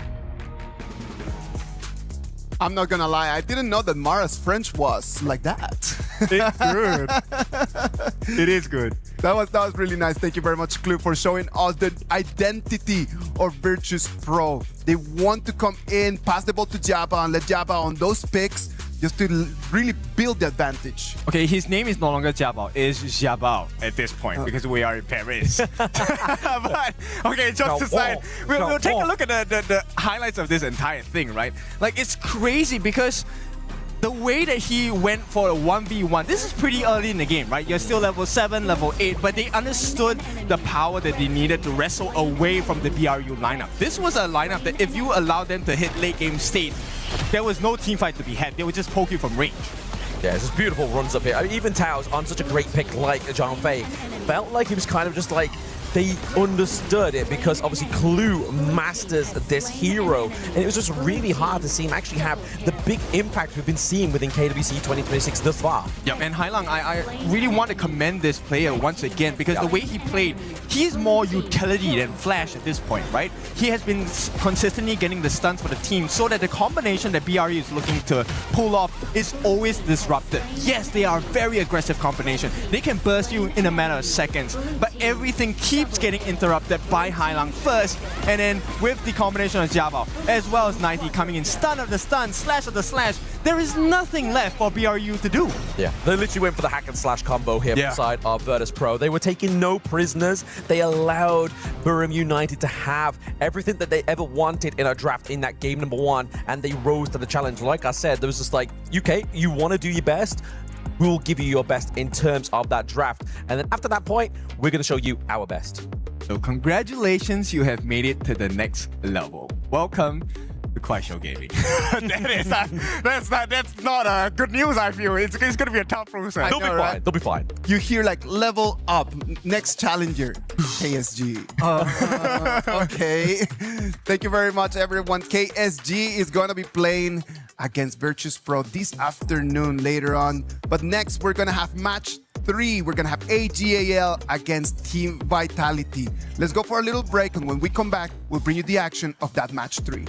I'm not gonna lie, I didn't know that Mara's French was like that. It's good. It is good. That was really nice. Thank you very much, Clue, for showing us the identity of Virtus Pro. They want to come in, pass the ball to Jiabao, and let Jiabao on those picks just to really build the advantage. Okay, his name is no longer Jiabao, it's Jiabao at this point because we are in Paris. But, okay, jokes aside, we'll take a look at the highlights of this entire thing, right? Like, it's crazy because the way that he went for a 1v1, this is pretty early in the game, right? You're still level 7, level 8, but they understood the power that they needed to wrestle away from the BRU lineup. This was a lineup that if you allowed them to hit late game state, there was no team fight to be had. They would just poke you from range. Yeah, it's just beautiful runs up here. I mean, even Tao's on such a great pick like Zhang Fei felt like he was kind of just like they understood it because obviously Clue masters this hero, and it was just really hard to see him actually have the big impact we've been seeing within KWC 2026 thus far. Yep, and Hailang, I really want to commend this player once again because the way he played, he's more utility than Flash at this point, right? He has been consistently getting the stunts for the team so that the combination that BRE is looking to pull off is always disrupted. Yes, they are a very aggressive combination. They can burst you in a matter of seconds, but everything keeps getting interrupted by Hailang first, and then with the combination of Jiabao as well as 90 coming in, stun of the stun, slash of the slash, there is nothing left for BRU to do. Yeah, they literally went for the hack and slash combo here beside of Virtus Pro. They were taking no prisoners. They allowed Burim United to have everything that they ever wanted in a draft in that game number 1, and they rose to the challenge. Like I said, there was just like, UK, you want to do your best? We'll give you your best in terms of that draft. And then after that point, we're going to show you our best. So congratulations, you have made it to the next level. Welcome to Kuaishou Gaming. That's not good news, I feel. It's going to be a tough process. They'll be fine. Right? They'll be fine. You hear like level up, next challenger, KSG. Okay. Thank you very much, everyone. KSG is going to be playing against Virtus Pro this afternoon later on. But next, we're going to have match 3. We're going to have AGAL against Team Vitality. Let's go for a little break, and when we come back, we'll bring you the action of that match 3.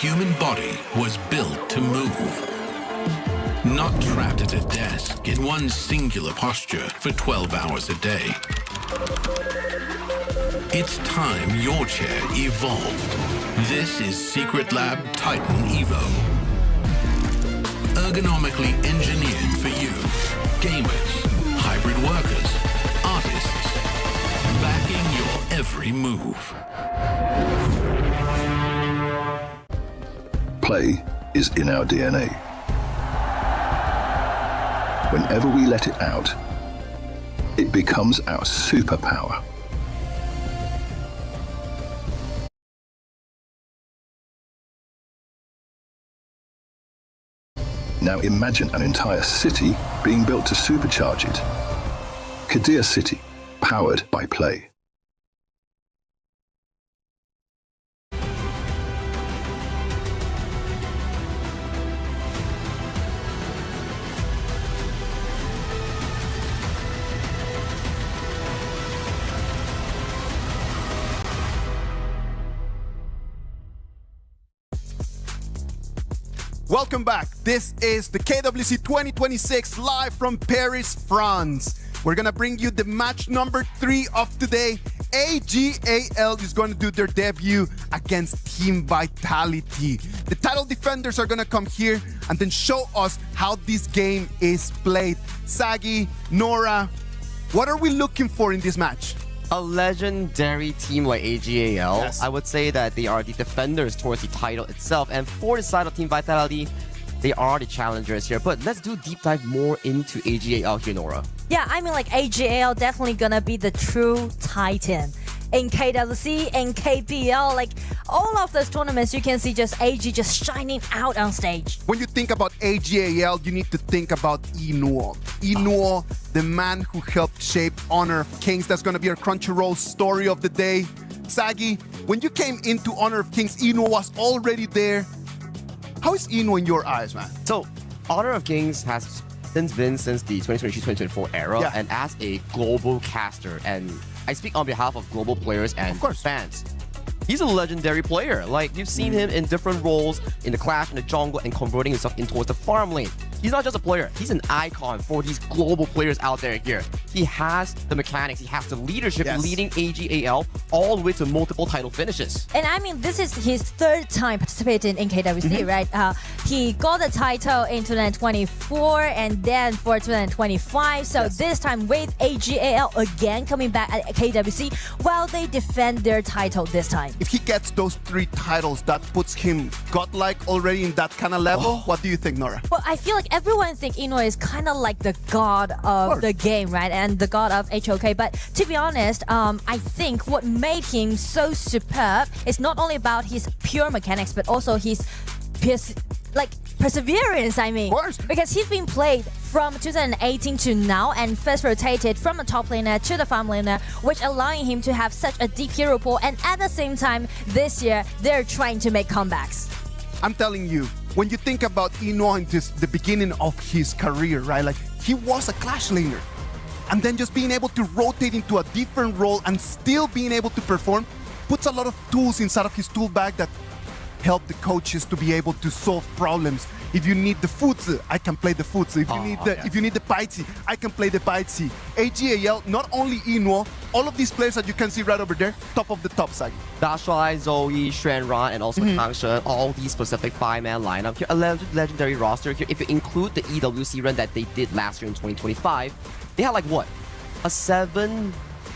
human body was built to move. Not trapped at a desk in one singular posture for 12 hours a day. It's time your chair evolved. This is Secret Lab Titan Evo. Ergonomically engineered for you, gamers, hybrid workers, artists, backing your every move. Play is in our DNA. Whenever we let it out, it becomes our superpower. Now imagine an entire city being built to supercharge it. KWC, powered by play. Welcome back. This is the KWC 2026 live from Paris, France. We're gonna bring you the match number 3 of today, AGAL is going to do their debut against Team Vitality. The title defenders are going to come here and then show us how this game is played. Sagi, Nora, what are we looking for in this match? A legendary team like AGAL. Yes. I would say that they are the defenders towards the title itself. And for the side of Team Vitality, they are the challengers here. But let's do deep dive more into AGAL here, Nora. Yeah, I mean, like, AGAL definitely gonna be the true titan. In KWC and KPL, like, all of those tournaments, you can see just AG just shining out on stage. When you think about AGAL, you need to think about Inuo. Inuo, the man who helped shape Honor of Kings. That's going to be our Crunchyroll story of the day. Sagi, when you came into Honor of Kings, Inuo was already there. How is Inuo in your eyes, man? So, Honor of Kings has been since the 2023-2024 era, Yeah. and as a global caster, and I speak on behalf of global players and fans. He's a legendary player. Like, you've seen him in different roles in the Clash, in the jungle, and converting himself into the farm lane. He's not just a player. He's an icon for these global players out there here. He has the mechanics. He has the leadership leading AGAL all the way to multiple title finishes. And I mean, this is his third time participating in KWC, right? He got the title in 2024 and then for 2025. So this time with AGAL again coming back at KWC while they defend their title this time. If he gets those 3 titles, that puts him godlike already in that kind of level. What do you think, Nora? Well, I feel like everyone think Inuo is kind of like the god of the game, right? And the god of HOK. But to be honest, I think what made him so superb is not only about his pure mechanics, but also his perseverance, I mean. Because he's been played from 2018 to now and first rotated from the top laner to the farm laner, which allowing him to have such a deep hero pool. And at the same time, this year, they're trying to make comebacks. I'm telling you, when you think about Inuo in the beginning of his career, right? Like, he was a Clash laner. And then just being able to rotate into a different role and still being able to perform puts a lot of tools inside of his tool bag that help the coaches to be able to solve problems. If you need the Futsu, I can play the Futsu. If you need the Baitzi, I can play the Baitzi. AGAL, not only Inuo, all of these players that you can see right over there, top of the top side. Dashuai, Zoe, Shenron, and also Kang Shen, all these specific 5-man lineup here. A legendary roster here. If you include the EWC run that they did last year in 2025, they had like what? A 7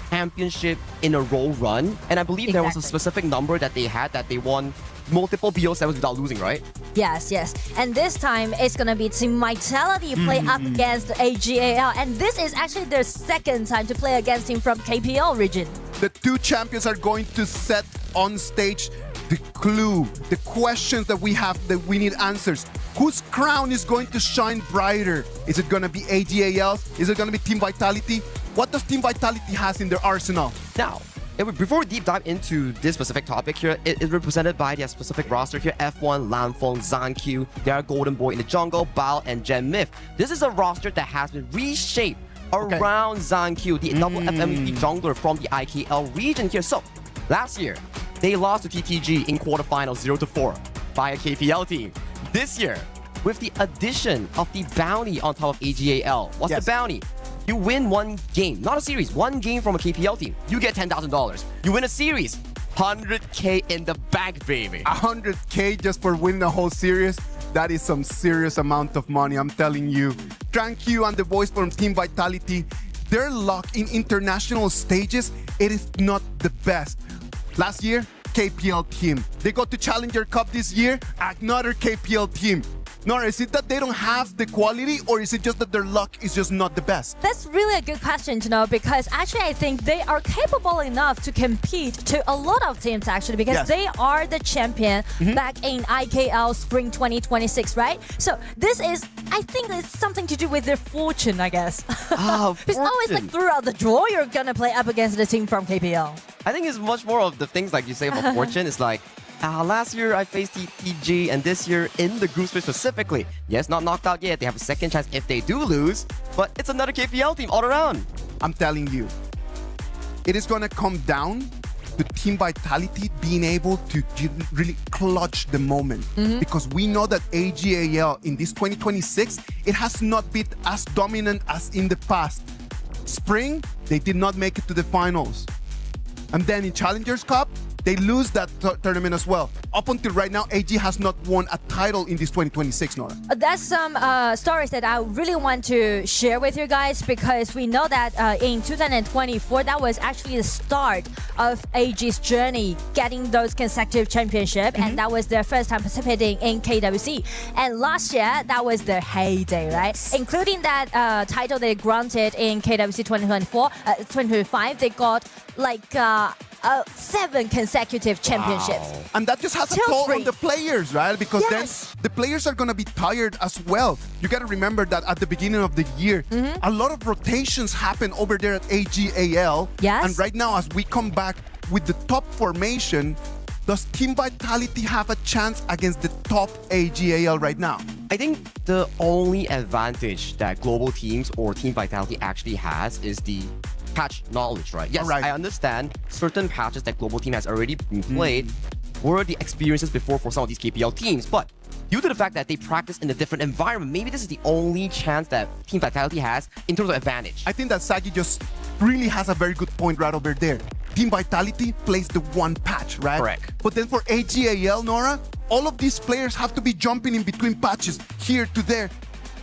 championship in a row run. And I believe there was a specific number that they had that they won multiple BO7s without losing, right? Yes. And this time, it's going to be Team Vitality play up against AGAL. And this is actually their second time to play against him from KPL region. The 2 champions are going to set on stage the clue, the questions that we have that we need answers. Whose crown is going to shine brighter? Is it going to be AGAL's? Is it going to be Team Vitality? What does Team Vitality has in their arsenal? Now, before we deep dive into this specific topic here, it is represented by their specific roster here. F1, Lanfeng, Zanq, their Golden Boy in the jungle, Bao, and Gen Myth. This is a roster that has been reshaped around Zanq, the double FMVP jungler from the IKL region here. So, last year, they lost to TTG in quarterfinals 0-4 by a KPL team. This year, with the addition of the bounty on top of AGAL, what's the bounty? You win 1 game, not a series, 1 game from a KPL team, you get $10,000. You win a series, 100K in the bank, baby. 100K just for winning the whole series? That is some serious amount of money, I'm telling you. Tranq and the boys from Team Vitality, their luck in international stages, it is not the best. Last year, KPL team. They got to Challenger Cup this year, another KPL team. Nora, is it that they don't have the quality, or is it just that their luck is just not the best? That's really a good question to know, because actually I think they are capable enough to compete to a lot of teams actually, because they are the champion back in IKL Spring 2026, right? So this is, I think it's something to do with their fortune, I guess. It's always like throughout the draw, you're gonna play up against the team from KPL. I think it's much more of the things like you say about fortune. It's like, last year I faced TTG, and this year in the group stage specifically, yes, not knocked out yet. They have a second chance if they do lose, but it's another KPL team all around. I'm telling you, it is going to come down to Team Vitality being able to really clutch the moment. Because we know that AGAL in this 2026, it has not been as dominant as in the past. Spring, they did not make it to the finals. And then in Challengers Cup, they lose that tournament as well. Up until right now, AG has not won a title in this 2026, Nora. That's some stories that I really want to share with you guys, because we know that in 2024, that was actually the start of AG's journey, getting those consecutive championships, and that was their first time participating in KWC. And last year, that was their heyday, right? Including that title they granted in KWC 2025, they got like 7 consecutive championships. Wow. And that just has a toll on the players, right? Because then the players are going to be tired as well. You got to remember that at the beginning of the year, a lot of rotations happen over there at AGAL. Yes. And right now, as we come back with the top formation, does Team Vitality have a chance against the top AGAL right now? I think the only advantage that global teams or Team Vitality actually has is the patch knowledge, right? Yes, I understand certain patches that global team has already been played were the experiences before for some of these KPL teams, but due to the fact that they practice in a different environment, maybe this is the only chance that Team Vitality has in terms of advantage. I think that Sagi just really has a very good point right over there. Team Vitality plays the one patch, right? Correct. But then for AGAL, Nora, all of these players have to be jumping in between patches, here to there.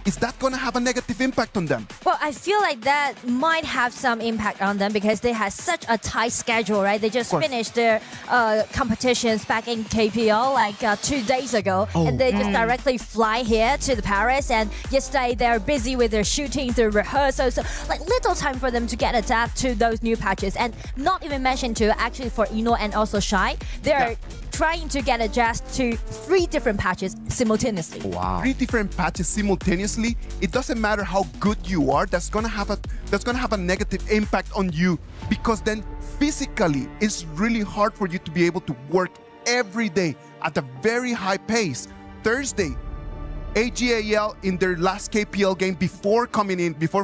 Is that going to have a negative impact on them? Well, I feel like that might have some impact on them because they have such a tight schedule, right? They just finished their competitions back in KPL like 2 days ago, and they just directly fly here to the Paris. And yesterday they're busy with their shootings, their rehearsals, so like little time for them to get adapted to those new patches. And not even mentioned to actually for Eno and also Shy, they're trying to get adjusted to 3 different patches simultaneously. Wow. 3 different patches simultaneously. It doesn't matter how good you are. That's gonna have a negative impact on you, because then physically it's really hard for you to be able to work every day at a very high pace. Thursday, AGAL in their last KPL game before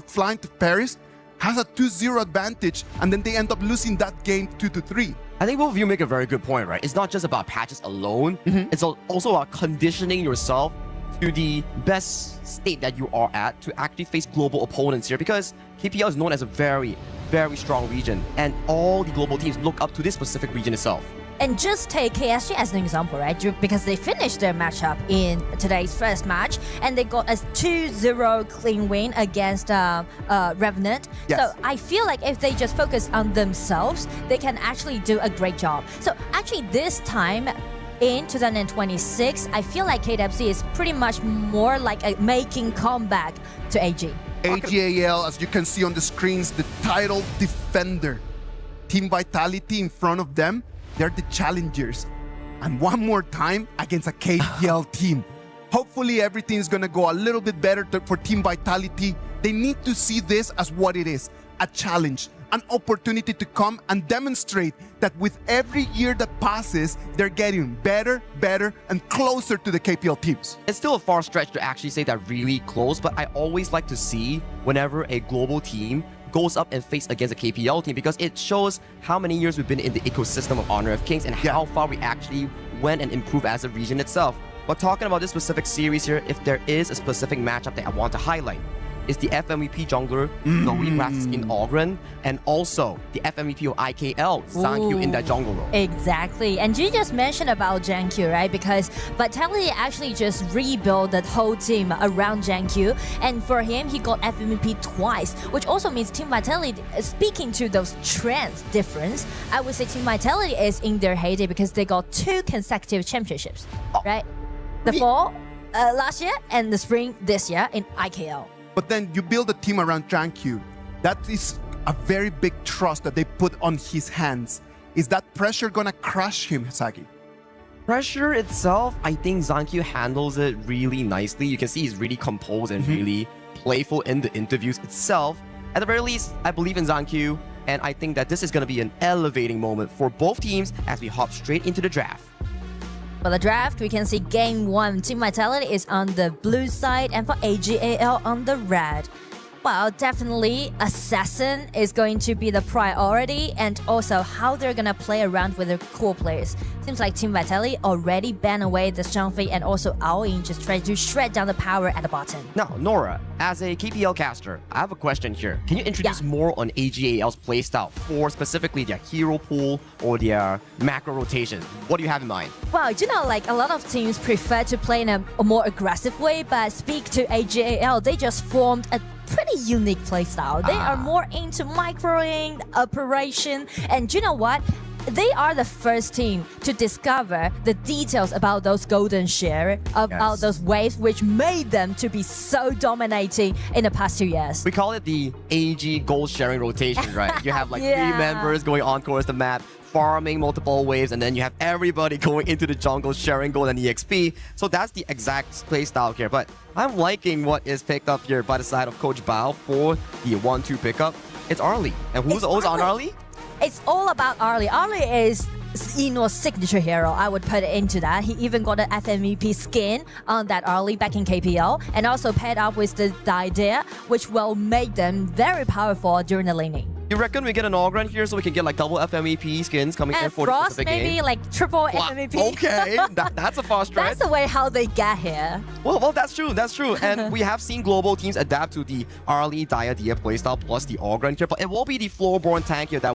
flying to Paris, has a 2-0 advantage, and then they end up losing that game 2-3. I think both of you make a very good point, right? It's not just about patches alone. It's also about conditioning yourself to the best state that you are at to actually face global opponents here, because KPL is known as a very, very strong region, and all the global teams look up to this specific region itself. And just take KSG as an example, right? Because they finished their matchup in today's first match, and they got a 2-0 clean win against Revenant. Yes. So I feel like if they just focus on themselves, they can actually do a great job. So actually this time, in 2026, I feel like KWC is pretty much more like a making comeback to AG. AGAL, as you can see on the screens, the title defender. Team Vitality in front of them, they're the challengers. And one more time against a KPL team. Hopefully everything's gonna go a little bit better for Team Vitality. They need to see this as what it is, a challenge, an opportunity to come and demonstrate that with every year that passes, they're getting better, and closer to the KPL teams. It's still a far stretch to actually say that really close, but I always like to see whenever a global team goes up and face against a KPL team, because it shows how many years we've been in the ecosystem of Honor of Kings and how far we actually went and improved as a region itself. But talking about this specific series here, if there is a specific matchup that I want to highlight, is the FMVP jungler Noe practice in Ogren, and also the FMVP of IKL, Zankyu, in that jungle role. Exactly. And you just mentioned about Zankyu, right? Because Vitality actually just rebuilt the whole team around Zankyu, and for him, he got FMVP twice, which also means Team Vitality, speaking to those trends difference, I would say Team Vitality is in their heyday because they got 2 consecutive championships, right? The fall last year and the spring this year in IKL. But then you build a team around Zankyu. That is a very big trust that they put on his hands. Is that pressure gonna crush him, Sagi? Pressure itself, I think Zankyu handles it really nicely. You can see he's really composed and really playful in the interviews itself. At the very least, I believe in Zankyu, and I think that this is gonna be an elevating moment for both teams as we hop straight into the draft. For the draft, we can see Game 1, Team Vitality is on the blue side, and for AGAL on the red. Well, definitely Assassin is going to be the priority, and also how they're going to play around with their core players. Seems like Team Vitality already banned away the Xiangfei and also Aoyin, just trying to shred down the power at the bottom. Now, Nora, as a KPL caster, I have a question here. Can you introduce more on AGAL's playstyle for specifically their hero pool or their macro rotations? What do you have in mind? Well, you know, like a lot of teams prefer to play in a more aggressive way, but speak to AGAL, they just formed a pretty unique playstyle. They are more into microing, operation, and you know what? They are the first team to discover the details about those golden share, about those waves, which made them to be so dominating in the past 2 years. We call it the AG gold sharing rotation, right? You have like 3 members going on course the map, farming multiple waves, and then you have everybody going into the jungle sharing gold and EXP. So that's the exact playstyle here. But I'm liking what is picked up here by the side of Coach Bao for the 1-2 pickup. It's Arlie. And who's on Arlie? It's all about Arlie. Arlie is Eno's signature hero. I would put it into that. He even got an FMVP skin on that Arlie back in KPL, and also paired up with the idea, which will make them very powerful during the laning. You reckon we get an Ogren here so we can get like double FMVP skins coming in for Frost, the specific maybe game? like triple FMVP. Okay, that's a fast stretch. That's the way how they get here. Well, that's true. That's true. And we have seen global teams adapt to the Arlie Dia playstyle plus the Ogren here, but it will be the floorborne tank here that